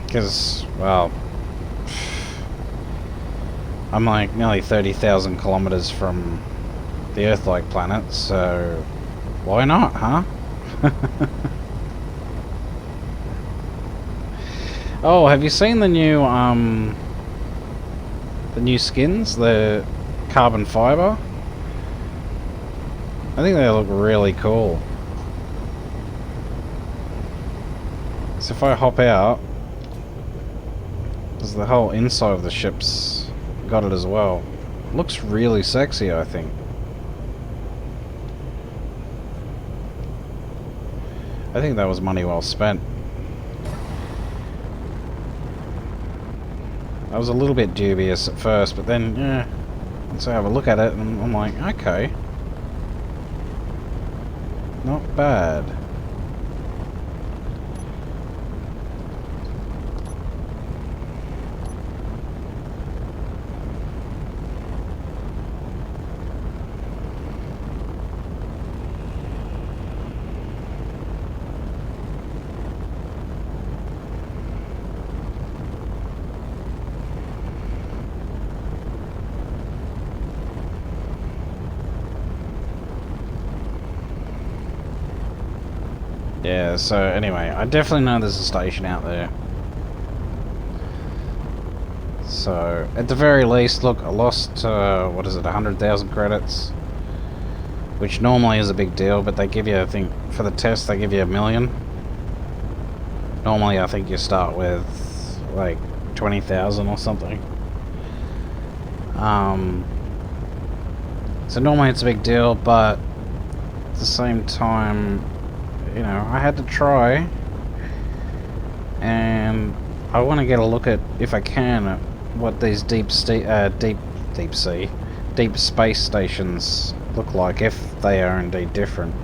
Because, well, I'm like nearly 30,000 kilometers from the Earth-like planet, so why not, huh? Oh, have you seen the new skins? The carbon fiber? I think they look really cool. So if I hop out... Because the whole inside of the ship's got it as well. Looks really sexy, I think. I think that was money well spent. I was a little bit dubious at first, but then, yeah, once I have a look at it, and I'm like, okay. Not bad. Yeah, so anyway, I definitely know there's a station out there. So, at the very least, look, I lost, what is it, 100,000 credits? Which normally is a big deal, but they give you, I think, for the test, they give you 1,000,000. Normally, I think you start with, like, 20,000 or something. So normally it's a big deal, but at the same time, you know, I had to try, and I want to get a look at, if I can, at what these deep space stations look like, if they are indeed different.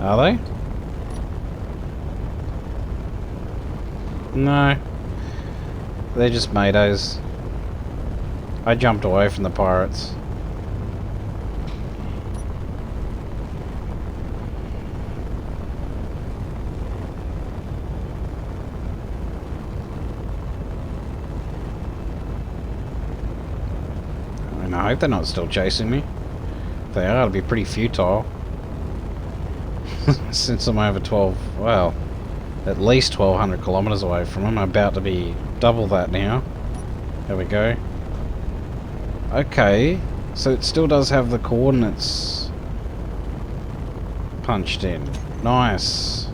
Are they? No. They're just Maydays. I jumped away from the pirates. I hope they're not still chasing me. If they are, it'll be pretty futile. Since I'm over 12, well, at least 1,200 kilometers away from them. I'm about to be double that now. There we go. Okay, so it still does have the coordinates punched in. Nice.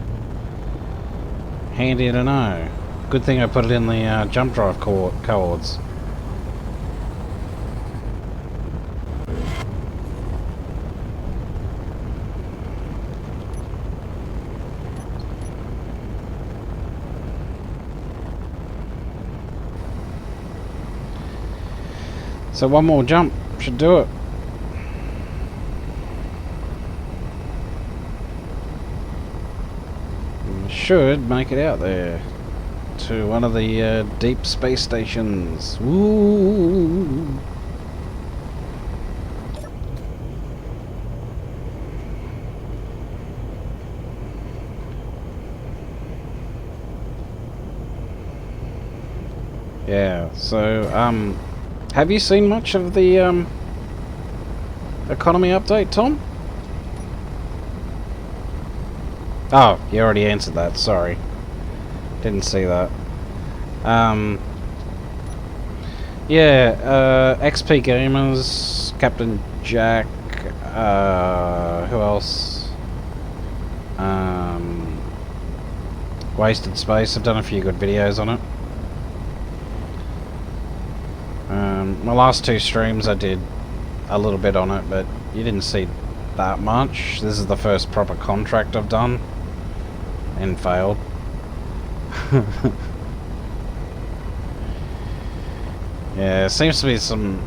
Handy to know. Good thing I put it in the jump drive coords. So one more jump should do it. Should make it out there to one of the deep space stations. Woo! Yeah, so have you seen much of the economy update, Tom? Oh, you already answered that, sorry. Didn't see that. Yeah, XP Gamers, Captain Jack, who else? Wasted Space, I've done a few good videos on it. My last two streams I did a little bit on it, but you didn't see that much. This is the first proper contract I've done, and failed. Yeah, seems to be some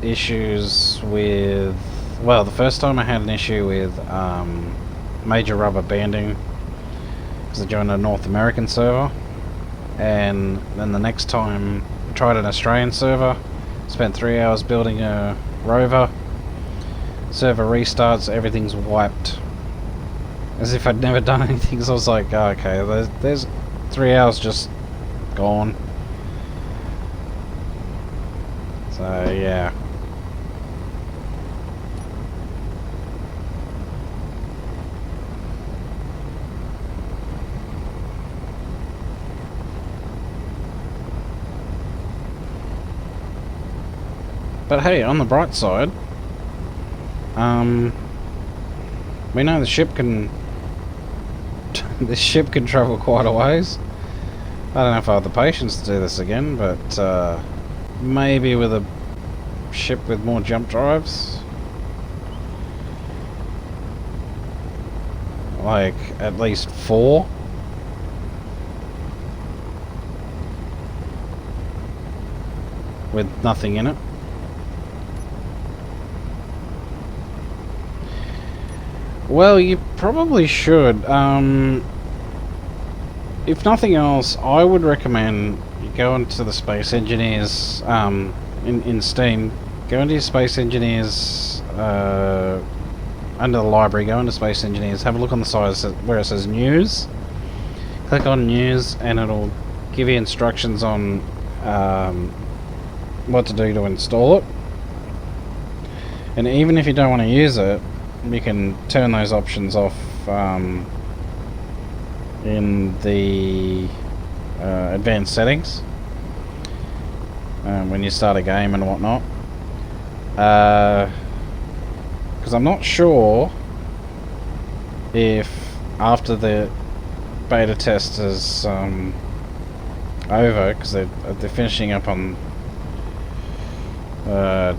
issues with... Well, the first time I had an issue with major rubber banding, because I joined a North American server. And then the next time I tried an Australian server, spent 3 hours building a rover, server restarts, everything's wiped. As if I'd never done anything, so I was like, oh, okay, there's 3 hours just gone. So, yeah. But hey, on the bright side, We know the ship can... this ship can travel quite a ways. I don't know if I have the patience to do this again, but maybe with a ship with more jump drives. Like, at least 4. With nothing in it. Well, you probably should. If nothing else, I would recommend you go into the Space Engineers in Steam. Go into your Space Engineers under the library. Go into Space Engineers. Have a look on the side where it says News. Click on News, and it'll give you instructions on what to do to install it. And even if you don't want to use it, you can turn those options off in the advanced settings when you start a game and whatnot. Because I'm not sure if after the beta test is over, because they're finishing up on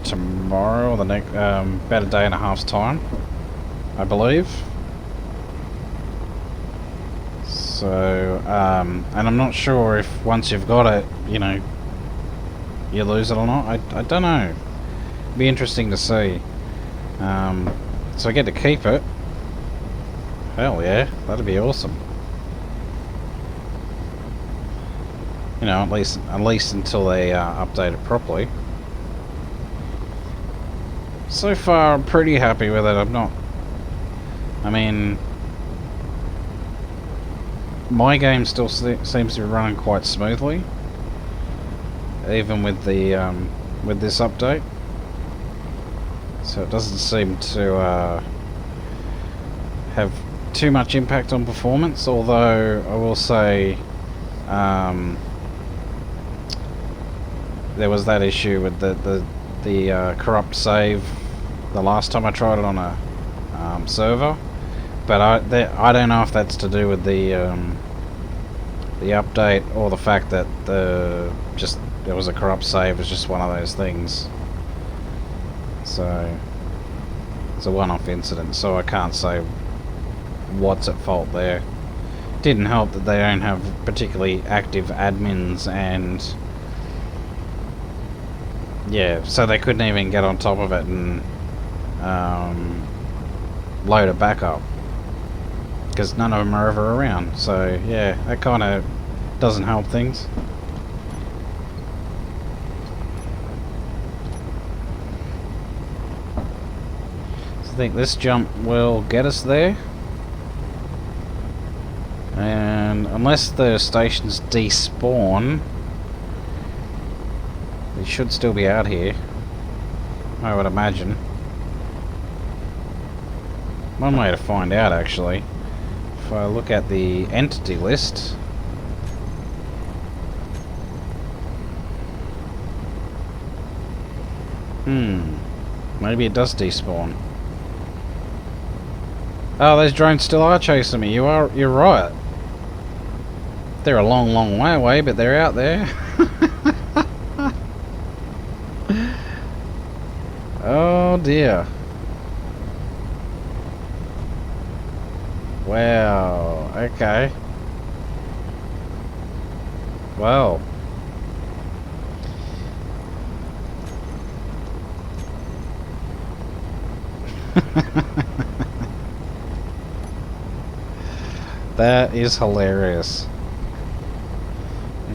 tomorrow or the next about a day and a half's time, I believe. So and I'm not sure if once you've got it, you know, you lose it or not. I don't know. Be interesting to see. So I get to keep it. Hell yeah, that'd be awesome. You know, at least until they update it properly. So far, I'm pretty happy with it. I'm not... I mean... my game still seems to be running quite smoothly. Even with the... with this update. So it doesn't seem to have too much impact on performance, although I will say there was that issue with the corrupt save the last time I tried it on a server, but I don't know if that's to do with the update or the fact that there was a corrupt save. It's just one of those things. So it's a one-off incident, so I can't say what's at fault there. Didn't help that they don't have particularly active admins, and yeah, so they couldn't even get on top of it and load it back up, because none of them are ever around. So yeah, that kind of doesn't help things. So I think this jump will get us there, and unless the stations despawn, they should still be out here, I would imagine. One way to find out, actually, if I look at the entity list, maybe it does despawn. Oh, those drones still are chasing me. You're right. They're a long, long way away, but they're out there. Oh dear. Wow, okay. Well. That is hilarious.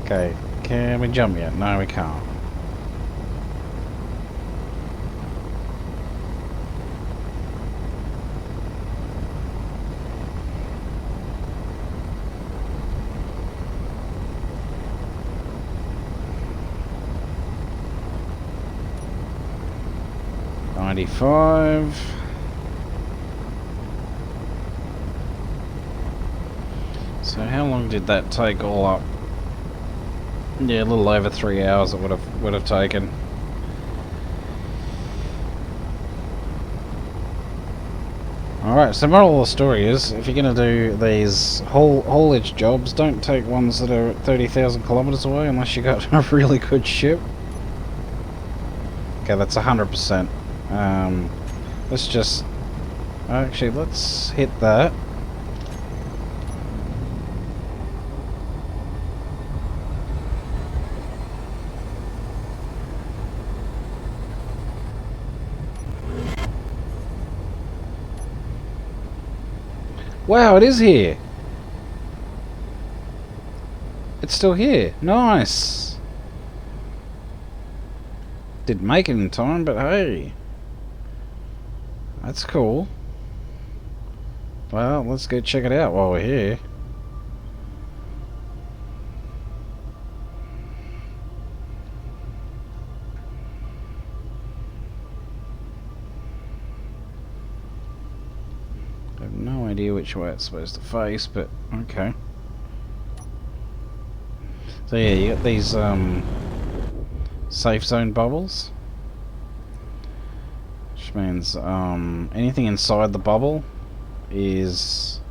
Okay, can we jump yet? No, we can't. .95. So how long did that take all up? Yeah, a little over 3 hours it would have taken. Alright, so the moral of the story is, if you're going to do these haulage jobs, don't take ones that are 30,000 kilometers away unless you got a really good ship. Okay, that's 100%. Let's just... Actually, let's hit that. Wow, it is here! It's still here. Nice! Didn't make it in time, but hey. That's cool. Well, let's go check it out while we're here. I have no idea which way it's supposed to face, but okay. So yeah, you got these safe zone bubbles, which means anything inside the bubble is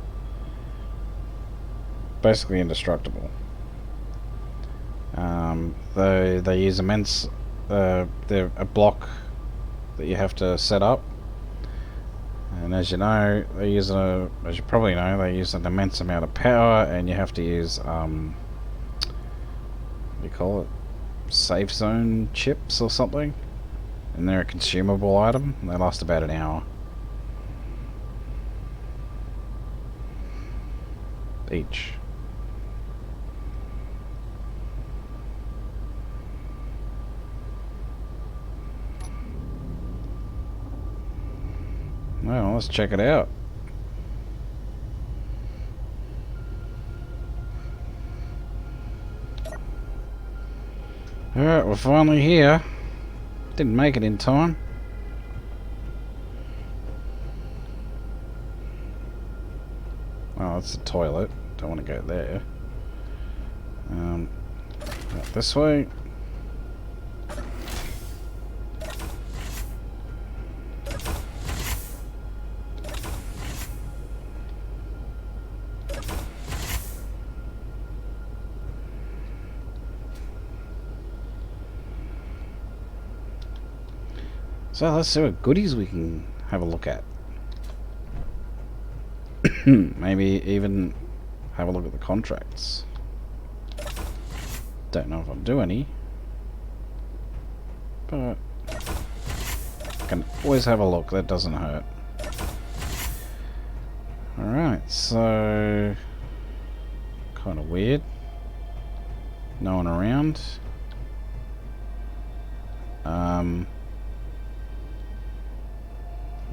basically indestructible. They use immense, they're a block that you have to set up, and as you know, they use as you probably know, they use an immense amount of power, and you have to use what do you call it, safe zone chips or something, and they're a consumable item, and they last about an hour each. Well, let's check it out. Alright, we're finally here. Didn't make it in time. Oh, that's the toilet. Don't want to go there. This way. So let's see what goodies we can have a look at. Maybe even have a look at the contracts. Don't know if I'll do any, but I can always have a look. That doesn't hurt. Alright, so kind of weird. No one around.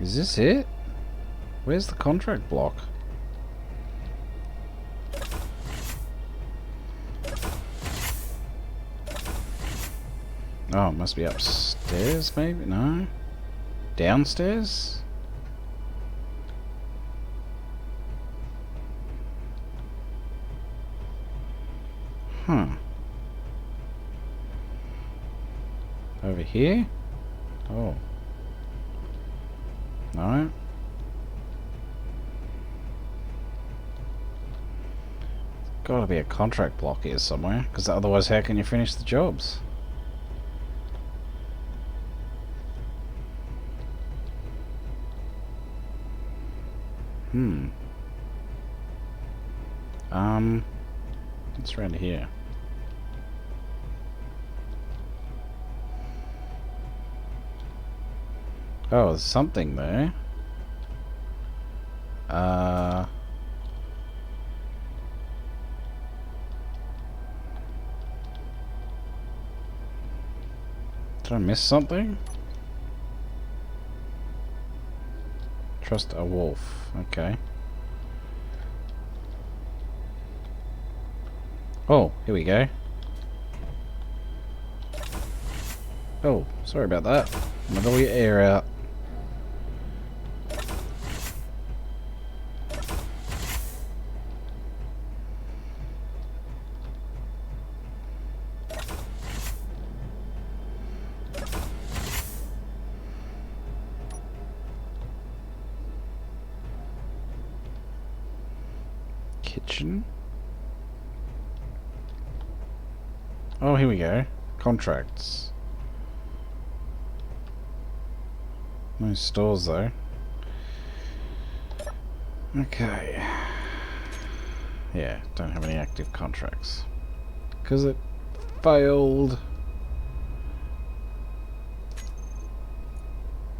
Is this it? Where's the contract block? Oh, it must be upstairs, maybe? No? Downstairs? Huh. Over here? Oh. No. Gotta be a contract block here somewhere, because otherwise how can you finish the jobs? It's around here. Oh, there's something there. Did I miss something? Trust a wolf. Okay. Oh, here we go. Oh, sorry about that. Let all your air out. kitchen. Oh, here we go. Contracts. No stores though. Okay. Yeah, don't have any active contracts. Because it failed.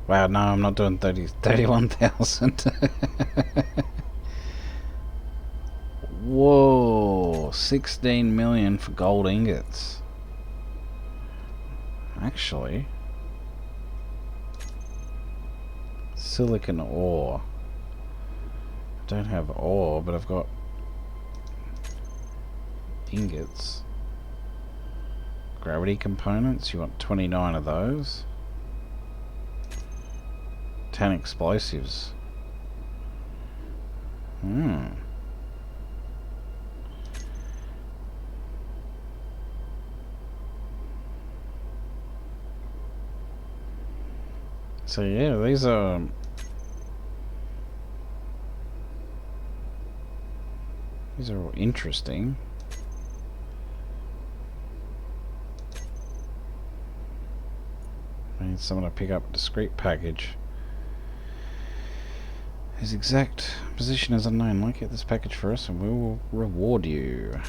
Wow, no, I'm not doing 31,000. Whoa, 16 million for gold ingots. Actually, silicon ore. I don't have ore, but I've got ingots. Gravity components, you want 29 of those. 10 explosives. So yeah, these are all interesting. I need someone to pick up a discrete package. His exact position is unknown. Locate this package for us and we will reward you.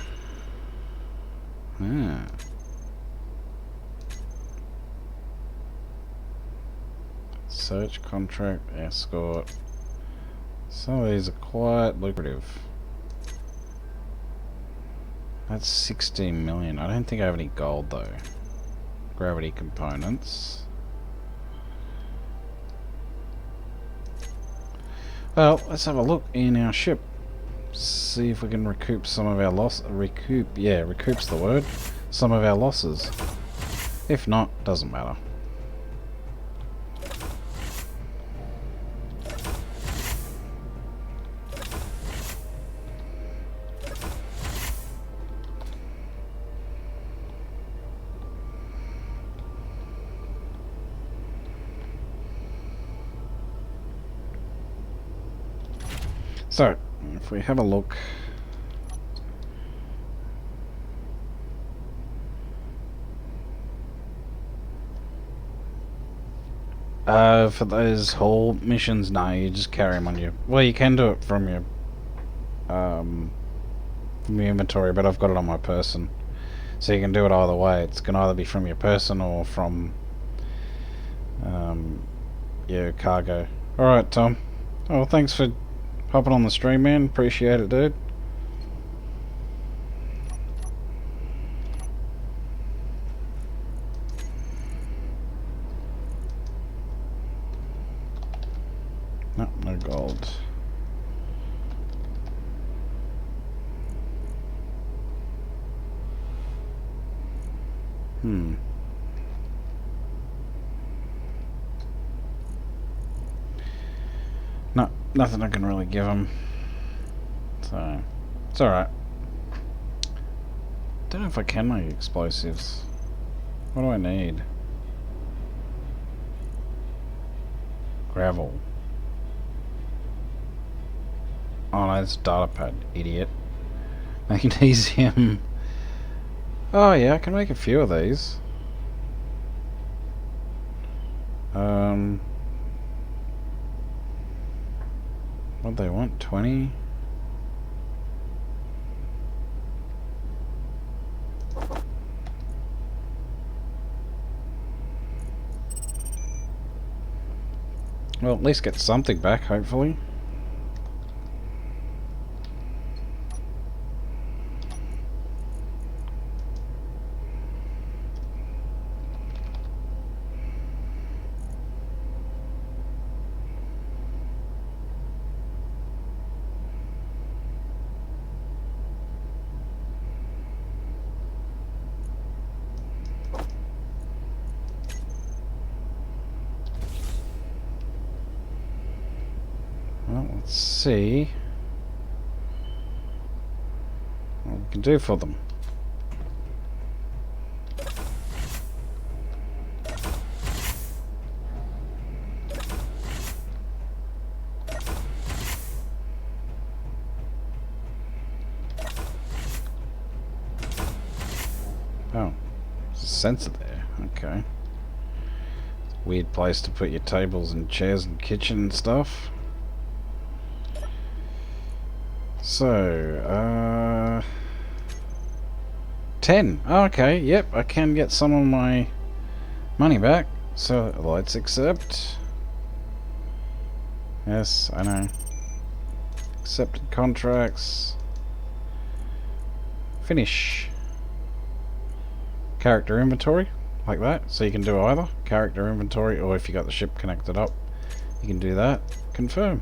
Search, contract, escort. Some of these are quite lucrative. That's 16 million. I don't think I have any gold though. Gravity components. Well, let's have a look in our ship. See if we can recoup some of our loss. Recoup—recoups the word. Some of our losses. If not, doesn't matter. So, if we have a look, for those haul missions, no, you just carry them on you. Well, you can do it from your inventory, but I've got it on my person, so you can do it either way. It's can either be from your person or from your cargo. All right, Tom. Oh, thanks for hopping on the stream, man. Appreciate it, dude. No, no gold. No, nothing I can really give him. So, it's alright. Don't know if I can make explosives. What do I need? Gravel. Oh no, it's data pad, idiot. Magnesium. Oh yeah, I can make a few of these. What do they want? 20? Well, at least get something back, hopefully. Well, let's see what we can do for them. sensor there. Okay. Weird place to put your tables and chairs and kitchen and stuff. So, 10. Oh, okay, yep, I can get some of my money back. So, let's accept. Yes, I know. Accepted contracts. Finish. Character inventory, like that. So you can do either character inventory, or if you got the ship connected up, you can do that. Confirm.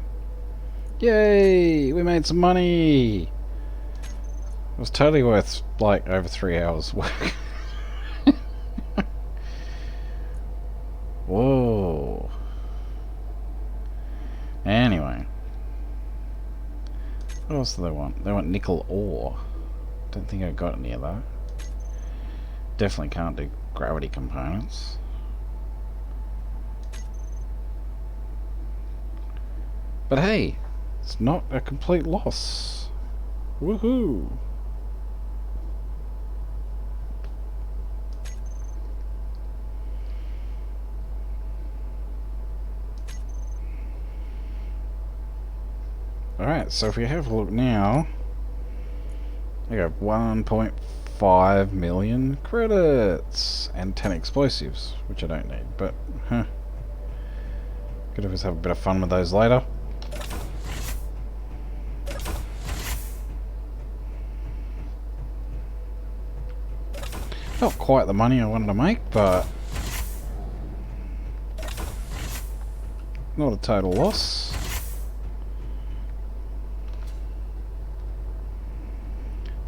Yay! We made some money! It was totally worth, like, over 3 hours work. Whoa. Anyway. What else do they want? They want nickel ore. Don't think I got any of that. Definitely can't do gravity components. But hey, it's not a complete loss. Woohoo! Alright, so if we have a look now, I got 1.5 million credits and 10 explosives, which I don't need, but could always have a bit of fun with those later. Not quite the money I wanted to make, but not a total loss.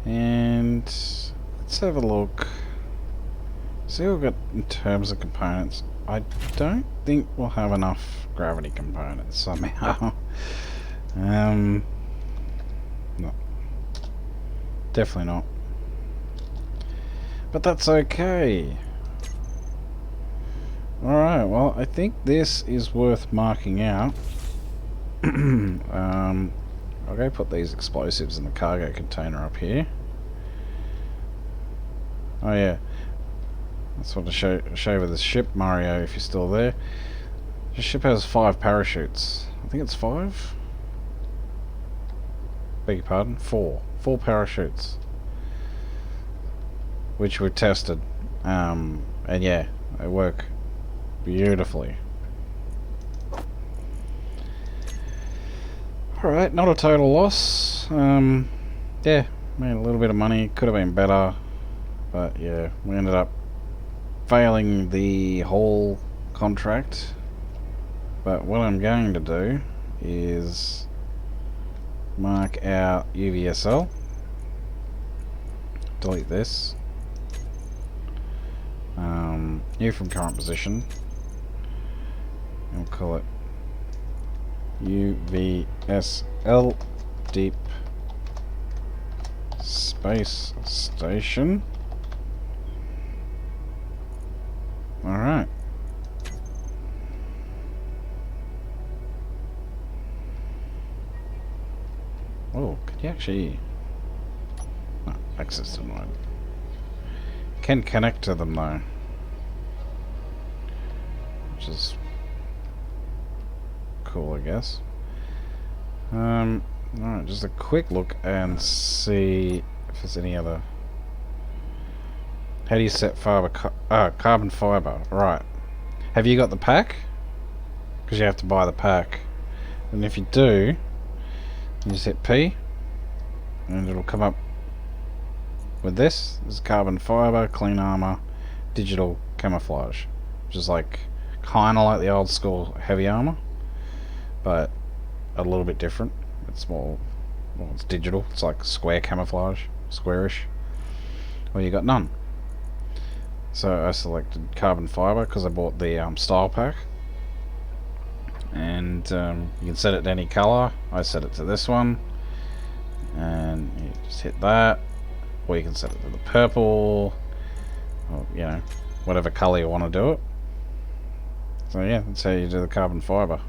And let's have a look. See what we've got in terms of components. I don't think we'll have enough gravity components somehow. No. Definitely not. But that's okay. Alright, well, I think this is worth marking out. I'll go put these explosives in the cargo container up here. Oh yeah, that's what to show with this ship, Mario, if you're still there. This ship has 5 parachutes. I think it's 5? Beg your pardon? 4. 4 parachutes. Which were tested. And yeah, they work beautifully. Alright, not a total loss. Yeah, made a little bit of money. Could have been better. But yeah, we ended up failing the whole contract. But what I'm going to do is mark out UVSL. Delete this. New from current position. And we'll call it UVSL Deep Space Station. Alright. Oh, could you actually... No, access denied. Can connect to them though. Which is cool, I guess. Alright, just a quick look and see if there's any other... How do you set fiber? Carbon fiber. Right. Have you got the pack? Because you have to buy the pack. And if you do, you just hit P, and it'll come up with this. This is carbon fiber, clean armor, digital camouflage, which is like kind of like the old school heavy armor, but a little bit different. It's more, well, it's digital. It's like square camouflage, squarish. Well, you got none. So I selected carbon fiber because I bought the style pack, and you can set it to any color. I set it to this one, and you just hit that, or you can set it to the purple, or you know, whatever color you want to do it. So yeah, that's how you do the carbon fiber.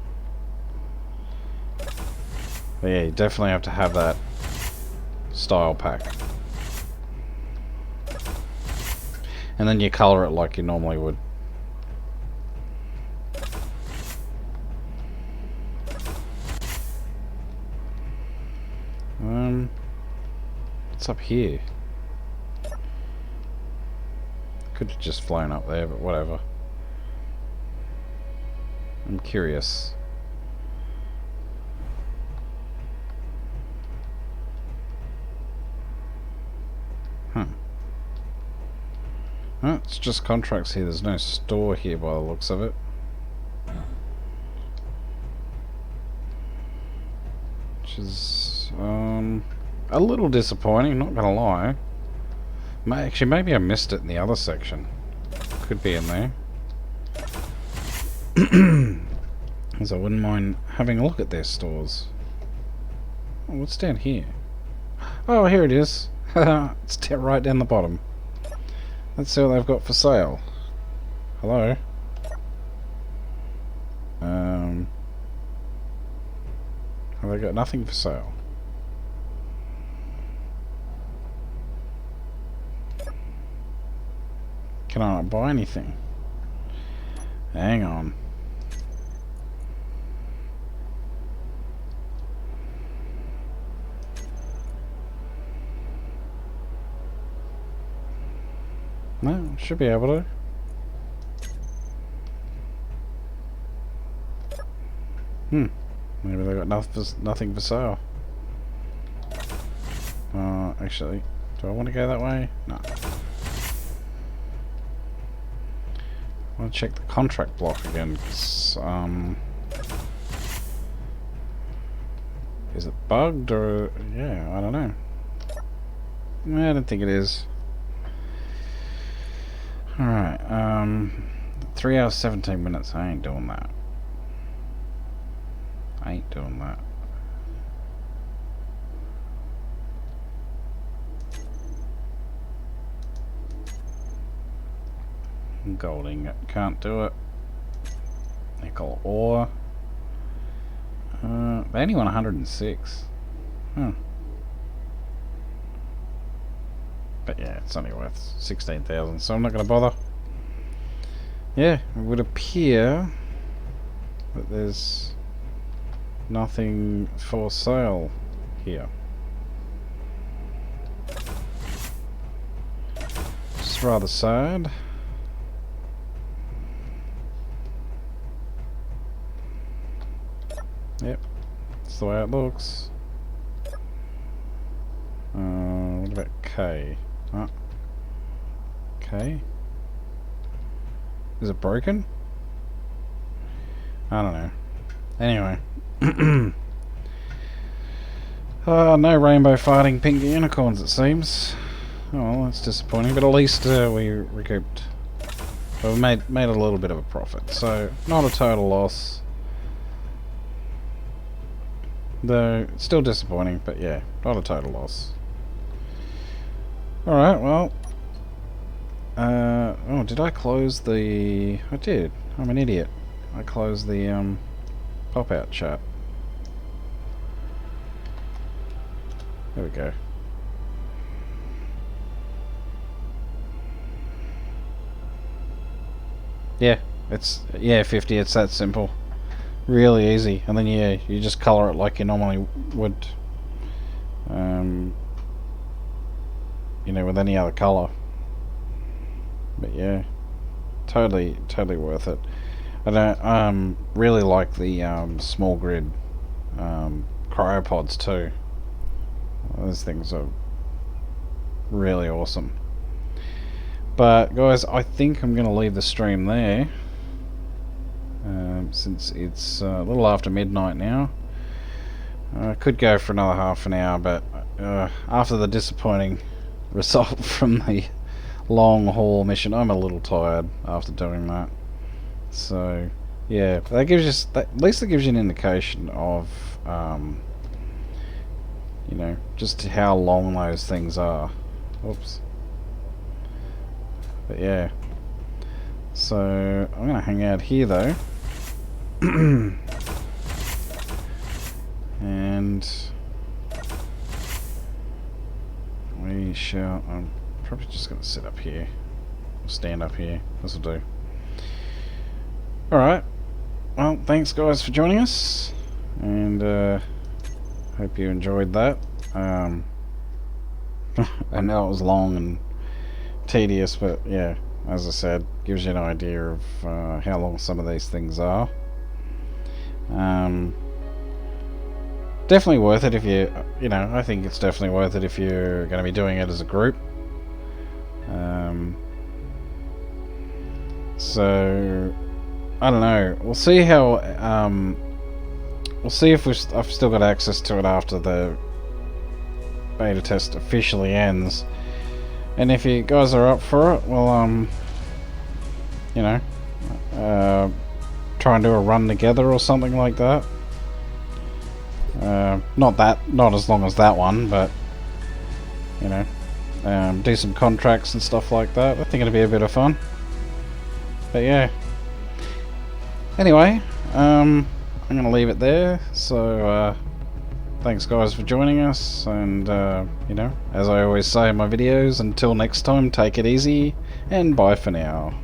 But yeah, you definitely have to have that style pack. and then you colour it like you normally would. What's up here? Could have just flown up there, but whatever. I'm curious. Oh, it's just contracts here. There's no store here by the looks of it. Which is a little disappointing, not gonna lie. Actually, maybe I missed it in the other section. Could be in there. As I wouldn't mind having a look at their stores. Oh, what's down here? Oh, here it is. It's right down the bottom. Let's see what they've got for sale. Hello? Have they got nothing for sale? Can I not buy anything? Hang on. No, should be able to. Maybe they got nothing for sale. Actually, do I want to go that way? No. I want to check the contract block again. 'Cause, is it bugged or yeah? I don't know. I don't think it is. Alright, 3 hours 17 minutes, I ain't doing that. I ain't doing that. Gold ingot, can't do it. Nickel ore. They only want 106. But yeah, it's only worth 16,000, so I'm not going to bother. Yeah, it would appear that there's nothing for sale here. It's rather sad. Yep, that's the way it looks. What about K? Oh. Okay. Is it broken? I don't know. Anyway. No rainbow fighting pink unicorns, it seems. Oh, well, that's disappointing, but at least we recouped. Well, we made a little bit of a profit, so not a total loss. Though, it's still disappointing, but yeah, not a total loss. Alright, well. Oh, did I close the... I did. I'm an idiot. I closed the, pop-out chat. There we go. Yeah, it's... Yeah, 50, it's that simple. Really easy. And then, yeah, you just colour it like you normally would. You know, with any other colour. But yeah, totally worth it. I don't really like the small grid cryopods too. Those things are really awesome. But guys, I think I'm going to leave the stream there, since it's a little after midnight now. I could go for another half an hour, but after the disappointing result from the long haul mission, I'm a little tired after doing that. So yeah, that gives you, at least it gives you an indication of you know, just how long those things are. Oops. But yeah, so I'm gonna hang out here though. And we shall, I'm probably just going to sit up here. stand up here. This'll do. Alright. Well, thanks guys for joining us. And hope you enjoyed that. I know it was long and tedious, but yeah, as I said, gives you an idea of how long some of these things are. Definitely worth it if you know, I think it's definitely worth it if you're going to be doing it as a group. So I don't know. We'll see how. We'll see if I've still got access to it after the beta test officially ends. And if you guys are up for it, well, you know, try and do a run together or something like that. Not as long as that one, but you know, do some contracts and stuff like that. I think it'll be a bit of fun. But yeah. Anyway, I'm gonna leave it there. So thanks guys for joining us, and you know, as I always say in my videos, until next time, take it easy and bye for now.